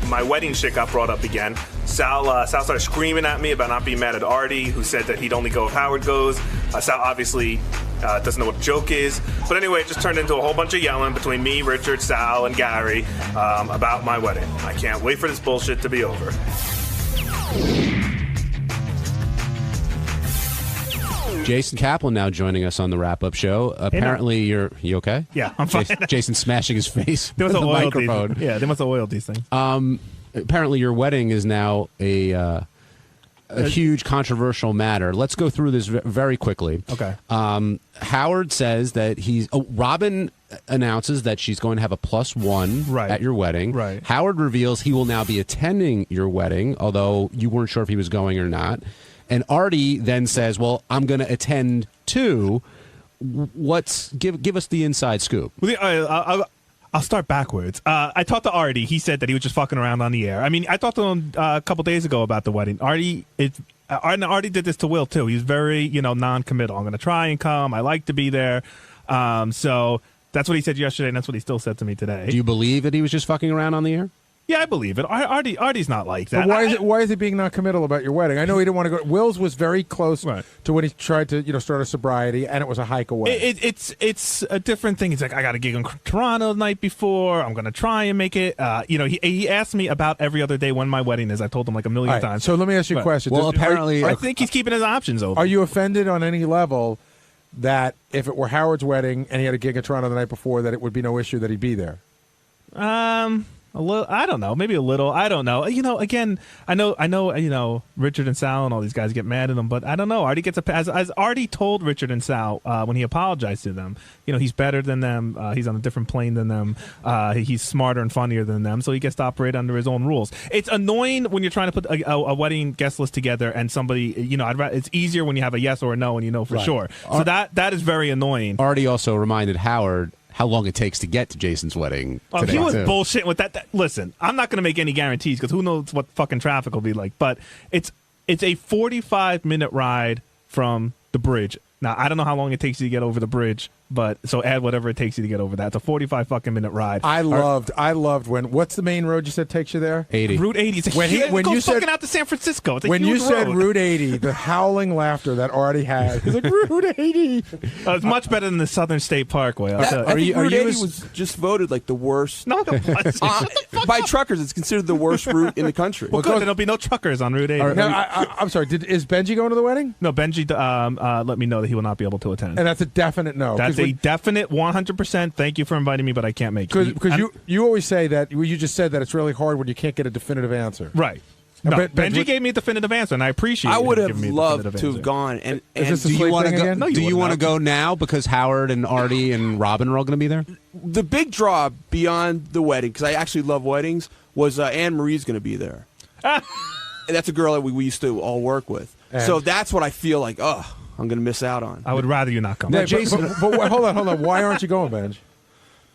my wedding shit got brought up again. Sal started screaming at me about not being mad at Artie, who said that he'd only go if Howard goes. Sal obviously doesn't know what a joke is. But anyway, it just turned into a whole bunch of yelling between me, Richard, Sal, and Gary about my wedding. I can't wait for this bullshit to be over. Jason Kaplan now joining us on the wrap-up show. Apparently, you okay? Yeah, I'm fine. Jason smashing his face There was with the oil microphone. Yeah, they must have oiled these things. Apparently, your wedding is now a huge controversial matter. Let's go through this very quickly. Okay. Howard says that Robin announces that she's going to have a +1 at your wedding. Right. Howard reveals he will now be attending your wedding, although you weren't sure if he was going or not. And Artie then says, "Well, I'm going to attend too." Give us the inside scoop. Well, I'll start backwards. I talked to Artie. He said that he was just fucking around on the air. I mean, I talked to him a couple days ago about the wedding. Artie did this to Will too. He's very, non-committal. I'm going to try and come. I like to be there. So that's what he said yesterday, and that's what he still said to me today. Do you believe that he was just fucking around on the air? Yeah, I believe it. Artie's not like that. But why is he being non-committal about your wedding? I know he didn't want to go. Will's was very close to when he tried to start a sobriety, and it was a hike away. It's a different thing. He's like, I got a gig in Toronto the night before. I'm going to try and make it. He asked me about every other day when my wedding is. I told him like a million times. So let me ask you a question. Well, apparently, I think he's keeping his options open. Are you offended on any level that if it were Howard's wedding and he had a gig in Toronto the night before, that it would be no issue that he'd be there? A little, I don't know, maybe a little, I don't know. Again, I know, Richard and Sal and all these guys get mad at him, but I don't know. Artie gets as Artie told Richard and Sal when he apologized to them. He's better than them. He's on a different plane than them. He's smarter and funnier than them, so he gets to operate under his own rules. It's annoying when you're trying to put a wedding guest list together and somebody, it's easier when you have a yes or a no and you know for sure. So that is very annoying. Artie also reminded Howard how long it takes to get to Jason's wedding. He was bullshitting with that. Listen, I'm not going to make any guarantees because who knows what fucking traffic will be like. But it's a 45-minute ride from the bridge. Now, I don't know how long it takes you to get over the bridge, but so add whatever it takes you to get over that. It's a 45-fucking-minute ride. I loved when. What's the main road you said takes you there? 80. Route 80. It's when you said out to San Francisco. It's a when huge you said road. Route 80, the howling laughter that Artie had. He's like Route 80. It's much better than the Southern State Parkway. I think Route 80 was just voted like the worst. No, it wasn't. By truckers, it's considered the worst route in the country. Well, good. There'll be no truckers on Route 80. I'm sorry. Is Benji going to the wedding? No, Benji let me know that he will not be able to attend. And that's a definite no. That's a definite 100%. Thank you for inviting me, but I can't make it. Because you always say that, you just said that it's really hard when you can't get a definitive answer. Right. No, Benji gave me a definitive answer, and I appreciate it. I would have loved to have gone. And do you want to go? No, do you want to go now because Howard and Artie and Robin are all going to be there? The big draw beyond the wedding, because I actually love weddings, was Anne Marie's going to be there. And that's a girl that we used to all work with. So that's what I feel like. I'm going to miss out on. I would rather you not come. Now, Jason, but hold on. Why aren't you going, Benj?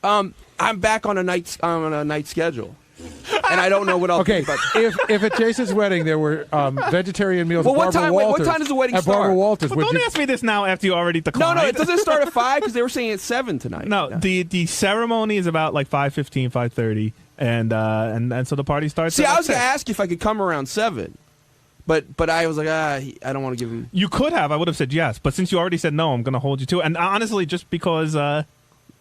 I'm back on a night schedule, and I don't know what I'll do. But if at Jason's wedding there were vegetarian meals, well, at Barbara Walters, what time does the wedding at start? Barbara Walters, well, don't ask me this now after you already declined. No, it doesn't start at 5 because they were saying at 7 tonight. No, the ceremony is about like 5:15, 5:30, and so the party starts. See, I was going to ask you if I could come around 7. But I was like, I don't want to give him. You could have. I would have said yes. But since you already said no, I'm going to hold you to it. And honestly, just because I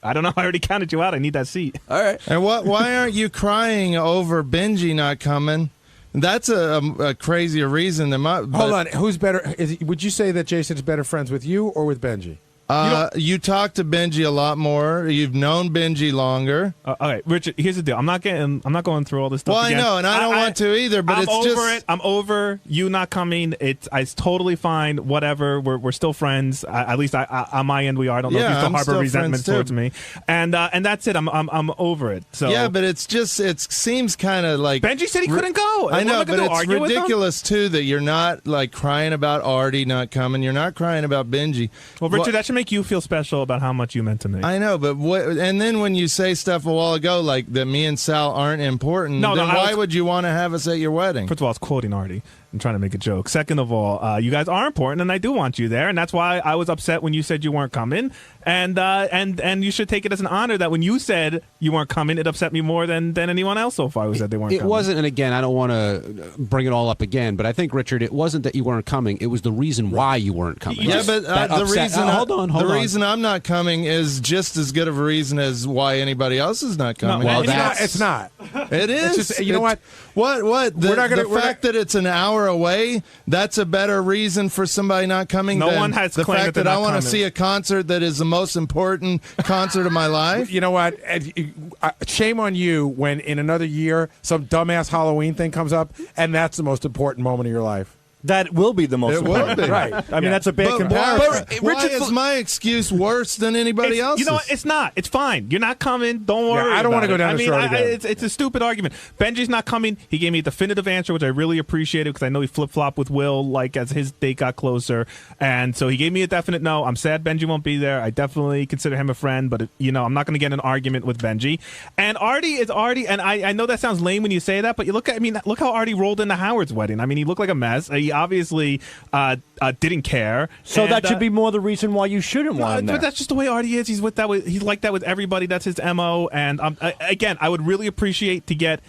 don't know, I already counted you out. I need that seat. All right. And why aren't you crying over Benji not coming? That's a crazier reason than my. Hold on. Who's better? Would you say that Jason's better friends with you or with Benji? You talk to Benji a lot more. You've known Benji longer. All right, Richard. Here's the deal. I'm not going through all this stuff. Well, again. I know, and I don't want to either. But it's over just. I'm over you not coming. It's totally fine. Whatever. We're still friends. At least on my end we are. I don't know if you still harbor resentment towards me. And that's it. I'm over it. So yeah, but it seems kind of like Benji said he couldn't go. I know, but it's ridiculous too that you're not like crying about Artie not coming. You're not crying about Benji. Well, Richard, that should make you feel special about how much you meant to me. I know, but and then when you say stuff a while ago like that me and Sal aren't important, then why would you want to have us at your wedding? First of all, I was quoting Artie. I'm trying to make a joke. Second of all, you guys are important, and I do want you there, and that's why I was upset when you said you weren't coming. And you should take it as an honor that when you said you weren't coming, it upset me more than anyone else so far who said they weren't coming. It wasn't, and again, I don't want to bring it all up again, but I think, Richard, it wasn't that you weren't coming. It was the reason why you weren't coming. Yeah, but the reason hold on. The reason I'm not coming is just as good of a reason as why anybody else is not coming. No, well, it's not. It is. It's just, you know what? What? The fact that it's an hour away, that's a better reason for somebody not coming no than one has the claimed fact that that I they're not want to see a concert that is the most important concert of my life. You know what? Shame on you when in another year some dumbass Halloween thing comes up, and that's the most important moment of your life. That will be the most important. Be. Right. I mean, that's a bad comparison. Why is my excuse worse than anybody else's? You know what? It's not. It's fine. You're not coming. Don't worry. I don't want to go down this road again. It's a stupid argument. Benji's not coming. He gave me a definitive answer, which I really appreciated because I know he flip-flopped with Will like as his date got closer. And so he gave me a definite no. I'm sad Benji won't be there. I definitely consider him a friend, but I'm not going to get in an argument with Benji. And Artie is Artie, and I know that sounds lame when you say that, but look how Artie rolled into Howard's wedding. I mean, he looked like a mess. He obviously didn't care. So that should be more the reason why you shouldn't want him there. But that's just the way Artie is. He's like that with everybody. That's his MO. And again, I would really appreciate to get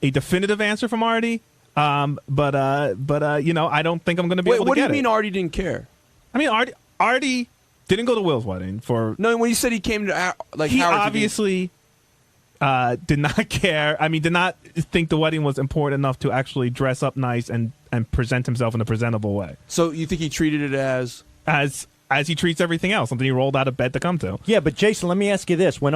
a definitive answer from Artie. But I don't think I'm going to be able to get it. What do you mean Artie didn't care? I mean, Artie didn't go to Will's wedding for. No, when you said he came to he Howard, obviously did not care. I mean, did not think the wedding was important enough to actually dress up nice and present himself in a presentable way. So you think he treated it as he treats everything else, something he rolled out of bed to come to. Yeah, but Jason, let me ask you this: when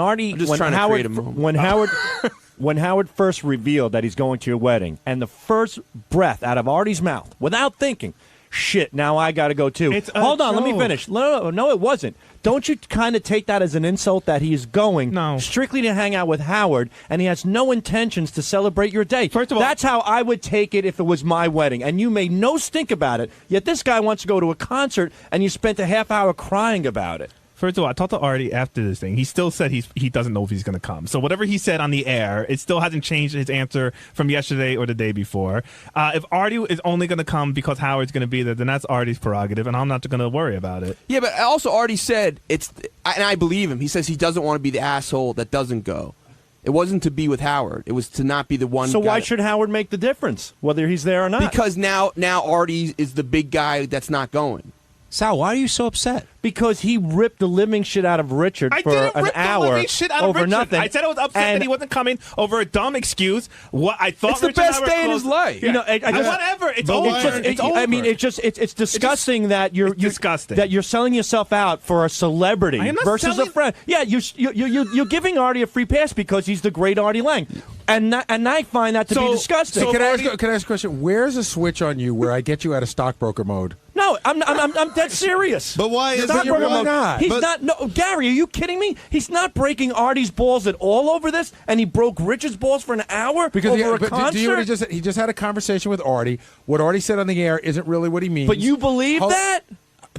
Howard first revealed that he's going to your wedding, and the first breath out of Artie's mouth, without thinking, shit, now I got to go too. Hold on, let me finish. No, it wasn't. Don't you kind of take that as an insult that he is going strictly to hang out with Howard, and he has no intentions to celebrate your day? First of all, that's how I would take it if it was my wedding, and you made no stink about it, yet this guy wants to go to a concert, and you spent a half hour crying about it. First of all, I talked to Artie after this thing. He still said he doesn't know if he's going to come. So whatever he said on the air, it still hasn't changed his answer from yesterday or the day before. If Artie is only going to come because Howard's going to be there, then that's Artie's prerogative, and I'm not going to worry about it. Yeah, but also Artie said and I believe him. He says he doesn't want to be the asshole that doesn't go. It wasn't to be with Howard. It was to not be the one. So why should Howard make the difference, whether he's there or not? Because now Artie is the big guy that's not going. Sal, why are you so upset? Because he ripped the living shit out of Richard for an hour over nothing. I said I was upset that he wasn't coming over a dumb excuse. What I thought it's the best day in his life. You know, whatever. It's over. It's over. I mean, it's disgusting that you're selling yourself out for a celebrity versus a friend. Yeah, you're giving Artie a free pass because he's the great Artie Lang, and I find that to be disgusting. Can I ask a question? Where's a switch on you where I get you out of stockbroker mode? No, I'm dead serious. But why is it? He's not. No, Gary, are you kidding me? He's not breaking Artie's balls at all over this, and he broke Richard's balls for an hour over a concert. Do you know what he just had a conversation with Artie. What Artie said on the air isn't really what he means. But you believe that?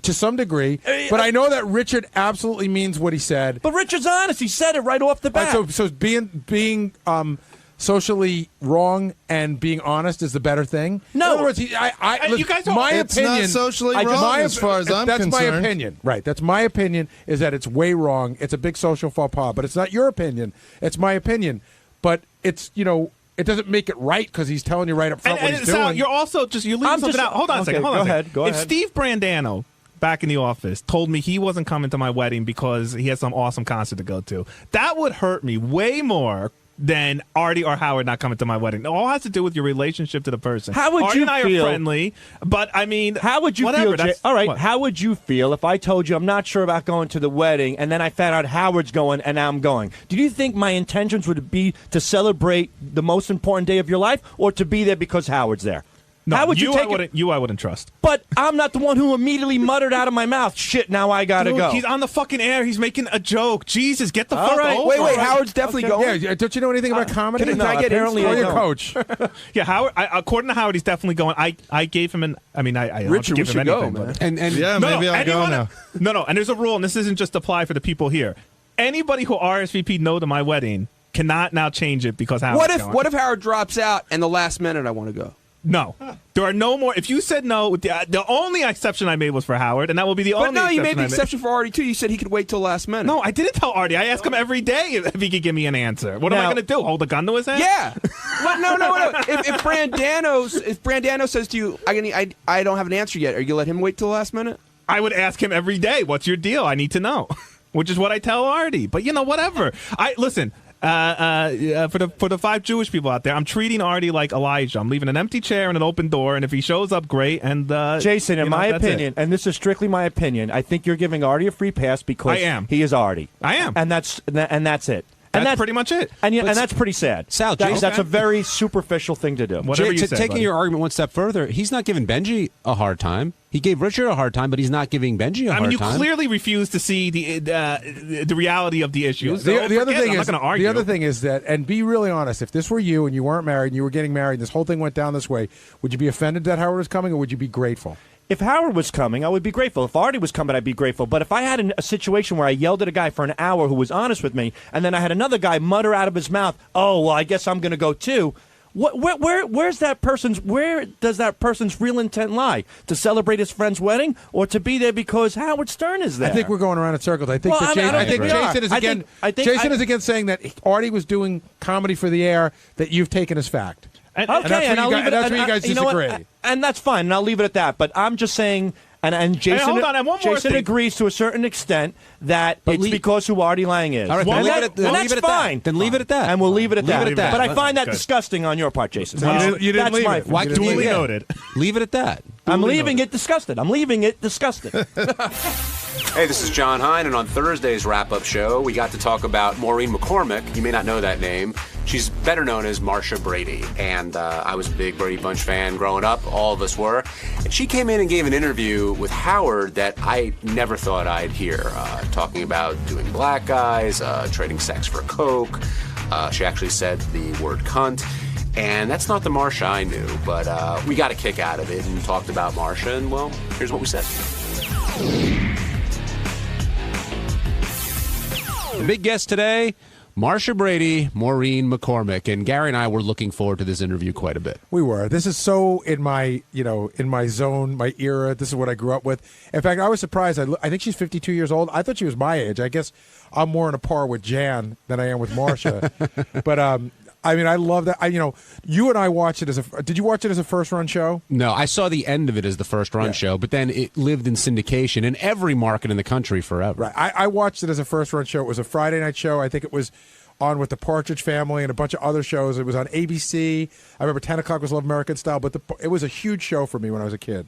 To some degree, but I know that Richard absolutely means what he said. But Richard's honest; he said it right off the bat. So being socially wrong and being honest is the better thing. No, in other words, you guys don't. My it's opinion. Not socially wrong as far as I'm concerned. That's my opinion. Right. That's my opinion. Is that it's way wrong. It's a big social faux pas. But it's not your opinion. It's my opinion. But it's it doesn't make it right because he's telling you right up front what he's doing. You're also you're leaving something out. Hold on a second. Hold on. Go ahead. If Steve Brandano back in the office told me he wasn't coming to my wedding because he had some awesome concert to go to, that would hurt me way more than Artie or Howard not coming to my wedding. It all has to do with your relationship to the person. How would Artie you and I feel? Are friendly, but I mean, how would you feel? All right, what? how would you feel if I told you I'm not sure about going to the wedding, and then I found out Howard's going and I'm going? Do you think my intentions would be to celebrate the most important day of your life, or to be there because Howard's there? No, how would you take it? I wouldn't trust. But I'm not the one who immediately muttered out of my mouth, shit, now I gotta go. He's on the fucking air. He's making a joke. Jesus, get the fuck over. Wait, Howard's definitely going? Yeah, don't you know anything about comedy? Can I get apparently your coach. Yeah, Howard. According to Howard, he's definitely going. I gave him I Richard, give him anything. Go, man. And yeah, maybe I'll go now. No, and there's a rule, and this isn't just apply for the people here. Anybody who RSVP'd no to my wedding cannot now change it because Howard's going. What if Howard drops out and the last minute I want to go? No. There are no more. If you said no, the only exception I made was for Howard, and that will be the only exception. But no, you made the exception for Artie, too. You said he could wait till last minute. No, I didn't tell Artie. I ask him every day if he could give me an answer. What am I going to do, hold a gun to his head? Yeah. No. If Brandano says to you, I don't have an answer yet, are you going to let him wait till the last minute? I would ask him every day, what's your deal? I need to know, which is what I tell Artie. But, whatever. Listen. For the 5 Jewish people out there, I'm treating Artie like Elijah. I'm leaving an empty chair and an open door, and if he shows up, great. And Jason, in my opinion, and this is strictly my opinion, I think you're giving Artie a free pass because he is Artie. I am, and that's it. And that's pretty much it. And that's pretty sad. Sal, that's a very superficial thing to do. Whatever you say, taking buddy. your argument one step further, he's not giving Benji a hard time. He gave Richard a hard time, but he's not giving Benji a hard time. You clearly refuse to see the reality of the issue. Yeah. So the other thing I'm is, not going to argue. The other thing is that, and be really honest, if this were you and you weren't married and you were getting married and this whole thing went down this way, would you be offended that Howard was coming, or would you be grateful? If Howard was coming, I would be grateful. If Artie was coming, I'd be grateful. But if I had a situation where I yelled at a guy for an hour who was honest with me, and then I had another guy mutter out of his mouth, oh, well, I guess I'm going to go too, Where's that person's? Where does that person's real intent lie? To celebrate his friend's wedding, or to be there because Howard Stern is there? I think we're going around in circles. I think Jason is again. Jason is again saying that Artie was doing comedy for the air that you've taken as fact. And I'll leave it. That's where you guys disagree. And that's fine. And I'll leave it at that. But I'm just saying. And Jason, hold on, and one more Jason thing. agrees to a certain extent that it's because who Artie Lang is. All right, and that's fine. Then leave it at that. And we'll leave it at that. But I find that disgusting on your part, Jason. You didn't leave it. Why Duly noted. Leave it at that. I'm leaving it disgusted. Hey, this is John Hine, and on Thursday's wrap-up show, we got to talk about Maureen McCormick. You may not know that name. She's better known as Marsha Brady, and I was a big Brady Bunch fan growing up. All of us were. And she came in and gave an interview with Howard that I never thought I'd hear, talking about doing black guys, trading sex for coke. She actually said the word cunt. And that's not the Marsha I knew, but we got a kick out of it and talked about Marsha, and, well, here's what we said. The big guest today, Marsha Brady, Maureen McCormick, and Gary and I were looking forward to this interview quite a bit. We were. This is so in my zone, my era. This is what I grew up with. In fact, I was surprised. I think she's 52 years old. I thought she was my age. I guess I'm more on a par with Jan than I am with Marsha. But I mean, I love that. You and I watched it as a. Did you watch it as a first run show? No, I saw the end of it as the first run show, but then it lived in syndication in every market in the country forever. Right. I watched it as a first run show. It was a Friday night show. I think it was on with the Partridge Family and a bunch of other shows. It was on ABC. I remember 10 o'clock was Love American Style, but it was a huge show for me when I was a kid.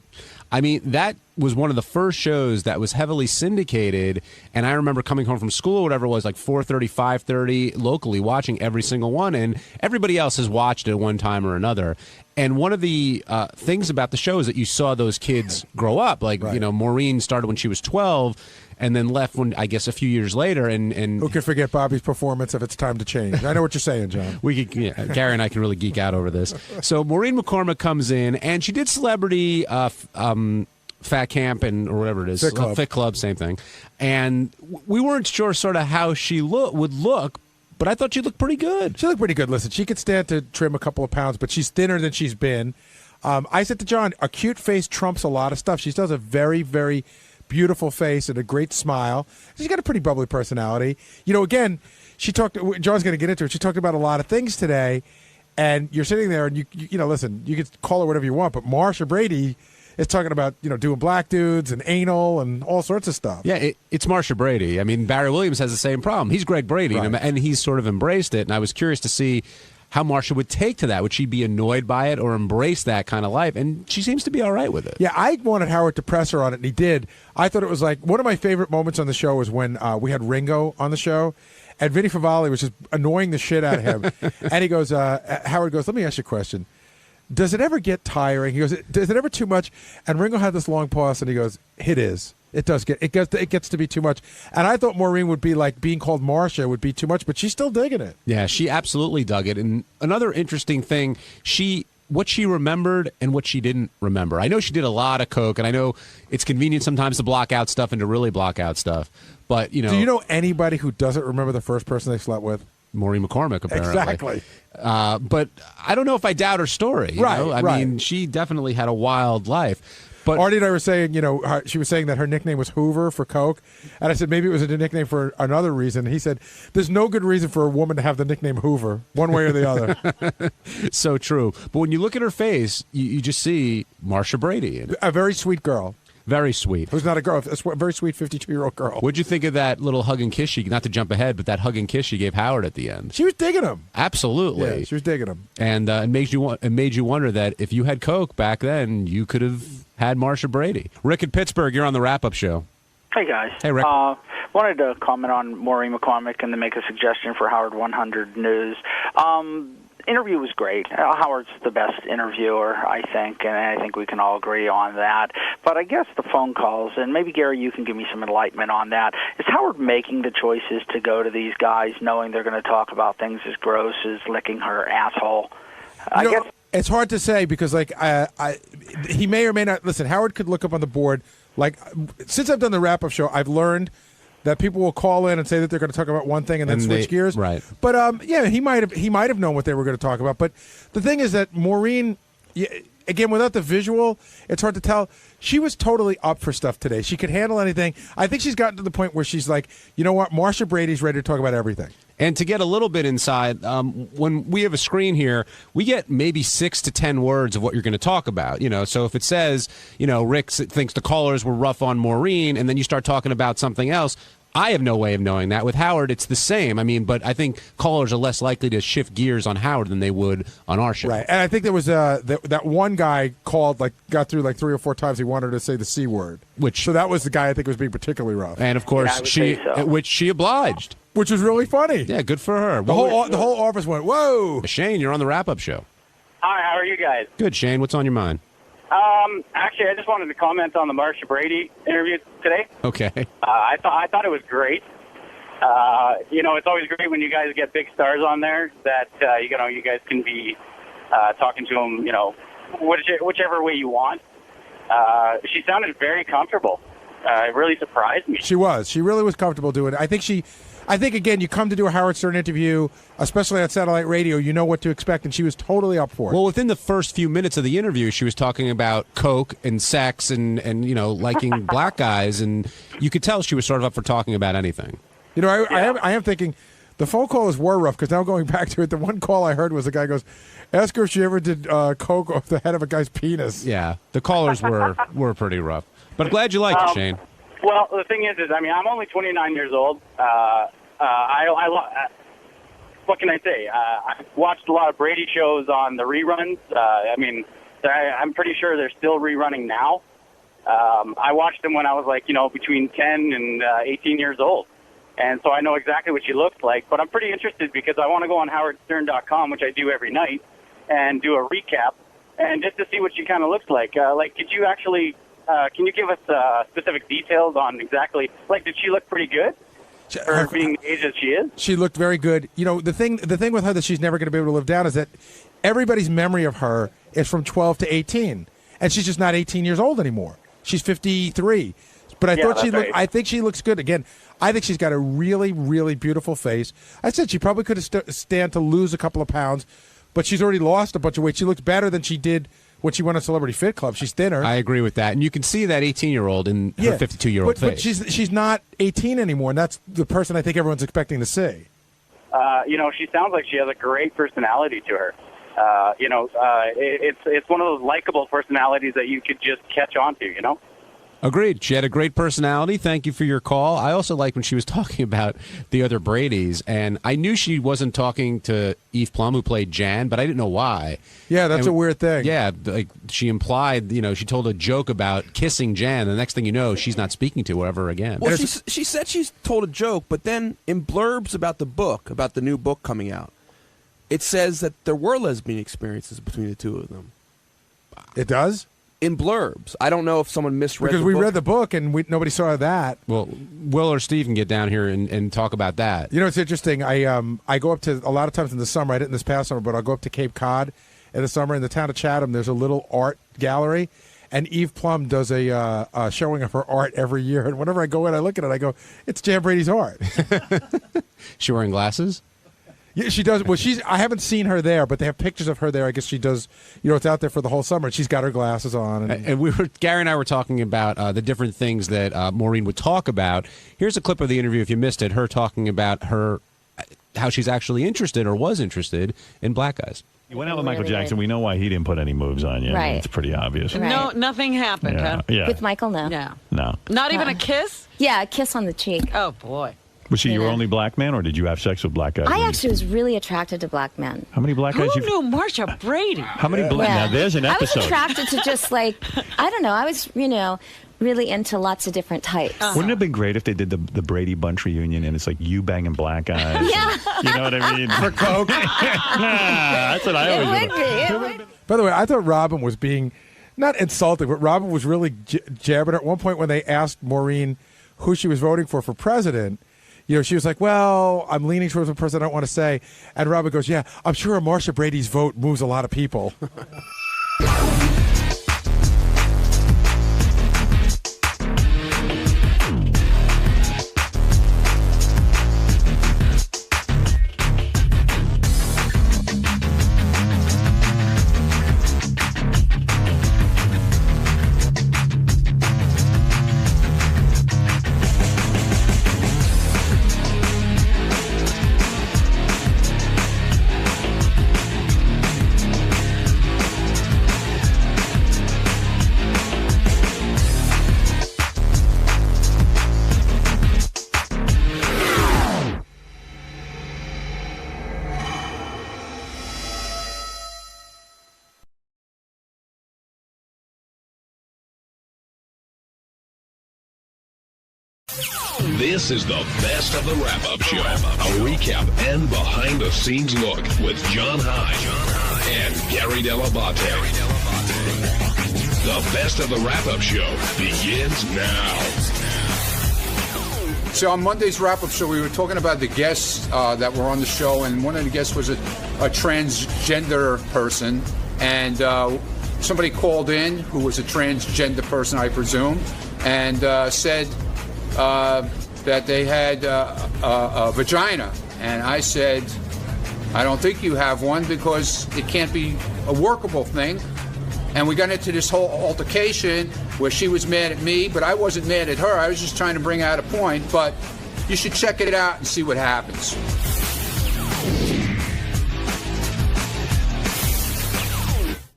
I mean, that was one of the first shows that was heavily syndicated, and I remember coming home from school or whatever it was, like 4:30, 5:30, locally, watching every single one, and everybody else has watched it at one time or another. And one of the things about the show is that you saw those kids grow up. Like, Maureen started when she was 12, and then left when, I guess, a few years later. And who can forget Bobby's performance of It's Time to Change? I know what you're saying, John. Gary and I can really geek out over this. So Maureen McCormick comes in, and she did Celebrity Fat Camp or whatever it is. Fit Club, same thing. And we weren't sure sort of how she would look, but I thought she looked pretty good. She looked pretty good. Listen, she could stand to trim a couple of pounds, but she's thinner than she's been. I said to John, a cute face trumps a lot of stuff. She does a very, very beautiful face and a great smile. She's got a pretty bubbly personality. Again, John's going to get into it. She talked about a lot of things today, and you're sitting there and listen, you can call her whatever you want, but Marsha Brady is talking about, doing black dudes and anal and all sorts of stuff. Yeah, it's Marsha Brady. I mean, Barry Williams has the same problem. He's Greg Brady, right, and he's sort of embraced it, and I was curious to see how Marsha would take to that. Would she be annoyed by it or embrace that kind of life? And she seems to be all right with it. Yeah, I wanted Howard to press her on it, and he did. I thought it was like one of my favorite moments on the show was when we had Ringo on the show, and Vinny Favale was just annoying the shit out of him. And he goes, Howard goes, let me ask you a question. Does it ever get tiring? He goes, is it ever too much? And Ringo had this long pause, and he goes, it is. It does it gets to be too much. And I thought Maureen would be like being called Marsha would be too much, but she's still digging it. Yeah, she absolutely dug it. And another interesting thing, what she remembered and what she didn't remember. I know she did a lot of coke, and I know it's convenient sometimes to block out stuff and to really block out stuff. But do you know anybody who doesn't remember the first person they slept with? Maureen McCormick, apparently. Exactly. But I don't know if I doubt her story. I mean, she definitely had a wild life. But Artie and I were saying, she was saying that her nickname was Hoover for coke. And I said maybe it was a nickname for another reason. He said, there's no good reason for a woman to have the nickname Hoover, one way or the other. So true. But when you look at her face, you just see Marsha Brady. A very sweet girl. Very sweet. Who's not a girl, a very sweet 52-year-old girl. What'd you think of that little hug and kiss not to jump ahead, but that hug and kiss she gave Howard at the end? She was digging him. Absolutely. Yeah, she was digging him. And it made you wonder that if you had coke back then, you could have had Marsha Brady. Rick in Pittsburgh, you're on the wrap-up show. Hey, guys. Hey, Rick. Wanted to comment on Maureen McCormick and to make a suggestion for Howard 100 News. Interview was great. Howard's the best interviewer, I think, and I think we can all agree on that. But I guess the phone calls, and maybe, Gary, you can give me some enlightenment on that. Is Howard making the choices to go to these guys knowing they're going to talk about things as gross as licking her asshole? I guess it's hard to say because, he may or may not. Listen, Howard could look up on the board. Since I've done the wrap-up show, I've learned that people will call in and say that they're going to talk about one thing and then switch gears. Right. But yeah, he might have known what they were going to talk about. But the thing is that Maureen, again, without the visual, it's hard to tell. She was totally up for stuff today. She could handle anything. I think she's gotten to the point where she's like, you know what, Marsha Brady's ready to talk about everything. And to get a little bit inside, when we have a screen here, we get maybe 6 to 10 words of what you're going to talk about. So if it says, Rick thinks the callers were rough on Maureen, and then you start talking about something else, I have no way of knowing that. With Howard, it's the same. But I think callers are less likely to shift gears on Howard than they would on our show. Right. And I think there was that one guy called, got through 3 or 4 times. He wanted to say the C word. So that was the guy I think was being particularly rough. And of course, which she obliged. Which was really funny. Yeah, good for her. The whole office went, whoa. Shane, you're on the wrap-up show. Hi, how are you guys? Good, Shane. What's on your mind? Actually, I just wanted to comment on the Marsha Brady interview today. Okay. I thought it was great. It's always great when you guys get big stars on there that you guys can be talking to them, whichever way you want. She sounded very comfortable. It really surprised me. She was. She really was comfortable doing it. I think, again, you come to do a Howard Stern interview, especially on satellite radio, you know what to expect, and she was totally up for it. Well, within the first few minutes of the interview, she was talking about coke and sex and liking black guys, and you could tell she was sort of up for talking about anything. I am thinking the phone callers were rough, because now going back to it, the one call I heard was the guy goes, ask her if she ever did coke off the head of a guy's penis. Yeah, the callers were pretty rough. But glad you liked it, Shane. Well, the thing is, I'm only 29 years old. What can I say? I watched a lot of Brady shows on the reruns. I'm pretty sure they're still rerunning now. I watched them when I was between 10 and 18 years old. And so I know exactly what she looks like. But I'm pretty interested because I want to go on howardstern.com, which I do every night, and do a recap, and just to see what she kind of looks like. Could you actually... can you give us specific details on exactly, did she look pretty good for being the age that she is? She looked very good. The thing with her that she's never going to be able to live down is that everybody's memory of her is from 12 to 18, and she's just not 18 years old anymore. She's 53. But I think she looks good. Again, I think she's got a really, really beautiful face. I said she probably could have stand to lose a couple of pounds, but she's already lost a bunch of weight. She looks better than she did when she went on Celebrity Fit Club. She's thinner. I agree with that. And you can see that 18-year-old in her 52-year-old face. But she's not 18 anymore, and that's the person I think everyone's expecting to see. She sounds like she has a great personality to her. It's one of those likable personalities that you could just catch on to, Agreed. She had a great personality. Thank you for your call. I also like when she was talking about the other Bradys, and I knew she wasn't talking to Eve Plum, who played Jan, but I didn't know why. Yeah, that's a weird thing. Yeah, she implied, she told a joke about kissing Jan. The next thing you know, she's not speaking to her ever again. Well, she said she's told a joke, but then in blurbs about the new book coming out, it says that there were lesbian experiences between the two of them. It does? In blurbs. I don't know if someone misread because the book. Read the book and nobody saw that. Well, Will or Steve can get down here and talk about that. It's interesting. I go up to, a lot of times in the summer, I didn't this past summer, but I'll go up to Cape Cod in the summer. In the town of Chatham, there's a little art gallery, and Eve Plum does a showing of her art every year. And whenever I go in, I look at it, I go, it's Jan Brady's art. She wearing glasses? Yeah, she does. Well, I haven't seen her there, but they have pictures of her there. I guess she does. It's out there for the whole summer. She's got her glasses on. And Gary and I were talking about the different things that Maureen would talk about. Here's a clip of the interview, if you missed it, her talking about how she's actually interested or was interested in black guys. You went out with Michael Jackson. We know why he didn't put any moves on you. Right. It's pretty obvious. Right. No, nothing happened, huh? Yeah. With Michael, no. Yeah. No. Not even a kiss? Yeah, a kiss on the cheek. Oh, boy. Was she your only black man, or did you have sex with black guys? I actually was really attracted to black men. How many black guys? Who knew Marsha Brady? How many black? Yeah. Now there's an episode. I was attracted to just I don't know. I was, really into lots of different types. Wouldn't it have been great if they did the Brady Bunch reunion and it's like you banging black guys? Yeah. You know what I mean? For coke. That's what I always It would be. By the way, I thought Robin was being not insulting, but Robin was really jabbing her. At one point when they asked Maureen who she was voting for president, she was like, well, I'm leaning towards a person I don't want to say. And Robin goes, yeah, I'm sure Marsha Brady's vote moves a lot of people. This is the best of the wrap-up show. A recap and behind-the-scenes look with John High and Gary Dell'Abate. The best of the wrap-up show begins now. So on Monday's wrap-up show, we were talking about the guests that were on the show, and one of the guests was a transgender person, and somebody called in who was a transgender person, I presume, and said that they had a vagina. And I said, I don't think you have one because it can't be a workable thing. And we got into this whole altercation where she was mad at me, but I wasn't mad at her. I was just trying to bring out a point. But you should check it out and see what happens.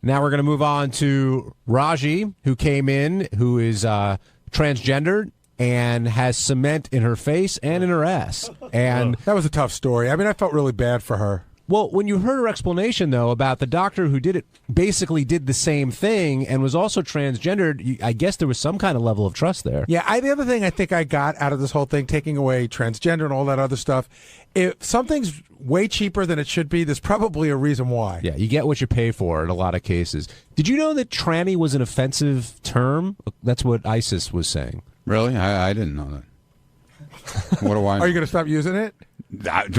Now we're going to move on to Raji, who came in, who is transgendered and has cement in her face and in her ass. And that was a tough story. I mean, I felt really bad for her. Well, when you heard her explanation, though, about the doctor who did it, basically did the same thing and was also transgendered, I guess there was some kind of level of trust there. Yeah, the other thing I think I got out of this whole thing, taking away transgender and all that other stuff, if something's way cheaper than it should be, there's probably a reason why. Yeah, you get what you pay for in a lot of cases. Did you know that tranny was an offensive term? That's what ISIS was saying. Really? I didn't know that. What do I know? Are you going to stop using it?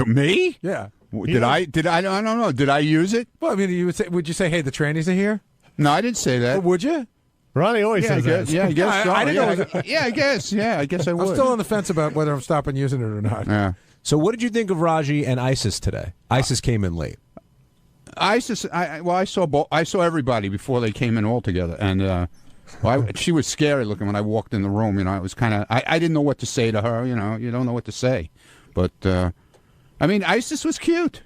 Me? Yeah. Did I? I don't know. Did I use it? Well, I mean, would you say, hey, the trannies are here? No, I didn't say that. Well, would you? Ronnie always says that. Yeah, I guess so. I didn't know. Yeah, I guess. Yeah, I guess I would. I'm still on the fence about whether I'm stopping using it or not. Yeah. So what did you think of Raji and ISIS today? ISIS came in late. ISIS, I saw everybody before they came in all together, and she was scary looking when I walked in the room. You know, it was kind of I didn't know what to say to her. You know, you don't know what to say, but I mean, ISIS was cute.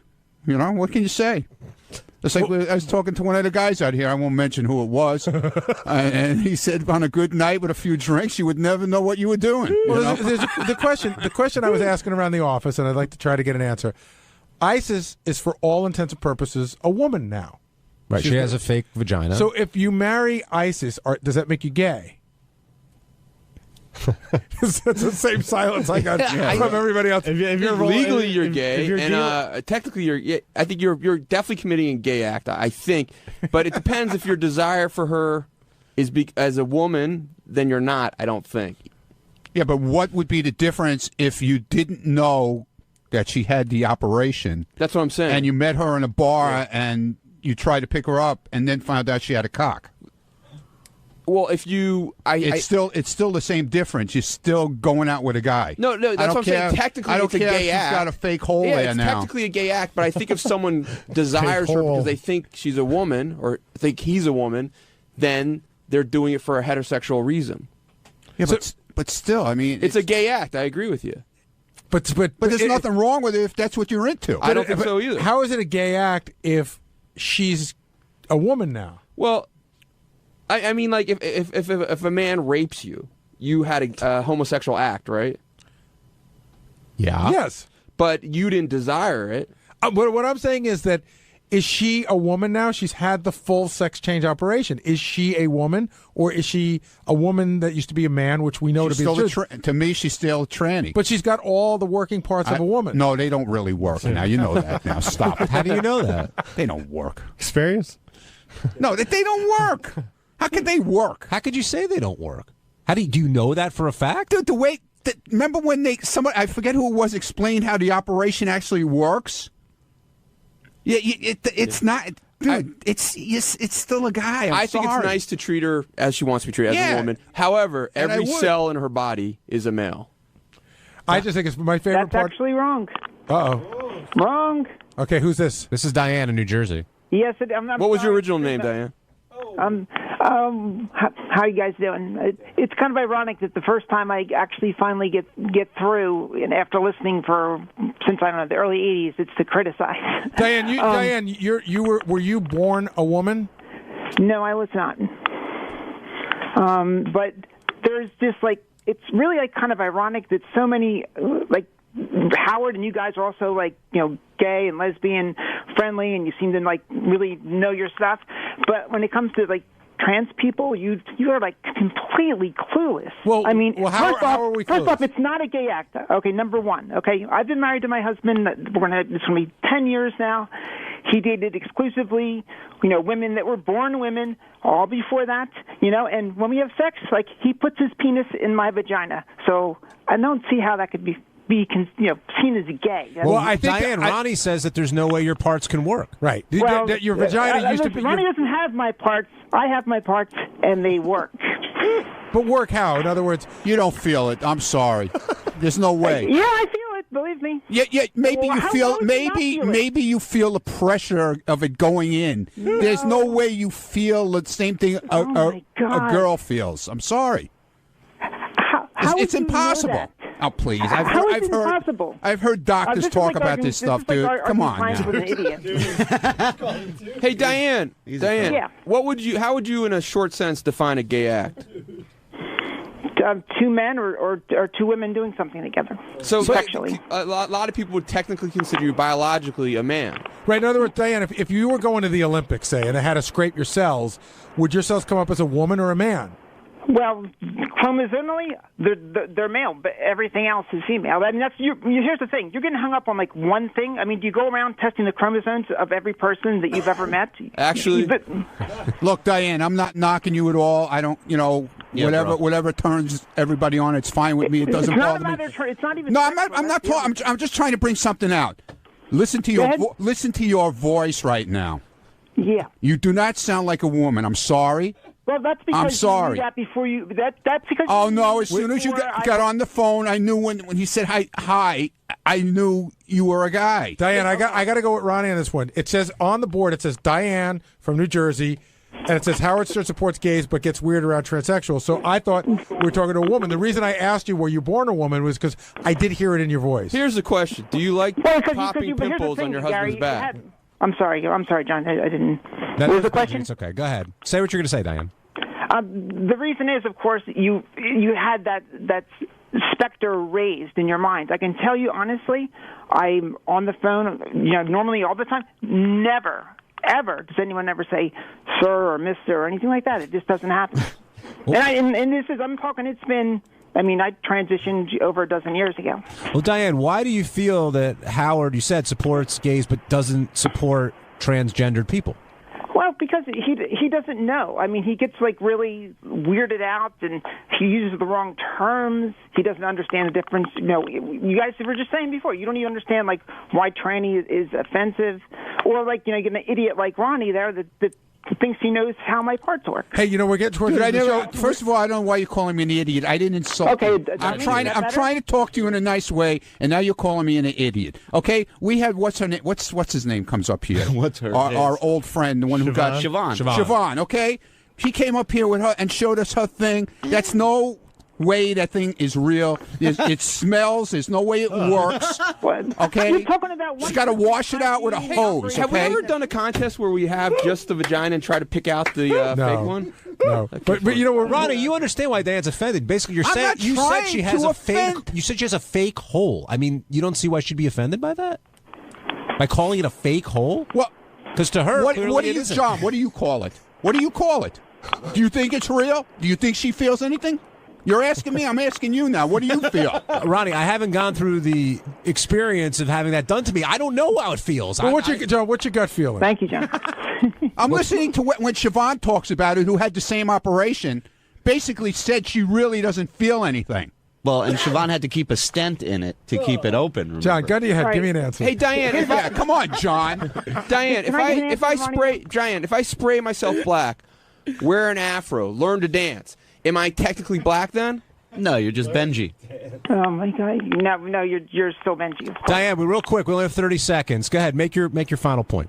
You know, what can you say? It's like I was talking to one of the guys out here. I won't mention who it was, and he said, "On a good night with a few drinks, you would never know what you were doing." Well, the question I was asking around the office, and I'd like to try to get an answer. ISIS is, for all intents and purposes, a woman now. Right, she has a fake vagina. So if you marry ISIS, does that make you gay? It's the same silence I got from everybody else. If you're legally, you're gay, and technically, you're. Yeah, I think you're definitely committing a gay act. I think, but it depends if your desire for her is as a woman. Then you're not. I don't think. Yeah, but what would be the difference if you didn't know that she had the operation? That's what I'm saying. And you met her in a bar and you tried to pick her up, and then found out she had a cock. Well, if you, it's still the same difference. You're still going out with a guy. No, that's what I'm saying. Technically, it's a gay act. She's got a fake hole there it's now. Technically a gay act, but I think if someone desires her because they think she's a woman or think he's a woman, then they're doing it for a heterosexual reason. Yeah, but still, I mean, it's a gay act. I agree with you. But there's nothing wrong with it if that's what you're into. I don't think so either. How is it a gay act if she's a woman now? Well, I mean, like if a man rapes you, you had a homosexual act, right? Yeah. Yes. But you didn't desire it. What I'm saying is that, is she a woman now? She's had the full sex change operation. Is she a woman, or is she a woman that used to be a man, which we know She's to be still to me, she's still a tranny. But she's got all the working parts of a woman. No, they don't really work. Now you know that. Now stop it. How do you know that? They don't work. Experience? No, they don't work. How could they work? How could you say they don't work? How do you know that for a fact? Dude, the way remember when somebody, I forget who it was, explained how the operation actually works? Yeah, it's not. Dude, it's still a guy. I think it's nice to treat her as she wants to be treated, as a woman. However, every cell in her body is a male. I just think it's my favorite part. That's actually wrong. Uh-oh. Wrong. Okay, who's this? This is Diane in New Jersey. Yes. What was your original name, Diane? How you guys doing? It's kind of ironic that the first time I actually finally get through, and after listening since I don't know the early '80s, it's to criticize. Diane, Diane, were you born a woman? No, I was not. But there's just it's really kind of ironic that so many Howard and you guys are also gay and lesbian friendly, and you seem to really know your stuff. But when it comes to trans people, you are like completely clueless. Well, I mean, how are we first clueless? off, it's not a gay act. Okay, number one. Okay, I've been married to my husband. It's going to be 10 years now. He dated exclusively, women that were born women. All before that, and when we have sex, like he puts his penis in my vagina. So I don't see how that could be seen as gay. Well, I think Diane, Ronnie says that there's no way your parts can work. Right. Well, your vagina used to listen, be. Ronnie doesn't have my parts. I have my parts, and they work. But work how? In other words, you don't feel it. I'm sorry. There's no way. Yeah, I feel it. Believe me. Yeah. Maybe Well, you how feel. would you not feel it? Maybe you feel the pressure of it going in. No. There's no way you feel the same thing a girl feels. I'm sorry. How it's would you know impossible. that? Oh, please. How is it impossible? I've heard doctors This is talk like about arguing- this stuff, is like dude. Come on arguing now. with an idiot. Hey, Diane. Yeah. How would you, in a short sense, define a gay act? Two men or two women doing something together. So, sexually. a lot of people would technically consider you biologically a man. Right. In other words, Diane, if you were going to the Olympics, say, and it had to scrape your cells, would your cells come up as a woman or a man? Well, chromosomally, they're male, but everything else is female. I mean, here's the thing: you're getting hung up on like one thing. I mean, do you go around testing the chromosomes of every person that you've ever met? Actually, look, Diane, I'm not knocking you at all. I don't, whatever turns everybody on, it's fine with me. It doesn't bother me. It's not even. No, I'm not talking. I'm just trying to bring something out. Listen to your voice right now. Yeah. You do not sound like a woman. I'm sorry. Well, that's because I'm sorry. you knew that before you. That's because. Oh no! As soon as you got on the phone, I knew when he said hi, I knew you were a guy. Diane, I got to go with Ronnie on this one. It says on the board, it says Diane from New Jersey, and it says Howard Stern supports gays but gets weird around transsexuals. So I thought we were talking to a woman. The reason I asked you were you born a woman was because I did hear it in your voice. Here's the question: do you like popping but here's the pimples thing, on your Gary, husband's back? I'm sorry, John. I didn't. That What was is the question? It's okay. Go ahead. Say what you're going to say, Diane. The reason is, of course, you had that specter raised in your mind. I can tell you honestly, I'm on the phone, normally all the time. Never, ever does anyone ever say sir or mister or anything like that. It just doesn't happen. And this is, I'm talking, it's been, I transitioned over a dozen years ago. Well, Diane, why do you feel that Howard, you said, supports gays but doesn't support transgendered people? Well, because he doesn't know. I mean, he gets like really weirded out, and he uses the wrong terms. He doesn't understand the difference. You guys were just saying before, you don't even understand like why tranny is offensive, or like you get an idiot like Ronnie there that thinks he knows how my parts work. Hey, we're getting towards the show. First of all, I don't know why you're calling me an idiot. I didn't insult you. I'm trying to talk to you in a nice way, and now you're calling me an idiot. Okay, we had what's her name? What's his name comes up here? What's her? Our old friend, the one who got Siobhan. Okay, she came up here with her and showed us her thing. That's no way that thing is real. It smells. There's no way it works. Okay, You're talking about she's got to wash it out with a hose. Have we Okay. ever done a contest where we have just the vagina and try to pick out the fake one? No, but Ronnie, you understand why Diane's offended. Basically, you're I'm saying not you said trying she has to a fake. You said she has a fake hole. I mean, you don't see why she'd be offended by that? By calling it a fake hole? Well, because to her, what clearly do it you, isn't. John? What do you call it? What do you call it? Do you think it's real? Do you think she feels anything? You're asking me. I'm asking you now. What do you feel? Ronnie, I haven't gone through the experience of having that done to me. I don't know how it feels. Well, what's your gut feeling? Thank you, John. I'm listening to when Siobhan talks about it, who had the same operation, basically said she really doesn't feel anything. Well, and Siobhan had to keep a stent in it to keep it open. Remember? John, gun to your head. Give me an answer. Hey, Diane. Come on, John. Diane, if I spray myself black, wear an afro, learn to dance, am I technically black then? No, you're just Benji. Oh my God! No, you're still Benji. Diane, real quick, we only have 30 seconds. Go ahead, make your final point.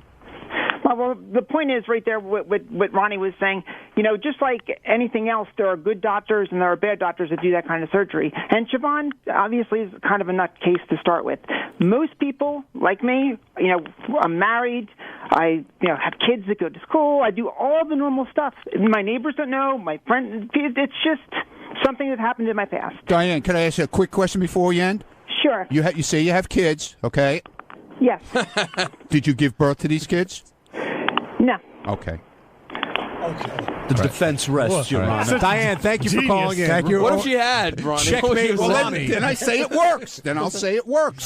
Well, the point is right there what Ronnie was saying. Just like anything else, there are good doctors and there are bad doctors that do that kind of surgery. And Siobhan obviously is kind of a nutcase to start with. Most people, like me, I'm married. I have kids that go to school. I do all the normal stuff. My neighbors don't know. My friends. It's just something that happened in my past. Diane, can I ask you a quick question before we end? Sure. You say you have kids, okay? Yes. Did you give birth to these kids? No. Okay. The defense rests, Your Honor. Diane, thank you for calling in. Thank you. What if she had, Ronnie? Checkmate, Well, Ronnie. then I say it works. Then I'll say it works.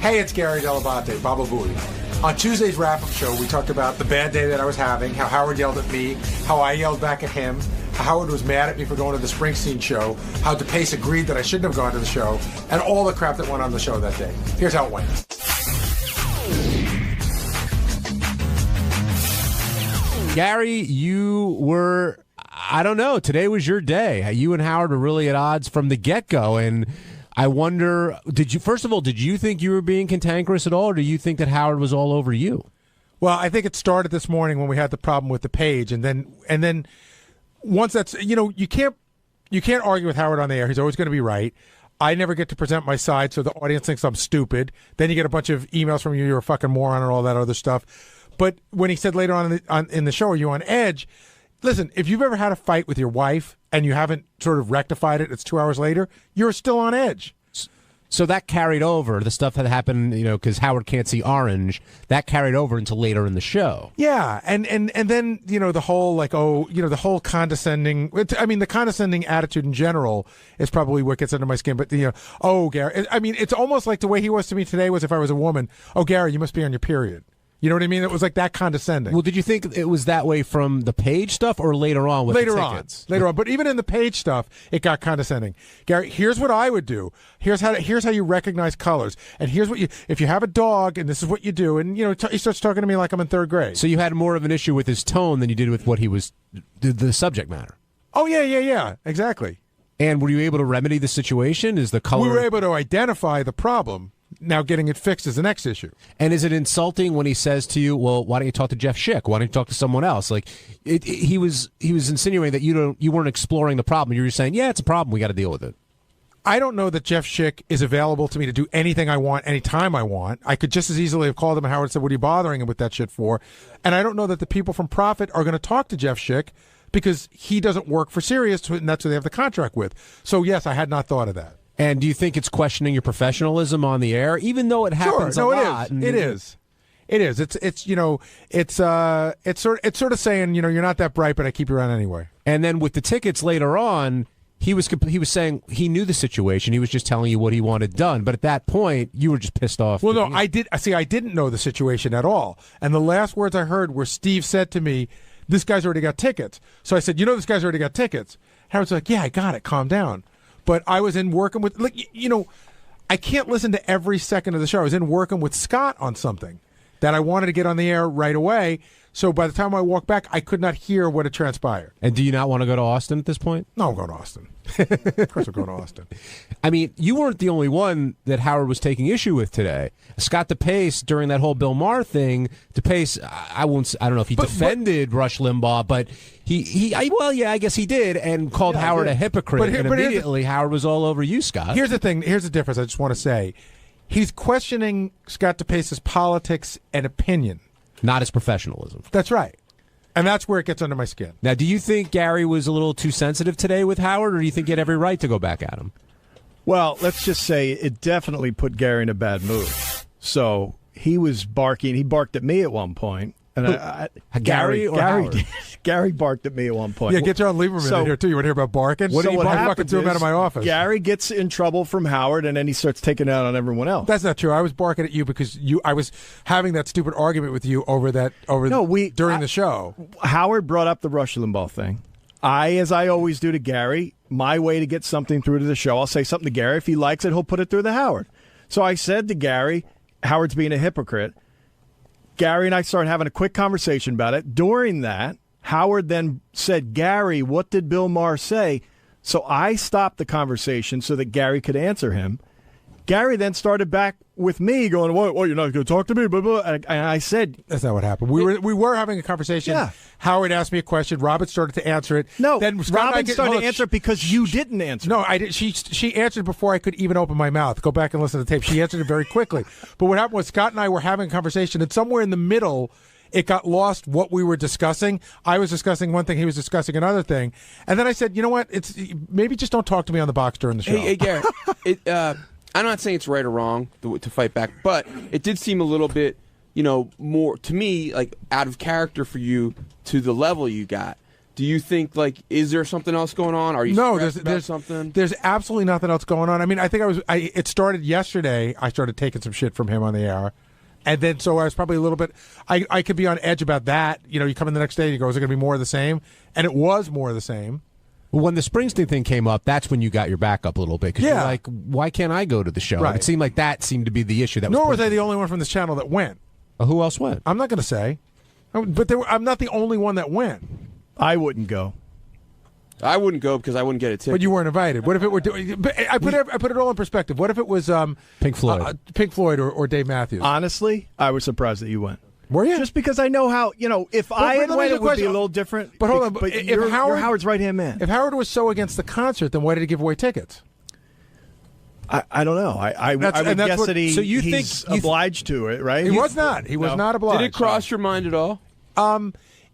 Hey, it's Gary Delabate, Baba Booey. On Tuesday's wrap-up show, we talked about the bad day that I was having, how Howard yelled at me, how I yelled back at him, how Howard was mad at me for going to the Springsteen show, how DePace agreed that I shouldn't have gone to the show, and all the crap that went on the show that day. Here's how it went. Gary, you were, I don't know, today was your day. You and Howard were really at odds from the get-go, and I wonder, first of all, did you think you were being cantankerous at all, or do you think that Howard was all over you? Well, I think it started this morning when we had the problem with the page, and then once that's, you can't argue with Howard on the air. He's always going to be right. I never get to present my side, so the audience thinks I'm stupid. Then you get a bunch of emails from you're a fucking moron and all that other stuff. But when he said later on in the show, are you on edge? Listen, if you've ever had a fight with your wife and you haven't sort of rectified it, it's 2 hours later, you're still on edge. So that carried over, the stuff that happened, because Howard can't see orange, that carried over until later in the show. Yeah, and then, the whole, the whole condescending, the condescending attitude in general is probably what gets under my skin. But, Gary, it's almost like the way he was to me today was if I was a woman, Gary, you must be on your period. You know what I mean? It was like that condescending. Well, did you think it was that way from the Page stuff or later on with the tickets? Later on. But even in the Page stuff, it got condescending. Gary, here's what I would do. Here's how you recognize colors. And here's what if you have a dog and this is what you do. And, he starts talking to me like I'm in third grade. So you had more of an issue with his tone than you did with what he was, the subject matter. Oh, yeah. Exactly. And were you able to remedy the situation? Is the color... We were able to identify the problem. Now getting it fixed is the next issue. And is it insulting when he says to you, well, why don't you talk to Jeff Schick? Why don't you talk to someone else? Like, he was insinuating that you weren't exploring the problem. You were saying, yeah, it's a problem. We got to deal with it. I don't know that Jeff Schick is available to me to do anything I want anytime I want. I could just as easily have called him and Howard said, what are you bothering him with that shit for? And I don't know that the people from Profit are going to talk to Jeff Schick because he doesn't work for Sirius, and that's who they have the contract with. So, yes, I had not thought of that. And do you think it's questioning your professionalism on the air, even though it happens a lot? It is. It's sort of saying, you're not that bright, but I keep you around anyway. And then with the tickets later on, he was saying he knew the situation. He was just telling you what he wanted done. But at that point, you were just pissed off. Well, no, I didn't know the situation at all. And the last words I heard were Steve said to me, "This guy's already got tickets." So I said, this guy's already got tickets. Howard's like, "Yeah, I got it. Calm down." But I was in working with, I can't listen to every second of the show. I was in working with Scott on something that I wanted to get on the air right away. So by the time I walked back, I could not hear what had transpired. And do you not want to go to Austin at this point? No, I'm going to Austin. Of course I'm going to Austin. I mean, you weren't the only one that Howard was taking issue with today. Scott DePace, during that whole Bill Maher thing, DePace, I don't know if he defended Rush Limbaugh, but I guess he did, and called Howard a hypocrite, and immediately Howard was all over you, Scott. Here's the thing. Here's the difference I just want to say. He's questioning Scott DePace's politics and opinion. Not his professionalism. That's right. And that's where it gets under my skin. Now, do you think Gary was a little too sensitive today with Howard, or do you think he had every right to go back at him? Well, let's just say it definitely put Gary in a bad mood. So he was barking. He barked at me at one point. And Gary Howard? Gary barked at me at one point. Yeah, get John Lieberman in here, too. You want to hear about barking? What fucking threw him out of my office? Gary gets in trouble from Howard, and then he starts taking it out on everyone else. That's not true. I was barking at you because I was having that stupid argument with you during the show. Howard brought up the Rush Limbaugh thing. As I always do to Gary, my way to get something through to the show, I'll say something to Gary. If he likes it, he'll put it through to Howard. So I said to Gary, Howard's being a hypocrite. Gary and I started having a quick conversation about it. During that, Howard then said, Gary, what did Bill Maher say? So I stopped the conversation so that Gary could answer him. Gary then started back with me going, what, you're not going to talk to me? Blah, blah. And I said... That's not what happened. We were having a conversation. Yeah. Howard asked me a question. Robin started to answer it. No, then Robin started to answer it because you didn't answer. No, I did. She answered before I could even open my mouth. Go back and listen to the tape. She answered it very quickly. But what happened was Scott and I were having a conversation, and somewhere in the middle... It got lost what we were discussing. I was discussing one thing. He was discussing another thing. And then I said, you know what? Maybe just don't talk to me on the box during the show. Hey Gary, I'm not saying it's right or wrong to fight back, but it did seem a little bit more to me, like out of character for you to the level you got. Do you think, like, is there something else going on? Are you stressed about something? There's absolutely nothing else going on. I mean, I think it started yesterday. I started taking some shit from him on the air. And then, so I was probably a little bit, I could be on edge about that. You come in the next day and you go, is it going to be more of the same? And it was more of the same. When the Springsteen thing came up, that's when you got your back up a little bit. Because you're like, why can't I go to the show? Right. It seemed like that seemed to be the issue. Nor was I the only one from this channel that went. Who else went? I'm not going to say. But I'm not the only one that went. I wouldn't go. I wouldn't go because I wouldn't get a ticket. But you weren't invited. What if it were doing? I put it all in perspective. What if it was Pink Floyd, or Dave Matthews? Honestly, I was surprised that you went. Were you? Just because I know how if I had went, it would be a little different. But hold on. But if you're Howard's right hand man. If Howard was so against the concert, then why did he give away tickets? I don't know. I would guess that he's obliged to it, right? He was not. He was not obliged. Did it cross your mind at all?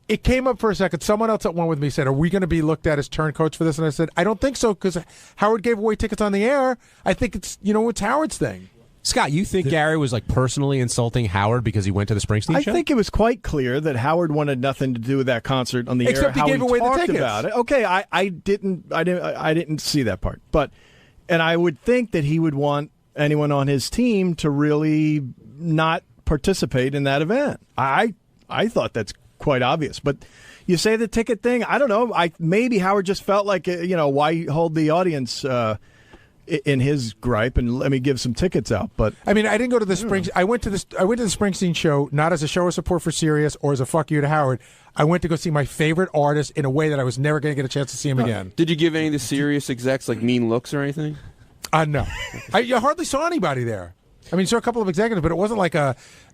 It came up for a second. Someone else that went with me said, are we going to be looked at as turncoats for this? And I said, I don't think so, because Howard gave away tickets on the air. I think it's Howard's thing. Scott, you think Gary was like personally insulting Howard because he went to the Springsteen show? I think it was quite clear that Howard wanted nothing to do with that concert on the Except air. he gave away the talked tickets. about it. Okay, I didn't see that part, and I would think that he would want anyone on his team to really not participate in that event. I thought that's quite obvious, but you say the ticket thing. I don't know. Maybe Howard just felt like why hold the audience in his gripe and let me give some tickets out. But I mean, I didn't go to the Springsteen. I went to the Springsteen show not as a show of support for Sirius or as a fuck you to Howard. I went to go see my favorite artist in a way that I was never going to get a chance to see him again. Did you give any of the Sirius execs like mean looks or anything? No, you hardly saw anybody there. I mean, you saw a couple of executives, but it wasn't like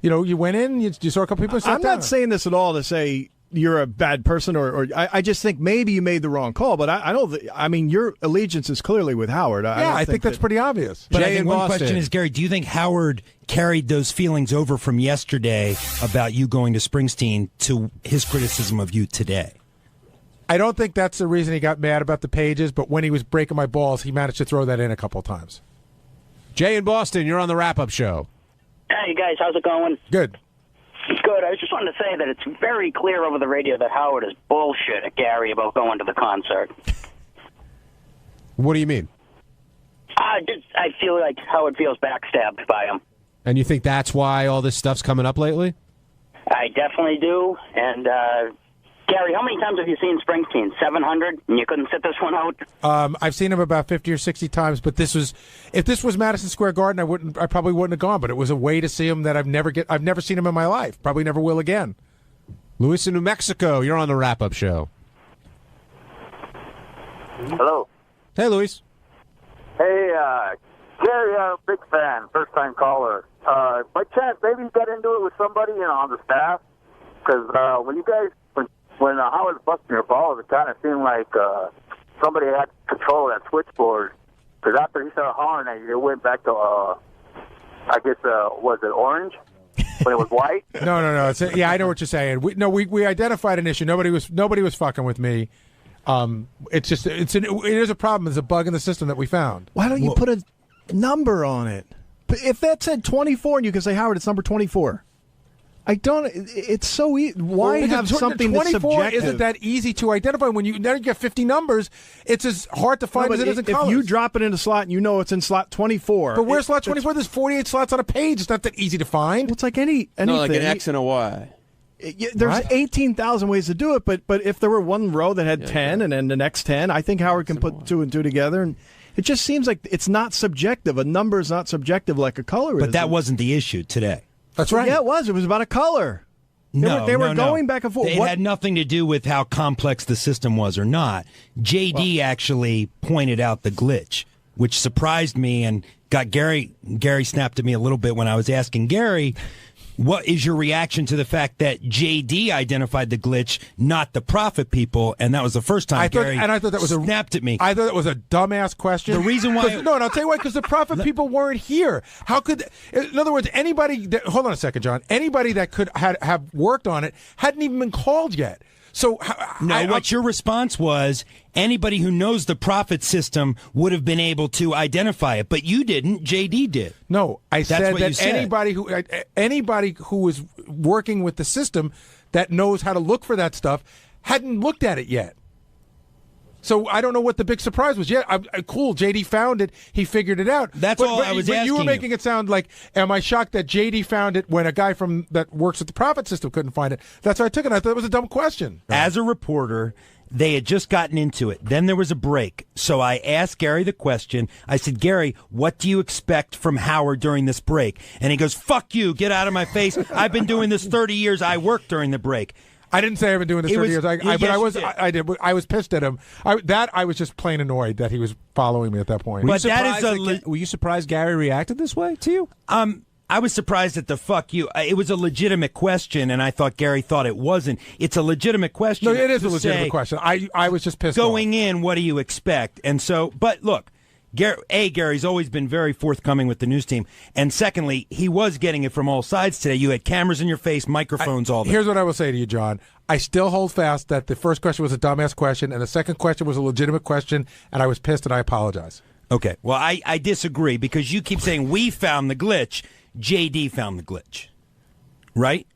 you went in, you saw a couple people. I'm not saying this at all to say you're a bad person, or I just think maybe you made the wrong call. But I don't. I mean, your allegiance is clearly with Howard. I think that's pretty obvious. But I think one question is, Gary, do you think Howard carried those feelings over from yesterday about you going to Springsteen to his criticism of you today? I don't think that's the reason he got mad about the pages, but when he was breaking my balls, he managed to throw that in a couple of times. Jay in Boston, you're on the wrap-up show. Hey, guys, how's it going? Good. Good. I was just wanting to say that it's very clear over the radio that Howard is bullshit at Gary about going to the concert. What do you mean? I feel like Howard feels backstabbed by him. And you think that's why all this stuff's coming up lately? I definitely do. And, Gary, how many times have you seen Springsteen? 700? And you couldn't sit this one out? I've seen him about 50 or 60 times, but if this was Madison Square Garden, I probably wouldn't have gone, but it was a way to see him that I've never seen him in my life. Probably never will again. Luis in New Mexico, you're on the wrap-up show. Hello. Hey, Luis. Hey, Gary, I'm a big fan, first-time caller. By chance, maybe you got into it with somebody on the staff? Because when you guys... When Howard was busting your balls, it kind of seemed like somebody had control of that switchboard. Because after he started hollering at you, it went back to, I guess, was it orange? When it was white? No. Yeah, I know what you're saying. We identified an issue. Nobody was fucking with me. It is a problem. It's a bug in the system that we found. Why don't you put a number on it? If that said 24, and you can say, Howard, it's number 24. I don't. It's so easy. Why have something that's 24 subjective? isn't that easy to identify. When you get 50 numbers, it's as hard to find as it is in colors. If you drop it in a slot and you know it's in slot 24. But where's slot 24? There's 48 slots on a page. It's not that easy to find. It's like anything. No, like an X and a Y. There's 18,000 ways to do it, but if there were one row that had 10 and then the next 10, I think Howard can put 2 and 2 together. And it just seems like it's not subjective. A number is not subjective like a color is. But that wasn't the issue today. That's right. Yeah, it was. It was about a color. They were going back and forth. It had nothing to do with how complex the system was or not. JD actually pointed out the glitch, which surprised me and got Gary snapped at me a little bit when I was asking Gary, what is your reaction to the fact that JD identified the glitch, not the profit people? And that was the first time Gary snapped at me. I thought that was a dumbass question. The reason why... No, and I'll tell you why, because the profit people weren't here. How could... In other words, anybody... Hold on a second, John. Anybody that could have worked on it hadn't even been called yet. So what your response was, anybody who knows the profit system would have been able to identify it, but you didn't. JD did. No, That's said what you that said. anybody who is working with the system that knows how to look for that stuff hadn't looked at it yet. So I don't know what the big surprise was. Yeah, cool. JD found it. He figured it out. That's all I was asking you were you. making it sound like, am I shocked that JD found it when a guy that works at the profit system couldn't find it? That's why I took it. I thought it was a dumb question. As a reporter, they had just gotten into it. Then there was a break. So I asked Gary the question. I said, Gary, what do you expect from Howard during this break? And he goes, fuck you. Get out of my face. I've been doing this 30 years. I worked during the break. I didn't say I've been doing this 30 years, but I did. I was pissed at him. I was just plain annoyed that he was following me at that point. Were you surprised Gary reacted this way to you? I was surprised at the fuck you. It was a legitimate question, and I thought Gary thought it wasn't. It's a legitimate question. No, it is a to legitimate say, question. I was just pissed going off. in, what do you expect? And so, but look, Gary's always been very forthcoming with the news team. And secondly, he was getting it from all sides today. You had cameras in your face, microphones, all that. Here's what I will say to you, John. I still hold fast that the first question was a dumbass question, and the second question was a legitimate question, and I was pissed, and I apologize. Okay. Well, I disagree, because you keep saying we found the glitch. JD found the glitch. Right?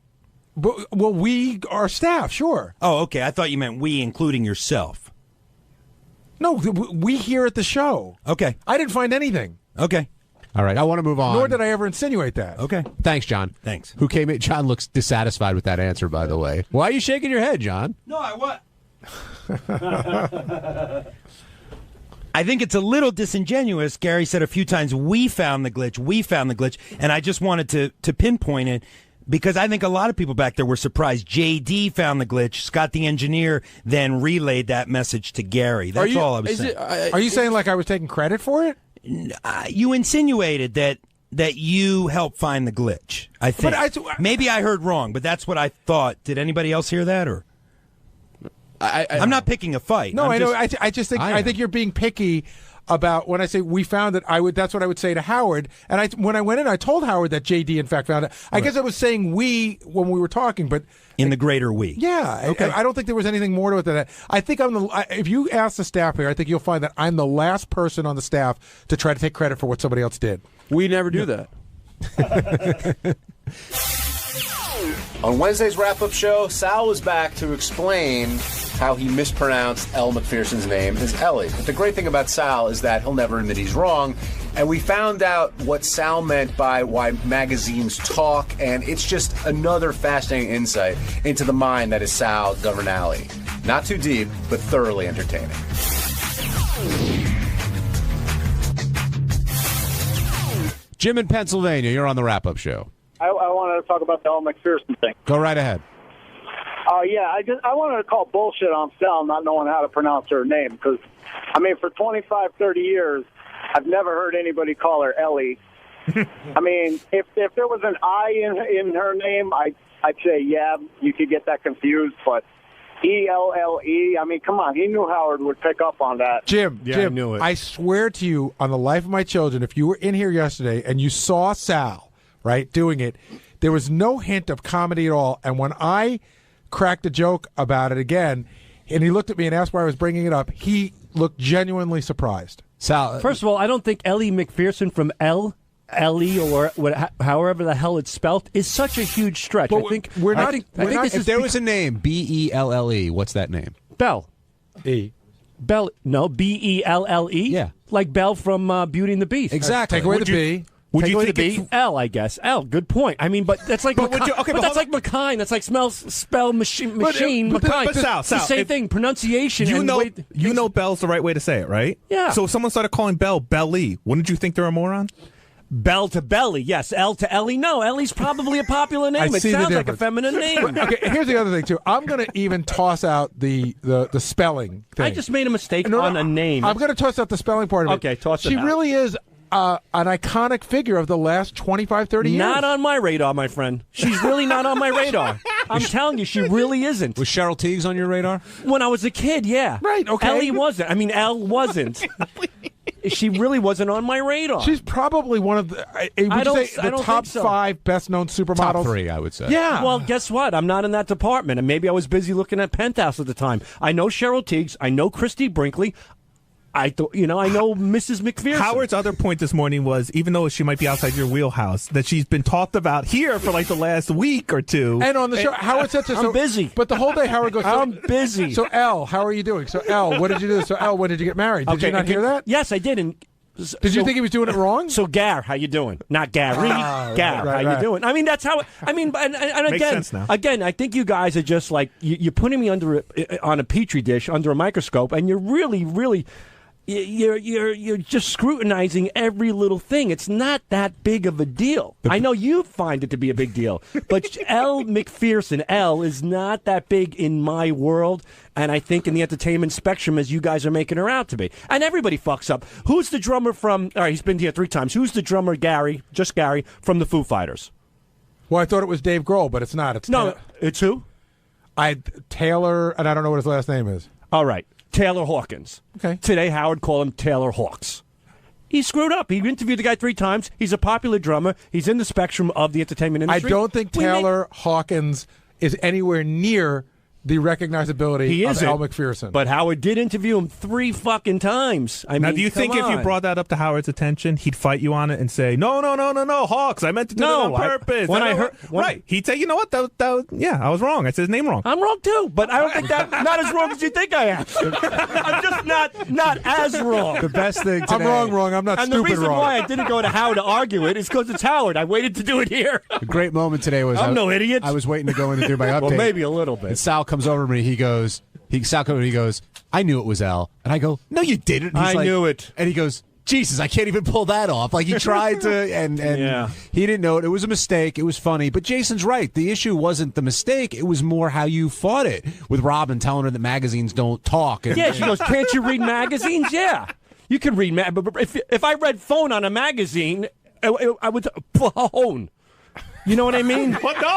Well, we are staff, sure. Oh, okay. I thought you meant we, including yourself. No, we here at the show. Okay. I didn't find anything. Okay. All right, I want to move on. Nor did I ever insinuate that. Okay. Thanks, John. Thanks. Who came in? John looks dissatisfied with that answer, by the way. Why are you shaking your head, John? No, I think it's a little disingenuous. Gary said a few times, we found the glitch, and I just wanted to pinpoint it, because I think a lot of people back there were surprised. JD found the glitch. Scott, the engineer, then relayed that message to Gary. That's all I was saying. Are you saying like I was taking credit for it? You insinuated that you helped find the glitch, I think. Maybe I heard wrong, but that's what I thought. Did anybody else hear that? Or I'm not picking a fight. No, I know. I just think I think you're being picky about when I say we found it. That's what I would say to Howard. And when I went in, I told Howard that JD in fact found it. I guess I was saying we when we were talking, but in the greater we. Yeah. Okay. I don't think there was anything more to it than that. I think if you ask the staff here, I think you'll find that I'm the last person on the staff to try to take credit for what somebody else did. We never do that. On Wednesday's wrap-up show, Sal was back to explain how he mispronounced Elle Macpherson's name as Ellie. But the great thing about Sal is that he'll never admit he's wrong. And we found out what Sal meant by why magazines talk, and it's just another fascinating insight into the mind that is Sal Governale. Not too deep, but thoroughly entertaining. Jim in Pennsylvania, you're on the wrap-up show. I wanted to talk about the Elle Macpherson thing. Go right ahead. Yeah, I wanted to call bullshit on Sal not knowing how to pronounce her name, because, I mean, for 25, 30 years, I've never heard anybody call her Ellie. I mean, if there was an I in her name, I'd say, yeah, you could get that confused, but E-L-L-E, I mean, come on, he knew Howard would pick up on that. Jim, I knew it. I swear to you, on the life of my children, if you were in here yesterday and you saw Sal, right, doing it, there was no hint of comedy at all, and when I cracked a joke about it again, and he looked at me and asked why I was bringing it up, he looked genuinely surprised. Sal, first of all, I don't think Ellie Macpherson from Ellie or however the hell it's spelt is such a huge stretch. But I think if there was a name, B-E-L-L-E, what's that name? Belle. E. Belle, no, B-E-L-L-E? Yeah. Like Belle from Beauty and the Beast. Exactly. Take away the B. Would you think it's L? I guess L. Good point. I mean, but that's like that's like McKine. That's like spell machine. McKine. But Sal, it's the same thing. Pronunciation. You know, Bell's the right way to say it, right? Yeah. So if someone started calling Bell Belly, wouldn't you think they're a moron? Bell to Belly, yes. L to Ellie, no. Ellie's probably a popular name. It sounds like a feminine name. Okay, here's the other thing too. I'm going to even toss out the spelling thing. I just made a mistake on a name. I'm going to toss out the spelling part of it. Okay, toss it out. She really is an iconic figure of the last 25, 30 years. Not on my radar, my friend. She's really not on my radar. I'm telling you, she really isn't. Was Cheryl Tiegs on your radar? When I was a kid, yeah. Right, okay. Ellie wasn't. I mean, Elle wasn't. she really wasn't on my radar. She's probably one of the, the top 5 best-known supermodels. Top 3, I would say. Yeah. Well, guess what? I'm not in that department, and maybe I was busy looking at Penthouse at the time. I know Cheryl Tiegs. I know Christy Brinkley. I know Mrs. McPherson. Howard's other point this morning was, even though she might be outside your wheelhouse, that she's been talked about here for like the last week or two. And on the show, Howard said I'm busy. But the whole day, Howard goes, I'm busy. So, Elle, how are you doing? So, Elle, what did you do? So, Elle, when did you get married? Did you not hear that? Yes, I did. And did you think he was doing it wrong? So, Gar, how you doing? Not Gary. Gar, right, how you doing? I mean, that's how. And Makes again, sense now. I think you guys are just like you're putting me on a petri dish under a microscope, and you're really. You're just scrutinizing every little thing. It's not that big of a deal. I know you find it to be a big deal, but Elle McPherson, Elle, is not that big in my world, and I think in the entertainment spectrum as you guys are making her out to be. And everybody fucks up. Who's the drummer from, all right, he's been here 3 times. Who's the drummer, Gary, from the Foo Fighters? Well, I thought it was Dave Grohl, but it's not. It's who? Taylor, and I don't know what his last name is. All right. Taylor Hawkins. Okay. Today, Howard called him Taylor Hawks. He screwed up. He interviewed the guy 3 times. He's a popular drummer. He's in the spectrum of the entertainment industry. I don't think Taylor Hawkins is anywhere near the recognizability of Elle McPherson. But Howard did interview him 3 fucking times. Now, do you think if you brought that up to Howard's attention, he'd fight you on it and say, no, Hawks, I meant to do it on purpose. Right. He'd say, you know what, I was wrong. I said his name wrong. I'm wrong, too, but I don't think not as wrong as you think I am. I'm just not as wrong. The best thing today. I'm wrong. I'm not and stupid wrong. And the reason why I didn't go to Howard to argue it is because it's Howard. I waited to do it here. The great moment today was I'm no idiot. I was waiting to go in and do my update. Well, maybe a little bit. And Sal comes over to me. Sal comes over. He goes, I knew it was Elle. And I go, no, you didn't. I knew it. And he goes, Jesus, I can't even pull that off. Like, he tried to, and yeah. He didn't know it. It was a mistake. It was funny. But Jason's right. The issue wasn't the mistake. It was more how you fought it with Robin telling her that magazines don't talk. And, yeah, she goes, can't you read magazines? Yeah. You can read magazines. If I read phone on a magazine, I would phone. You know what I mean? What? No.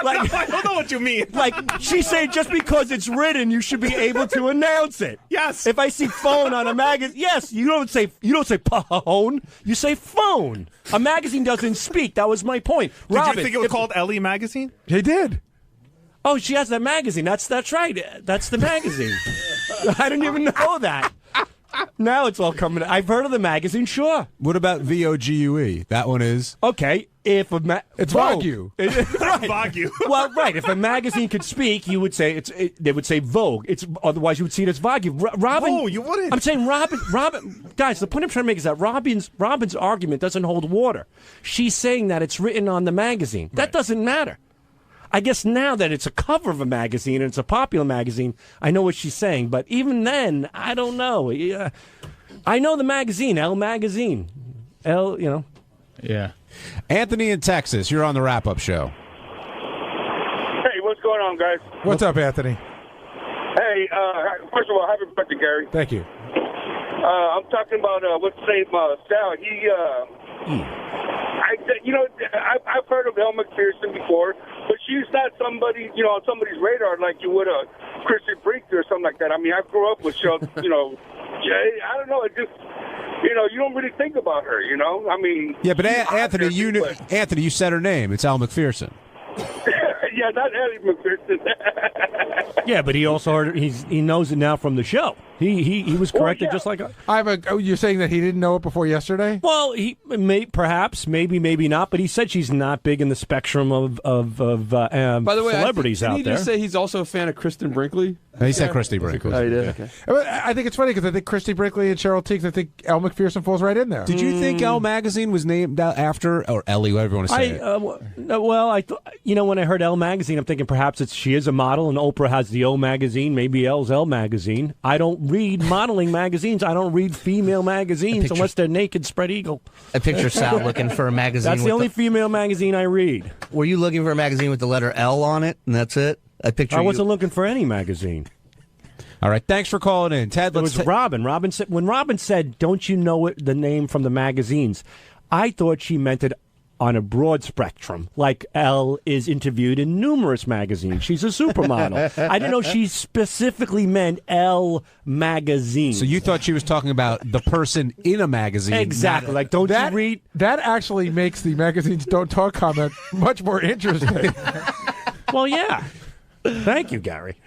I don't know what you mean. Like, she's saying just because it's written, you should be able to announce it. Yes. If I see phone on a magazine, yes, you don't say phone, you say phone. A magazine doesn't speak. That was my point. Did Robin, you think it was called Ellie Magazine? He did. Oh, she has that magazine. That's right. That's the magazine. I didn't even know that. Now it's all coming. I've heard of the magazine, sure. What about VOGUE? That one is okay. If it's Vogue, right. Vogue. Well, right. If a magazine could speak, you would say they would say Vogue. Otherwise you would see it as Vogue. Robin. Oh, you wouldn't. I'm saying Robin. Guys, the point I'm trying to make is that Robin's argument doesn't hold water. She's saying that it's written on the magazine. That doesn't matter. I guess now that it's a cover of a magazine and it's a popular magazine, I know what she's saying. But even then, I don't know. I know the magazine, Elle Magazine. Elle, Yeah. Anthony in Texas, you're on the wrap-up show. Hey, what's going on, guys? What's up, Anthony? Hey, first of all, happy birthday, Gary. Thank you. I'm talking about what's the name, Sal. I've heard of Elle McPherson before, but she's not somebody, on somebody's radar like you would a Christy Brinkley or something like that. I mean, I grew up with, I don't know, it just, you don't really think about her, I mean. Yeah, but Anthony, you said her name. It's Elle McPherson. Yeah, not Ellie McPherson. Yeah, but he also heard he knows it now from the show. He was corrected just like you're saying that he didn't know it before yesterday? Well, he perhaps, maybe not, but he said she's not big in the spectrum of by the way, celebrities out there. Did he just say he's also a fan of Kristen Brinkley? He said Christy Brinkley. Oh, he did? Okay. I think it's funny because I think Christy Brinkley and Cheryl Tiegs, I think Elle McPherson falls right in there. Did you think Elle Magazine was named after, or Ellie, whatever you want to say it? When I heard Elle Magazine, I'm thinking perhaps she is a model and Oprah has the O Magazine, maybe Elle's Elle Magazine. I don't read modeling magazines. I don't read female magazines unless they're naked spread eagle. I picture Sal looking for a magazine. That's the only female magazine I read. Were you looking for a magazine with the letter L on it, and that's it? I wasn't looking for any magazine. All right, thanks for calling in, Ted. It was Robin. When Robin said, "Don't you know the name from the magazines?" I thought she meant it on a broad spectrum. Like Elle is interviewed in numerous magazines. She's a supermodel. I didn't know she specifically meant Elle magazine. So you thought she was talking about the person in a magazine. Exactly. Like, don't you read? That actually makes the magazine's Don't Talk comment much more interesting. Well, yeah. Thank you, Gary.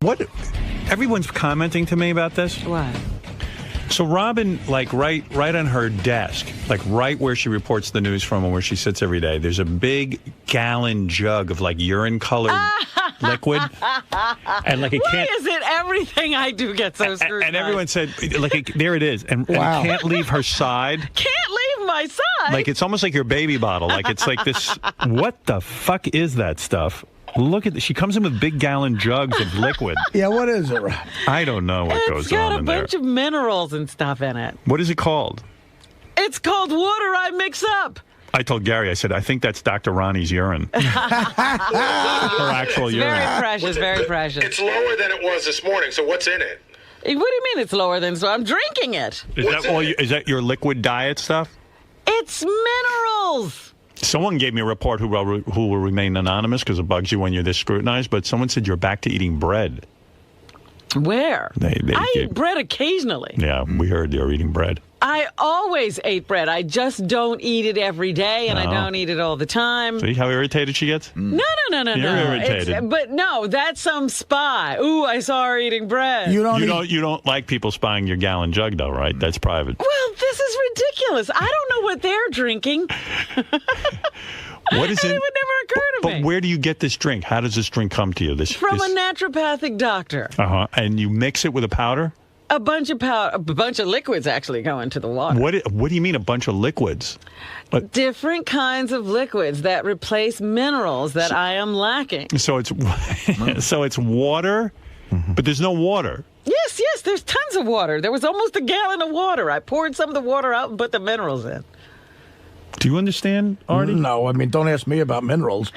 What? Everyone's commenting to me about this. What? So Robin, like right on her desk, like right where she reports the news from and where she sits every day, there's a big gallon jug of like urine-colored liquid, and like it Why can't. is it everything I do get so screwed? And everyone said, like, there it is, and it can't leave her side. Can't leave my side. Like it's almost like your baby bottle. Like it's like this. What the fuck is that stuff? Look at this. She comes in with big gallon jugs of liquid. Yeah, what is it? I don't know what goes on in there. It's got a bunch of minerals and stuff in it. What is it called? It's called water I mix up. I told Gary, I said, I think that's Dr. Ronnie's urine. Her actual It's urine. very precious, very precious. It's lower than it was this morning, so what's in it? What do you mean it's lower than? So I'm drinking it. Is that your liquid diet stuff? It's minerals. Someone gave me a report who will remain anonymous because it bugs you when you're this scrutinized, but someone said you're back to eating bread. Where? They I eat bread occasionally. Yeah, we heard you're eating bread. I always ate bread. I just don't eat it every day, and I don't eat it all the time. See how irritated she gets? No. You're irritated. But no, that's some spy. Ooh, I saw her eating bread. You don't like people spying your gallon jug, though, right? That's private. Well, this is ridiculous. I don't know what they're drinking. What is it? It would never occur to But me. where do you get this drink? How does this drink come to you? From a naturopathic doctor. And you mix it with a powder? A bunch of liquids actually go into the water. What do you mean a bunch of liquids? Different kinds of liquids that replace minerals that I am lacking. So it's water, but there's no water. Yes, there's tons of water. There was almost a gallon of water. I poured some of the water out and put the minerals in. Do you understand, Artie? No, I mean, don't ask me about minerals.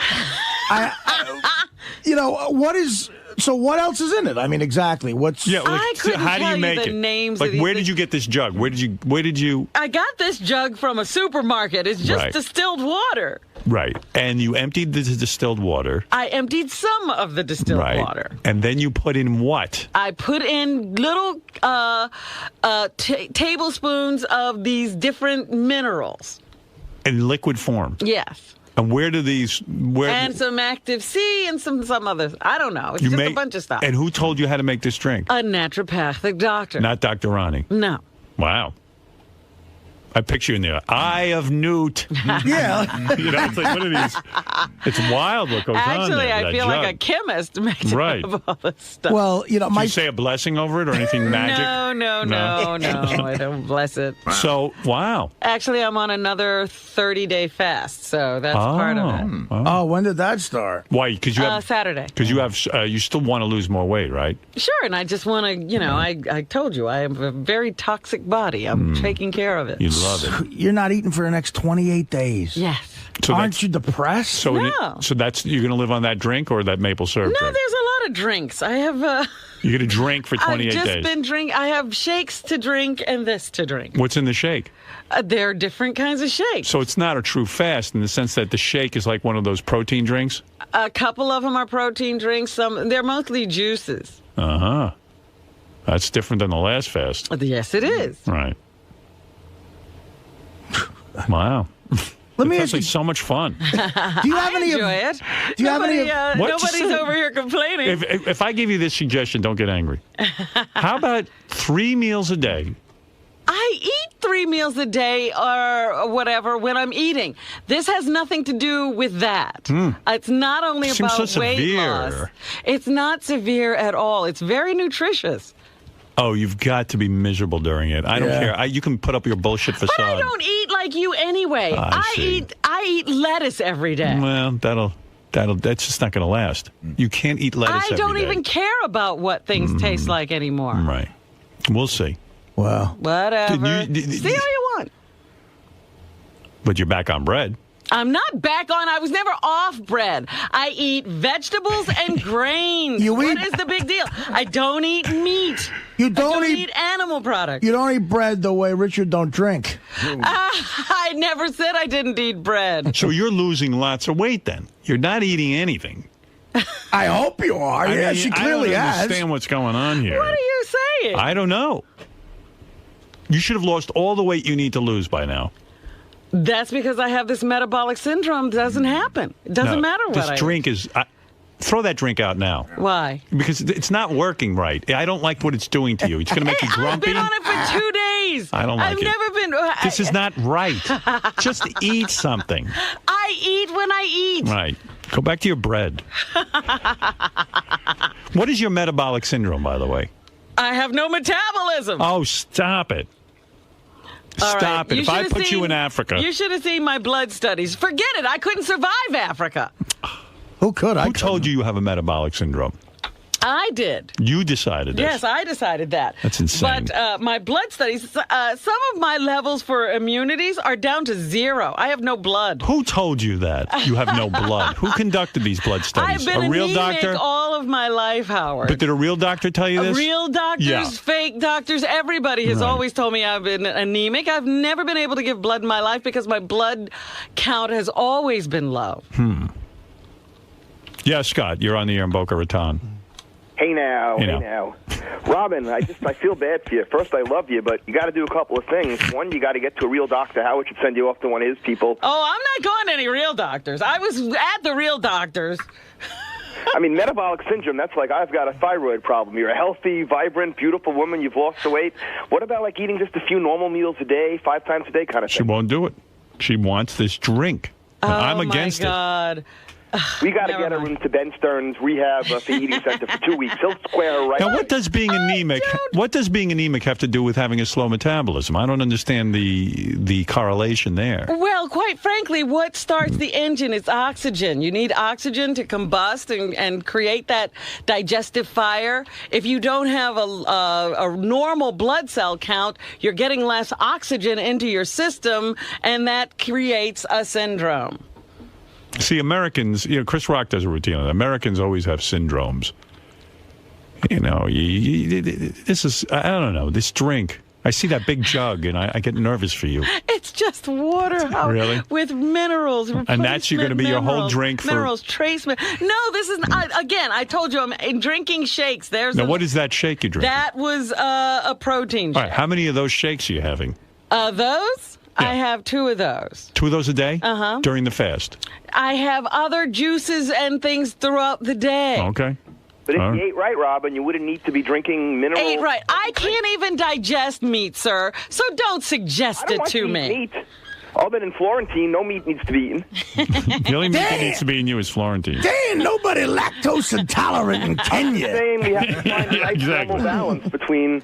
So what else is in it? I mean, exactly. What's how do you make it? Names like, where did you get this jug? Where did you? I got this jug from a supermarket. It's just distilled water. Right, and you emptied the distilled water. I emptied some of the distilled water. And then you put in what? I put in little tablespoons of these different minerals. In liquid form? Yes. And where do these... And some Active C and some others. I don't know. It's just a bunch of stuff. And who told you how to make this drink? A naturopathic doctor. Not Dr. Ronnie? No. Wow. I picture you in there. Eye of Newt. Yeah. It's like one of these... It's wild what goes on Actually, there. I feel like a chemist mixing up all this stuff. Well, Do you say a blessing over it or anything magic? No, I don't bless it. So, wow. Actually, I'm on another 30-day fast, so that's part of it. Oh, when did that start? Why? Because you have Saturday. Because you still want to lose more weight, right? Sure, and I just want to, I told you, I have a very toxic body. I'm taking care of it. You love it. You're not eating for the next 28 days. Yes. So aren't you depressed? So No. So that's you're going to live on that drink or that maple syrup No, drink? there's a lot of drinks. I have. You're going to drink for 28 days. I've just been drinking. I have shakes to drink and this to drink. What's in the shake? There are different kinds of shakes. So it's not a true fast in the sense that the shake is like one of those protein drinks? A couple of them are protein drinks. They're mostly juices. Uh-huh. That's different than the last fast. Yes, it is. Right. Wow. Let me It's ask you, so much fun. do you have any? Enjoy it. Do you have any? Nobody's over here complaining. If I give you this suggestion, don't get angry. How about 3 meals a day? I 3 meals a day or whatever when I'm eating. This has nothing to do with that. It's not only Seems about so weight severe. loss. It's not severe at all. It's very nutritious. Oh, you've got to be miserable during it. I don't care. You can put up your bullshit facade. But I don't eat like you anyway. I eat lettuce every day. Well, that's just not going to last. You can't eat lettuce every day. I don't even care about what things taste like anymore. Right. We'll see. Well, whatever. See how you want. But you're back on bread. I'm not back on. I was never off bread. I eat vegetables and grains. What is the big deal? I don't eat meat. You don't eat animal products. You don't eat bread the way Richard don't drink. I never said I didn't eat bread. So you're losing lots of weight then. You're not eating anything. I hope you are. Yeah, she clearly I don't has. understand what's going on here. What are you saying? I don't know. You should have lost all the weight you need to lose by now. That's because I have this metabolic syndrome. It doesn't happen. It doesn't matter what I This drink is... throw that drink out now. Why? Because it's not working right. I don't like what it's doing to you. It's going to make you grumpy. I've been on it for 2 days. I don't like I've it. never been... This is not right. Just eat something. I eat when I eat. Right. Go back to your bread. What is your metabolic syndrome, by the way? I have no metabolism. Oh, stop it. Stop it. If I put you in Africa. You should have seen my blood studies. Forget it. I couldn't survive Africa. Who could? Who told you have a metabolic syndrome? I did. You decided this. Yes, I decided that. That's insane. But my blood studies, some of my levels for immunities are down to 0. I have no blood. Who told you that? You have no blood. Who conducted these blood studies? I've been a real anemic doctor? all of my life, Howard. But did a real doctor tell you this? Real doctors, Yeah. fake doctors, everybody has always told me I've been anemic. I've never been able to give blood in my life because my blood count has always been low. Yeah, Scott, you're on the air in Boca Raton. Hey now, You hey know. now. Robin, I feel bad for you. First, I love you, but you got to do a couple of things. One, you got to get to a real doctor. Howard should send you off to one of his people. Oh, I'm not going to any real doctors. I was at the real doctors. I mean, metabolic syndrome, that's like I've got a thyroid problem. You're a healthy, vibrant, beautiful woman. You've lost the weight. What about like eating just a few normal meals a day, 5 times a day kind of She thing? won't do it. She wants this drink. And I'm against Oh, my God. We got to get her into Ben Stern's rehab for eating center for 2 weeks. He'll square her right. Now, what does being anemic? What does being anemic have to do with having a slow metabolism? I don't understand the correlation there. Well, quite frankly, what starts the engine is oxygen. You need oxygen to combust and create that digestive fire. If you don't have a normal blood cell count, you're getting less oxygen into your system, and that creates a syndrome. See, Americans, Chris Rock does a routine on that. Americans always have syndromes. This is, I don't know, this drink. I see that big jug, and I get nervous for you. It's just water, Howard, Really? with minerals. And that's going to be your whole drink for... Minerals, trace minerals. No, this is, again, I told you I'm drinking shakes. Now, what is that shake you drink? That was a protein shake. All right, how many of those shakes are you having? Those? Yeah. I have 2 of those. 2 of those a day? Uh-huh. During the fast? I have other juices and things throughout the day. Okay. But if All you right. ate right, Robin, you wouldn't need to be drinking minerals. Ate right. I can't even digest meat, sir. So don't suggest it to me. Meat. Other than Florentine, no meat needs to be eaten. The only meat that needs to be in you is Florentine. There ain't nobody lactose intolerant in Kenya. Saying we have to find a nice normal balance between,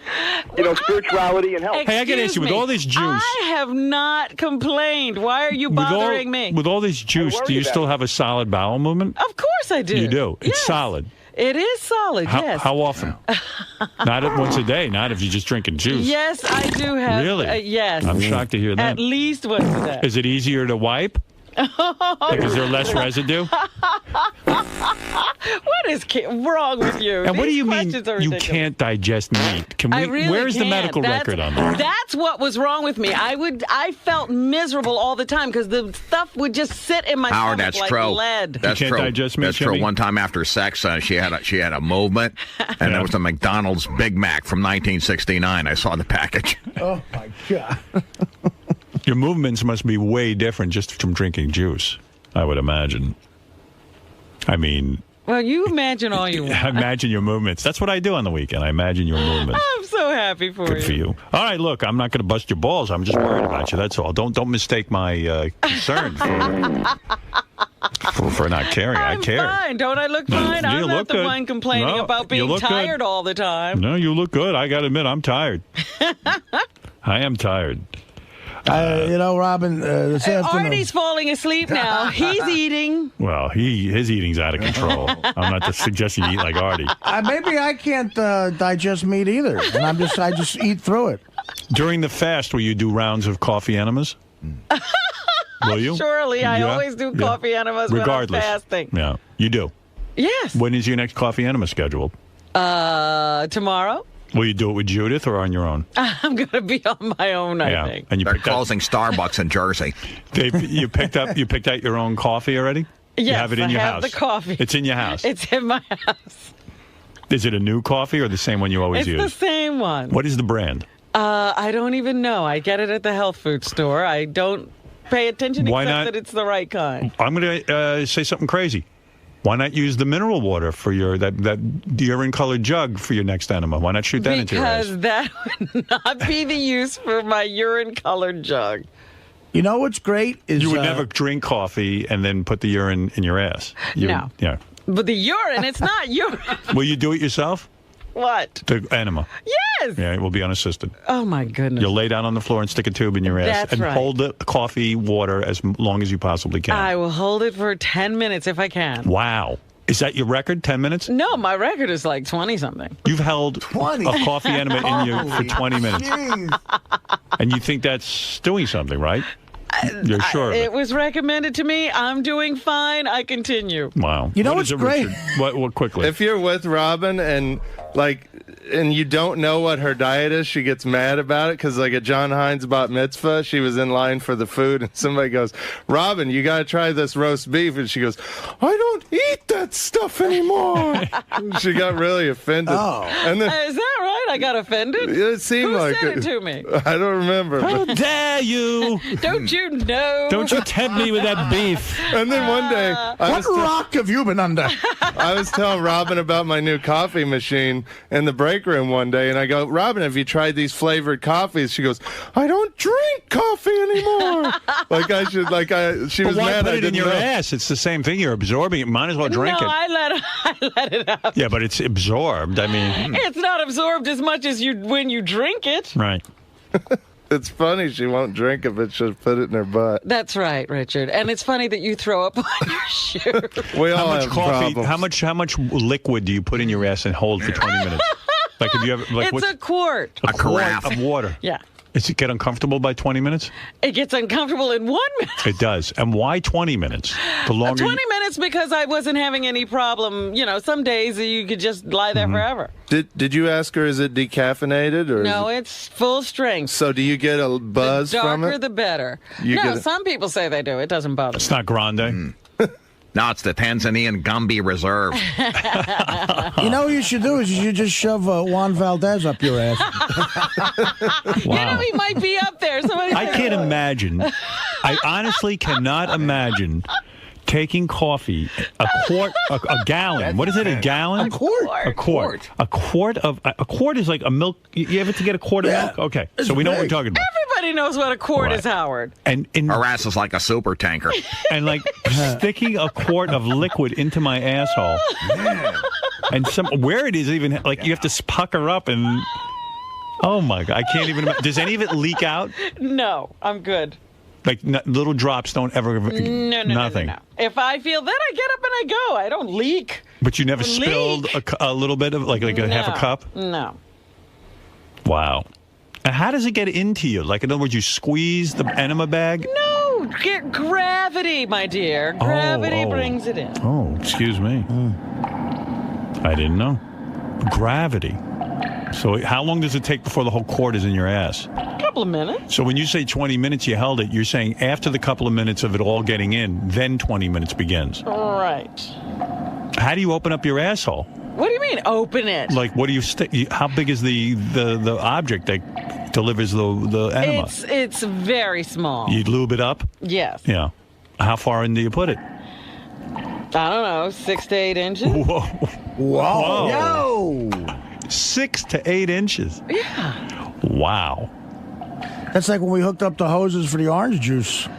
spirituality and health. Hey, I got to ask you, with all this juice... I have not complained. Why are you bothering me? With all this juice, do you still have a solid bowel movement? Of course I do. You do. It's Yes. solid. It is solid, yes. How often? Not once a day. Not if you're just drinking juice. Yes, I do have. Really? Yes. I'm shocked to hear that. At least once a day. Is it easier to wipe? Like, is there less residue? What is wrong with you? And what do These you mean questions are you ridiculous. can't digest meat? Can I we? really Where's the can't. medical record on that? That's what was wrong with me. I felt miserable all the time because the stuff would just sit in my Howard, stomach that's like true. lead. That's You can't true. digest meat, That's true. Jimmy? One time after sex, she had a movement, and there was a McDonald's Big Mac from 1969. I saw the package. Oh, my God. Your movements must be way different just from drinking juice, I would imagine. I mean, Well, you imagine all you want. I imagine your movements. That's what I do on the weekend. I imagine your movements. I'm so happy for Good for you. All right, look, I'm not going to bust your balls. I'm just worried about you. That's all. Don't mistake my concern for not caring. I care. Fine. Don't I look fine? I'm not the one complaining about being tired all the time. No, you look good. I got to admit, I'm tired. I am tired. Robin, this afternoon. Artie's falling asleep now. He's eating. Well, his eating's out of control. I'm not just suggesting you eat like Artie. Maybe I can't digest meat either, and I just eat through it. During the fast, will you do rounds of coffee enemas? Will you? Surely, I always do coffee enemas regardless. when I'm fasting. Yeah, you do. Yes. When is your next coffee enema scheduled? Tomorrow. Will you do it with Judith or on your own? I'm going to be on my own, I think. And they're closing Starbucks in Jersey. You picked out your own coffee already? Yes, you have it in your have house. the coffee. It's in your house. It's in my house. Is it a new coffee or the same one you always use? It's the same one. What is the brand? I don't even know. I get it at the health food store. I don't pay attention that it's the right kind. I'm going to say something crazy. Why not use the mineral water for that urine-colored jug for your next enema? Why not shoot that into your ass? Because that would not be the use for my urine-colored jug. You know what's great is... You would never drink coffee and then put the urine in your ass. No. Yeah. But the urine, it's not urine. Will you do it yourself? What? The enema. Yes. Yeah, it will be unassisted. Oh, my goodness. You'll lay down on the floor and stick a tube in your ass. That's and right. hold the coffee water as long as you possibly can. I will hold it for 10 minutes if I can. Wow. Is that your record, 10 minutes? No, my record is like 20-something. You've held a coffee enema in you for 20 minutes. And you think that's doing something, right? You're sure of it? It was recommended to me. I'm doing fine. I continue. Wow. You know what's great? What quickly? If you're with Robin and you don't know what her diet is, she gets mad about it because, like, at John Hines' bat mitzvah, she was in line for the food, and somebody goes, "Robin, you got to try this roast beef," and she goes, "I don't eat that stuff anymore." She got really offended. Oh. And then, Is that right? I got offended? it seemed Who like said it to me? I don't remember. How dare you? Don't you know? Don't you tempt me with that beef. And then one day, What rock have you been under? I was telling Robin about my new coffee machine in the break room one day, and I go, "Robin, have you tried these flavored coffees?" She goes, "I don't drink coffee anymore." She was why mad put I it in didn't your know. ass? It's the same thing. You're absorbing it. Might as well drink No, it. I let it out. Yeah, but it's absorbed. I mean, It's not absorbed as much as when you drink it. right. It's funny she won't drink it, but she'll put it in her butt. That's right, Richard. And it's funny that you throw up on your shoe. We How all much have coffee? problems. How much liquid do you put in your ass and hold for 20 minutes? Like, if you have It's a quart. a quart of water. Yeah. Does it get uncomfortable by 20 minutes? It gets uncomfortable in 1 minute. It does. And why 20 minutes? The longer 20 minutes because I wasn't having any problem. You know, some days you could just lie there forever. Did you ask her, is it decaffeinated? Or No, it's full strength. So do you get a buzz The from darker, it? the better. You No, get a- some people say they do. It doesn't bother me. It's not grande. No, it's the Tanzanian Gumby Reserve. You know what you should do is you should just shove Juan Valdez up your ass. You know, he might be up there. I can't imagine. I honestly cannot imagine taking coffee, a quart, a gallon. What is it? A gallon? A quart. A quart. A quart is like a milk. You ever to get a quart of milk? Okay, so we know what we're talking about. Everybody knows what a quart is, Howard. And her ass is like a super tanker. And like sticking a quart of liquid into my asshole. And where it is even like you have to pucker up and. Oh my God! I can't even. Does any of it leak out? No, I'm good. Like little drops don't ever. No, nothing. No. If I feel that, I get up and I go. I don't leak. But you never spilled a little bit of like a half a cup. No. Wow. And how does it get into you? Like in other words, you squeeze the enema bag. No, get gravity, my dear. Gravity brings it in. Oh, excuse me. I didn't know. Gravity. So how long does it take before the whole quart is in your ass? A couple of minutes. So when you say 20 minutes you held it, you're saying after the couple of minutes of it all getting in, then 20 minutes begins. Right. How do you open up your asshole? What do you mean, open it? Like, what do you stick? How big is the object that delivers the enema? It's very small. You lube it up? Yes. Yeah. How far in do you put it? I don't know, 6 to 8 inches. Whoa. Whoa. Yo. 6 to 8 inches. Yeah. Wow. That's like when we hooked up the hoses for the orange juice.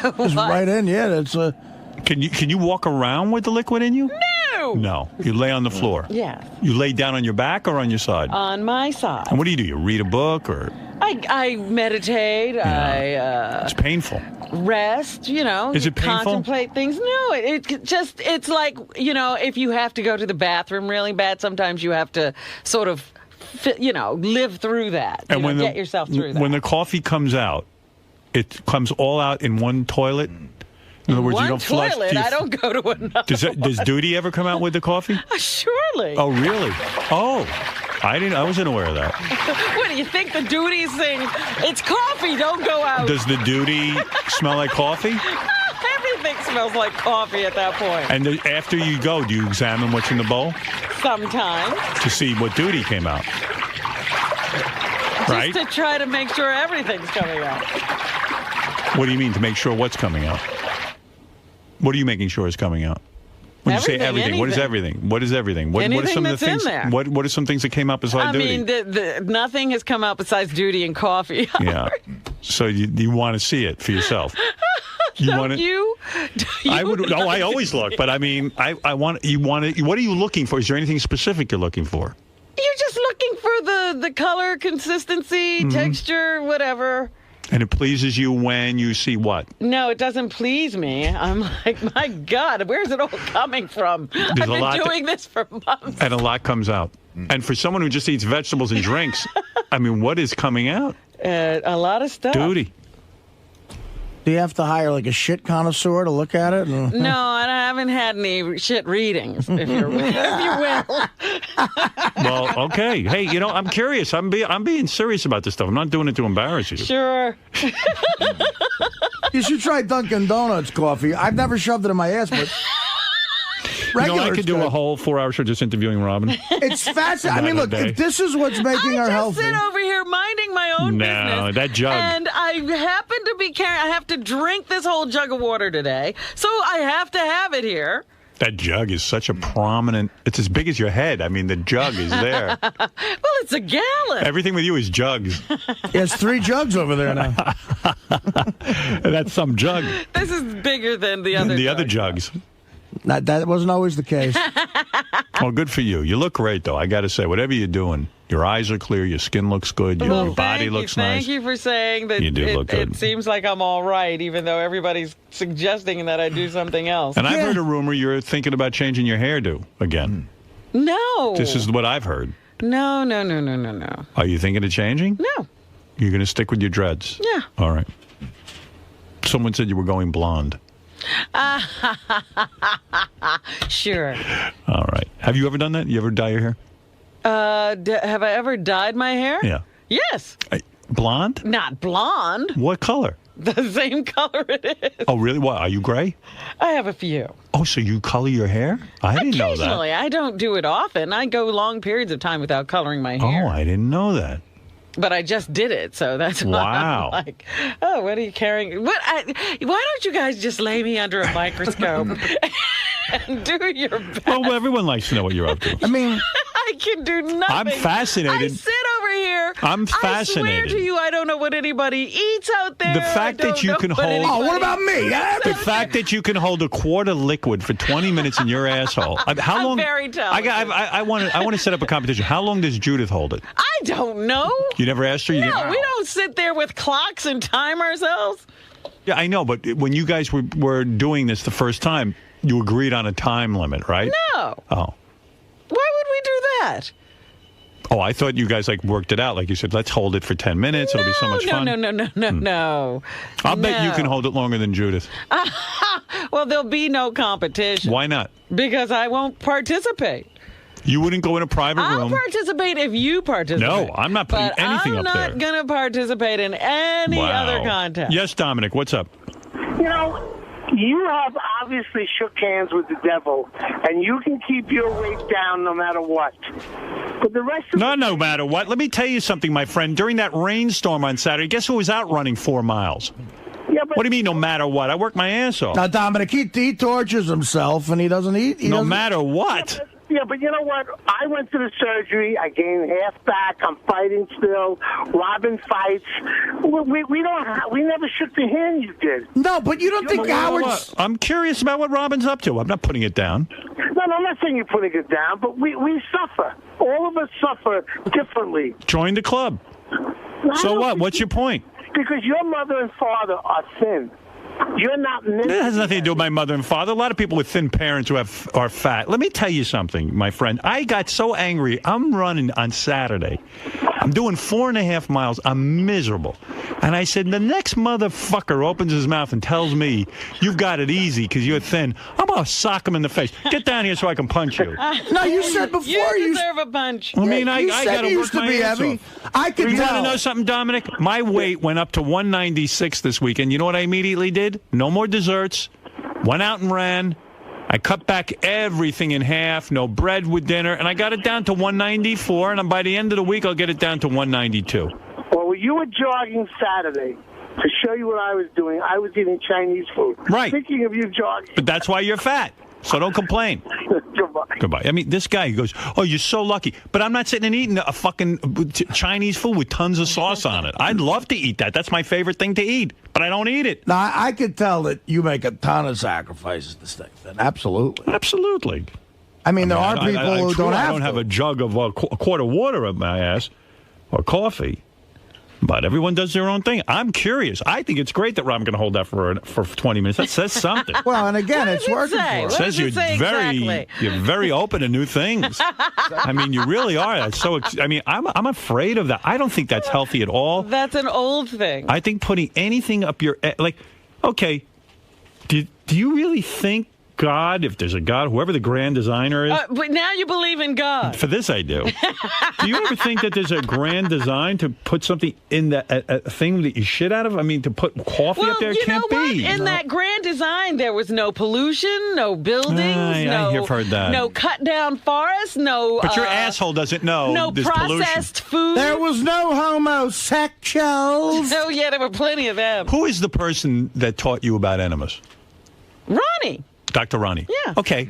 Just right in, yeah. That's Can you walk around with the liquid in you? No. No. You lay on the floor. Yeah. You lay down on your back or on your side? On my side. And what do? You read a book or? I meditate. Yeah. It's painful. Rest, Is you it painful? contemplate things. No, it's like, if you have to go to the bathroom really bad, sometimes you have to sort of, live through that. And get yourself through that. When the coffee comes out, it comes all out in one toilet? In other words, you don't flush. Toilet, I don't go to another. Does Duty ever come out with the coffee? Surely. Oh, really? Oh, I wasn't aware of that. What do you think the Duty thing? It's coffee. Don't go out. Does the Duty smell like coffee? Everything smells like coffee at that point. And after you go, do you examine what's in the bowl? Sometimes. To see what Duty came out. Right? Just to try to make sure everything's coming out. What do you mean, to make sure what's coming out? What are you making sure is coming out? When you say everything, what is everything? What is everything? What are some of the things? In there. What are some things that came out besides Duty? Nothing has come out besides Duty and coffee. Yeah. So you want to see it for yourself. I would. Oh, I always look, but I mean, I want. You want it. What are you looking for? Is there anything specific you're looking for? You're just looking for the color, consistency, texture, whatever. And it pleases you when you see what? No, it doesn't please me. I'm like, my God, where's it all coming from? I've been doing this for months. And a lot comes out. And for someone who just eats vegetables and drinks, I mean, what is coming out? A lot of stuff. Duty. Do you have to hire like a shit connoisseur to look at it? No, I haven't had any shit readings, if you will. Well, okay. Hey, I'm curious. I'm being serious about this stuff. I'm not doing it to embarrass you. Sure. You should try Dunkin' Donuts coffee. I've never shoved it in my ass, but I could do a whole 4-hour show just interviewing Robin. It's fascinating. I mean, look, if this is what's making her healthy. I just sit over here minding my own business. No, that jug. And I happen to be carrying, I have to drink this whole jug of water today, so I have to have it here. That jug is such a prominent, it's as big as your head. I mean, the jug is there. Well, it's a gallon. Everything with you is jugs. There's 3 jugs over there now. That's some jug. This is bigger than the other other jugs. That wasn't always the case. Well, good for you. You look great, though. I got to say, whatever you're doing, your eyes are clear, your skin looks good, your body looks nice. Thank you for saying that. You do look good. It seems like I'm all right, even though everybody's suggesting that I do something else. And I've heard a rumor you're thinking about changing your hairdo again. No. This is what I've heard. No. Are you thinking of changing? No. You're going to stick with your dreads? Yeah. All right. Someone said you were going blonde. Sure. All right. Have you ever done that? You ever dye your hair? Have I ever dyed my hair? Yeah. Yes. Blonde? Not blonde. What color? The same color it is. Oh, really? What? Are you gray? I have a few. Oh, so you color your hair? I didn't know that. Occasionally. I don't do it often. I go long periods of time without coloring my hair. Oh, I didn't know that. But I just did it, so that's why I'm like, oh, what are you carrying? Why don't you guys just lay me under a microscope and do your best? Well, everyone likes to know what you're up to. I mean, I can do nothing. I'm fascinated. I sit over here. I'm fascinated. I swear to you, I don't know what anybody eats out there. The fact that you can hold. Oh, what about me? The fact that you can hold a quart of liquid for 20 minutes in your asshole. How long? I'm very talented. I want to set up a competition. How long does Judith hold it? I don't know. You never asked her? No, we don't sit there with clocks and time ourselves. Yeah, I know, but when you guys were doing this the first time, you agreed on a time limit, right? No. Oh. Why would we do that? Oh, I thought you guys worked it out. Like you said, let's hold it for 10 minutes. It'll be so much fun. No. I'll bet you can hold it longer than Judith. Well, there'll be no competition. Why not? Because I won't participate. You wouldn't go in a private room? I'll participate if you participate. No, I'm not putting anything up there. I'm not going to participate in any other contest. Yes, Dominic, what's up? You have obviously shook hands with the devil, and you can keep your weight down no matter what. But the rest of no matter what. Let me tell you something, my friend. During that rainstorm on Saturday, guess who was out running 4 miles? Yeah, but What do you mean, no matter what? I work my ass off. Now, Dominic, he tortures himself, and he doesn't eat. No matter what. Yeah, but you know what? I went to the surgery. I gained half back. I'm fighting still. Robin fights. We never shook the hand you did. No, but you don't think Howard's... I'm curious about what Robin's up to. I'm not putting it down. No, I'm not saying you're putting it down, but we suffer. All of us suffer differently. Join the club. So what? What's your point? Because your mother and father are thin. You're not. It has nothing to do with my mother and father. A lot of people with thin parents who are fat. Let me tell you something, my friend. I got so angry. I'm running on Saturday. I'm doing 4.5 miles. I'm miserable. And I said, the next motherfucker opens his mouth and tells me you've got it easy because you're thin, I'm going to sock him in the face. Get down here so I can punch you. No, you said before you deserve a punch. I mean, I got to work my ass off. I could You tell. want to know something, Dominic? My weight went up to 196 this weekend. You know what I immediately did? No more desserts. Went out and ran. I cut back everything in half. No bread with dinner. And I got it down to 194. And by the end of the week, I'll get it down to 192. Well, you were jogging Saturday. To show you what I was doing, I was eating Chinese food. Right. Speaking of you jogging. But that's why you're fat. So don't complain. Goodbye. I mean, this guy goes, oh, you're so lucky. But I'm not sitting and eating a fucking Chinese food with tons of sauce on it. I'd love to eat that. That's my favorite thing to eat. But I don't eat it. Now, I could tell that you make a ton of sacrifices to stay thin. Absolutely. Absolutely. I mean, there are people who don't have I don't have a jug of a quart of water up my ass or coffee. But everyone does their own thing. I'm curious. I think it's great that Robin can hold that for 20 minutes. That says something. Well, and again, it's working for It us. says you're very open to new things. I mean, you really are. That's so. I mean, I'm afraid of that. I don't think that's healthy at all. That's an old thing. I think putting anything up your okay. Do you really think God, if there's a God, whoever the grand designer is? But now you believe in God. For this, I do. Do you ever think that there's a grand design to put something in a thing that you shit out of? I mean, to put coffee up there? It can't be. In that grand design, there was no pollution, no buildings, I've heard that. no cut down forests, no. But your asshole doesn't know no there's processed pollution. food. There was no homosexuals. Oh yeah, there were plenty of them. Who is the person that taught you about enemas? Ronnie. Dr. Ronnie. Yeah. Okay.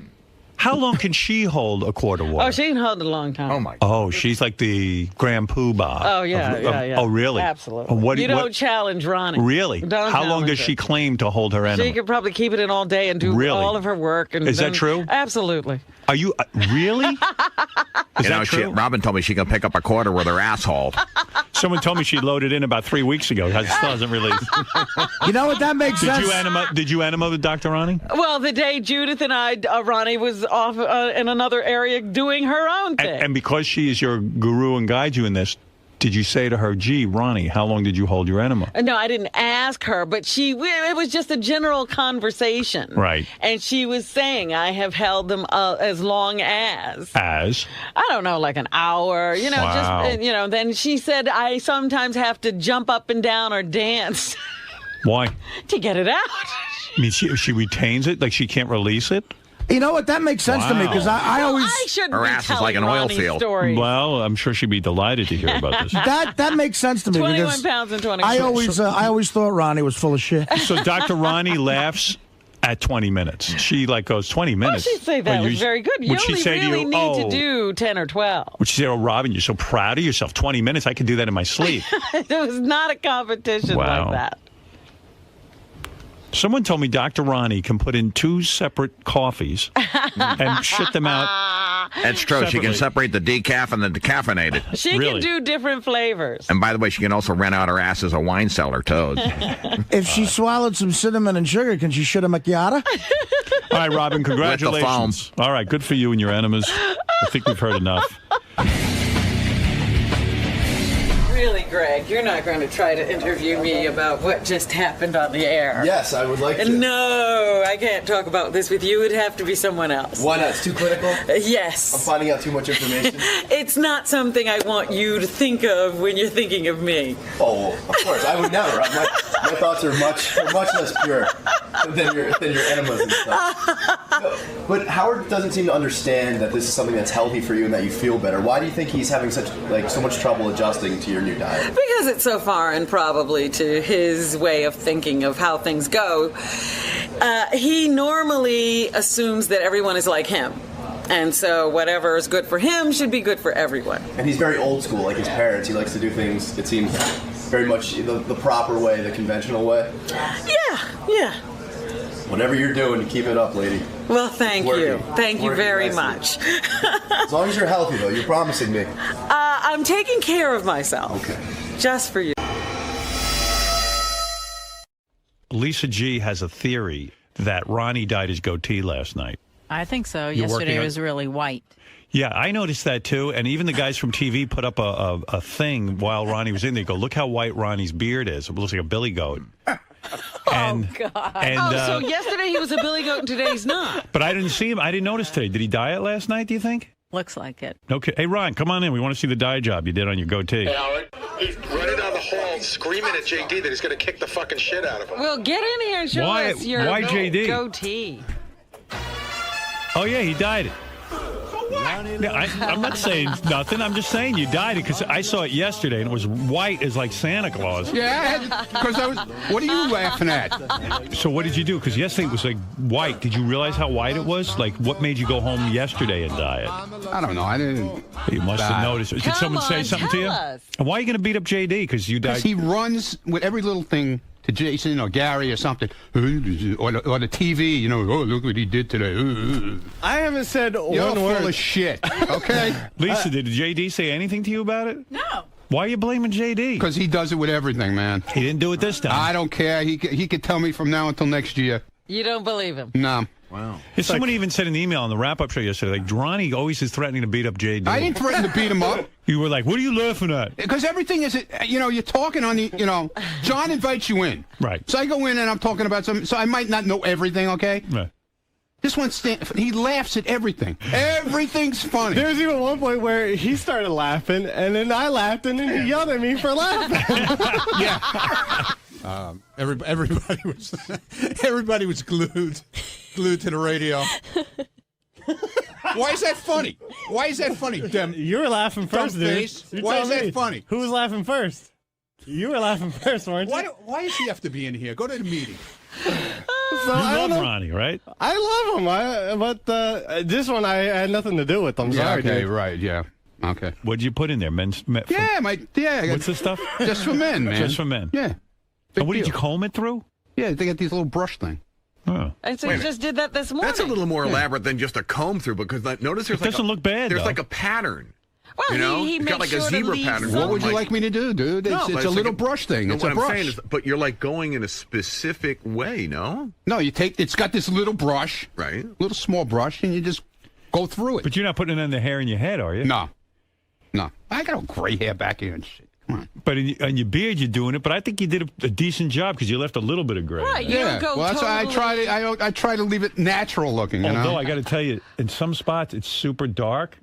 How long can she hold a quart of water? Oh, she can hold it a long time. Oh my! Oh, she's like the Grand Poobah. Oh yeah. Oh really? Absolutely. You don't challenge Ronnie. Really? Don't How long does challenge her. she claim to hold her enema? She could probably keep it in all day and do all of her work. And Is that then- true? Absolutely. Are you really? Is that true? Robin told me she can pick up a quarter with her asshole. Someone told me she loaded in about 3 weeks ago. That still hasn't released. You know what? That makes sense. Did you enema with Dr. Ronnie? Well, the day Judith and I, Ronnie was off in another area doing her own thing. And because she is your guru and guides you in this, did you say to her, gee, Ronnie, how long did you hold your enema? No, I didn't ask her, but it was just a general conversation. Right. And she was saying, I have held them as long as. As? I don't know, like an hour, Wow. just, then she said, I sometimes have to jump up and down or dance Why? to get it out. I mean, she retains it? Like she can't release it? You know what? That makes sense to me because I always. I shouldn't Her be ass is telling like an oil Ronnie's field. stories. Well, I'm sure she'd be delighted to hear about this. That makes sense to me 21 because pounds and 20 I always thought Ronnie was full of shit. So Dr. Ronnie laughs at 20 minutes. She goes 20 minutes. She'd say that was very good. You Would she only say really to you, need to do 10 or 12. Would she say, oh, Robin, you're so proud of yourself. 20 minutes, I could do that in my sleep. It was not a competition Wow. like that. Someone told me Dr. Ronnie can put in 2 separate coffees and shit them out. That's true. She can separately. separate the decaf and the decaffeinated. She can do different flavors. And by the way, she can also rent out her ass as a wine cellar, too. If she swallowed some cinnamon and sugar, can she shit a macchiato? All right, Robin, congratulations. All right, good for you and your enemas. I think we've heard enough. Really, Greg, you're not going to try to interview me about what just happened on the air. Yes, I would like to. No, I can't talk about this with you. It'd have to be someone else. Why not? It's too clinical? Yes. I'm finding out too much information? It's not something I want you to think of when you're thinking of me. Oh, of course. I would never. My thoughts are much less pure than your enemas and stuff. No, but Howard doesn't seem to understand that this is something that's healthy for you and that you feel better. Why do you think he's having so much trouble adjusting to your new diet? Because it's so foreign, probably, to his way of thinking of how things go. He normally assumes that everyone is like him. And so whatever is good for him should be good for everyone. And he's very old school, like his parents. He likes to do things, it seems, very much the proper way, the conventional way. Yeah. Whatever you're doing, to keep it up, lady. Well, thank you. Thank you very much. As long as you're healthy, though, you're promising me. I'm taking care of myself. Okay. Just for you. Lisa G has a theory that Ronnie dyed his goatee last night. I think so. You're Yesterday working it on- was really white. Yeah, I noticed that too. And even the guys from TV put up a thing while Ronnie was in there. Go, look how white Ronnie's beard is. It looks like a billy goat. And, God. and, so yesterday he was a billy goat and today he's not. But I didn't see him. I didn't notice today. Did he dye it last night, do you think? Looks like it. Okay. Hey, Ron, come on in. We want to see the dye job you did on your goatee. Hey, Howard, he's running down the hall screaming at JD that he's going to kick the fucking shit out of him. Well, get in here and show Why- us your why JD? goatee. Oh, yeah, he dyed it. Yeah, I'm not saying nothing. I'm just saying you dyed it because I saw it yesterday and it was white as like Santa Claus. Yeah, because I was. What are you laughing at? So what did you do? Because yesterday it was like white. Did you realize how white it was? Like, what made you go home yesterday and dye it? I don't know. I didn't. You must have noticed. Did someone say something to you? And why are you going to beat up JD? Because you dyed. Because he runs with every little thing to Jason or Gary or something, or the TV. You know, oh, look what he did today. I haven't said You're one word. full of shit. Okay, Lisa, did JD say anything to you about it? No. Why are you blaming JD? Because he does it with everything, man. He didn't do it this time. I don't care. He could tell me from now until next year. You don't believe him? No. Wow. Someone even said in the email on the wrap-up show yesterday, like, Ronnie always is threatening to beat up JD. I didn't threaten to beat him up. You were like, what are you laughing at? Because everything is, you know, you're talking on the, you know, John invites you in. Right. So I go in and I'm talking about something, so I might not know everything, okay? Right. This one, he laughs at everything. Everything's funny. There was even one point where he started laughing, and then I laughed, and then he yelled at me for laughing. Everybody was glued to the radio. Why is that funny? Why is that funny? You were laughing first, dude. Face. You Why tell is that me. funny? Who was laughing first? You were laughing first, weren't you? Why does he have to be in here? Go to the meeting. So, You I love don't know. Ronnie, right? I love him, but this one I had nothing to do with. I'm sorry, okay, dude. right, yeah. Okay. What'd you put in there? Yeah, I got- What's this stuff? Just for men, man. Just for men. Yeah. And what did you comb it through? Yeah, they got these little brush thing. Oh. And so Wait a you minute. just did that this morning. That's a little more elaborate than just a comb through because notice there's It doesn't look bad, There's though. like a pattern. Well, You know, he it's got makes like a sure to zebra leave pattern. some- What would you like me to do, dude? No, It's but a like little brush thing. No, It's what a I'm brush. saying is, but you're like going in a specific way, no? No, it's got this little brush, right? Little small brush, and you just go through it. But you're not putting it in the hair in your head, are you? No. I got all gray hair back here and shit. Come on. But on your beard, you're doing it. But I think you did a decent job because you left a little bit of gray. Right, you don't go well, that's why totally... I try to leave it natural looking. You Although know? I got to tell you, in some spots it's super dark.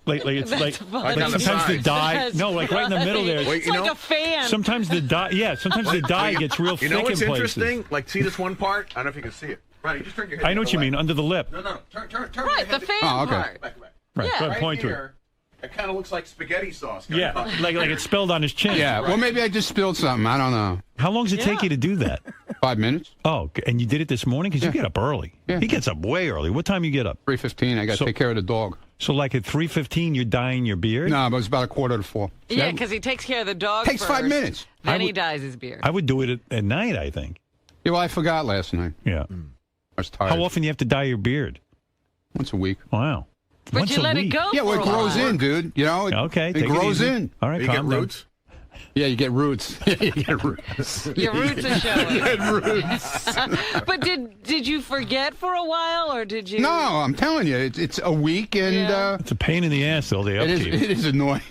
Like it's That's like funny. sometimes the dye. That's No, like right in the middle there. It's like a fan. Sometimes the dye. Yeah, sometimes the dye gets real You thick know what's in places. interesting? Like, see this one part? I don't know if you can see it. Right, you just turn your head. I know what you mean, under the lip. No. Turn Right, your head the fan Oh, okay. part. Back. Right, Yeah. go ahead, point to it. here, it kind of looks like spaghetti sauce. Yeah, like it spilled on his chin. Yeah. Well, maybe I just spilled something. I don't know. How long does it take you to do that? 5 minutes. Oh, and you did it this morning because you get up early. Yeah. He gets up way early. What time you get up? 3:15. I got to take care of the dog. So like at 3:15, you're dyeing your beard? No, but it was about 3:45. Yeah, because he takes care of the dog Takes first, 5 minutes. Then he dyes his beard. I would do it at night, I think. Yeah, well, I forgot last night. Yeah. I was tired. How often do you have to dye your beard? Once a week. Wow. But Once you a let it week. go Yeah, well, for it a grows while. in, dude. You know, Okay, it take grows easy. in. All right, You get calm down. roots? Yeah, you get roots. You get roots. Your roots are showing. You get roots. But did you forget for a while, or did you? No, I'm telling you, it's a week, and It's a pain in the ass, though. They it upkeep. is annoying.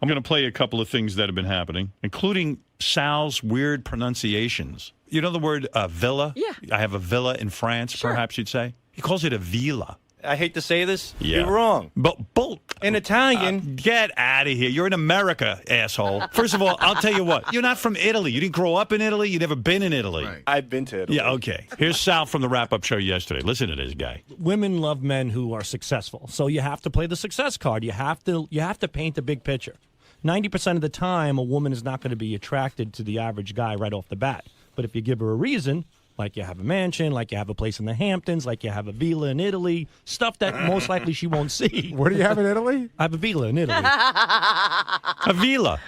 I'm going to play a couple of things that have been happening, including Sal's weird pronunciations. You know the word villa? Yeah. I have a villa in France, perhaps you'd say. He calls it a villa. I hate to say this. Yeah. You're wrong. But bolt. In Italian. Get out of here. You're in America, asshole. First of all, I'll tell you what. You're not from Italy. You didn't grow up in Italy. You've never been in Italy. Right. I've been to Italy. Yeah, okay. Here's Sal from the wrap-up show yesterday. Listen to this guy. Women love men who are successful, so you have to play the success card. You have to paint the big picture. 90% of the time, a woman is not going to be attracted to the average guy right off the bat. But if you give her a reason, like you have a mansion, like you have a place in the Hamptons, like you have a villa in Italy, stuff that most likely she won't see. What do you have in Italy? I have a villa in Italy. A villa.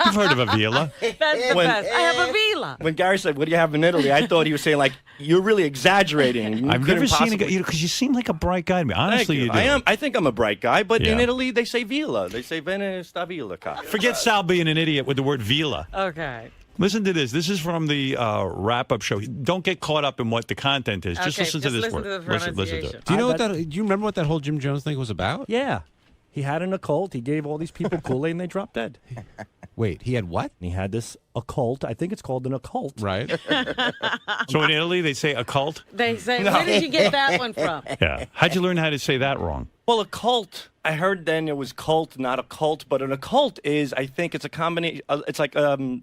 You've heard of a villa. That's the best. I have a villa. When Gary said, "What do you have in Italy?" I thought he was saying, like, you're really exaggerating. You I've couldn't never seen a guy, possibly- because you seem like a bright guy to me. Honestly, Thank you do. I am. I think I'm a bright guy, but in Yeah. Italy, they say villa. They say bene sta villa. Forget Sal being an idiot with the word villa. Okay. Listen to this. This is from the wrap-up show. Don't get caught up in what the content is. Just Okay, listen to just this listen word. to the Listen to pronunciation. it. Do you know do you remember what that whole Jim Jones thing was about? Yeah. He had an occult. He gave all these people Kool-Aid and they dropped dead. Wait, he had what? He had this occult. I think it's called an occult. Right. So in Italy, they say occult? They say, No. where did you get that one from? Yeah. How'd you learn how to say that wrong? Well, a cult, I heard then it was cult, not a cult, but an occult is, I think it's a combination, it's like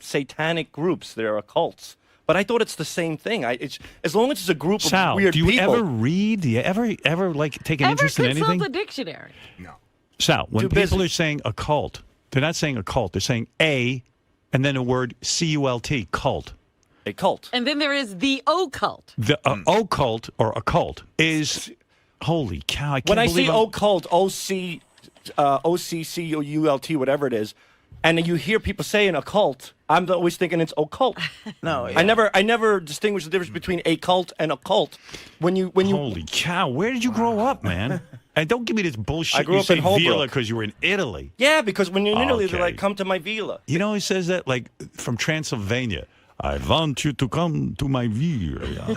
satanic groups. They're occults. But I thought it's the same thing. It's as long as it's a group Sal, of weird do you people. ever read? Do you ever like take an interest in Consult anything? the dictionary. Sal, when Too people busy. are saying occult, they're not saying occult. They're saying a, and then a word C-U-L-T, cult. A cult. And then there is the occult. The occult or occult is, holy cow! I can't When I believe see I'm- occult, O-C-C-U-L-T, whatever it is, and you hear people saying occult, I'm always thinking it's occult. No, I never distinguish the difference between a cult and a cult. When you Holy cow! Where did you grow up, man? And don't give me this bullshit. I grew you up say in Holbrook. villa because you were in Italy. Yeah, because when you're in Italy, they're Okay. like, come to my villa. You know, he says that like from Transylvania. I want you to come to my villa.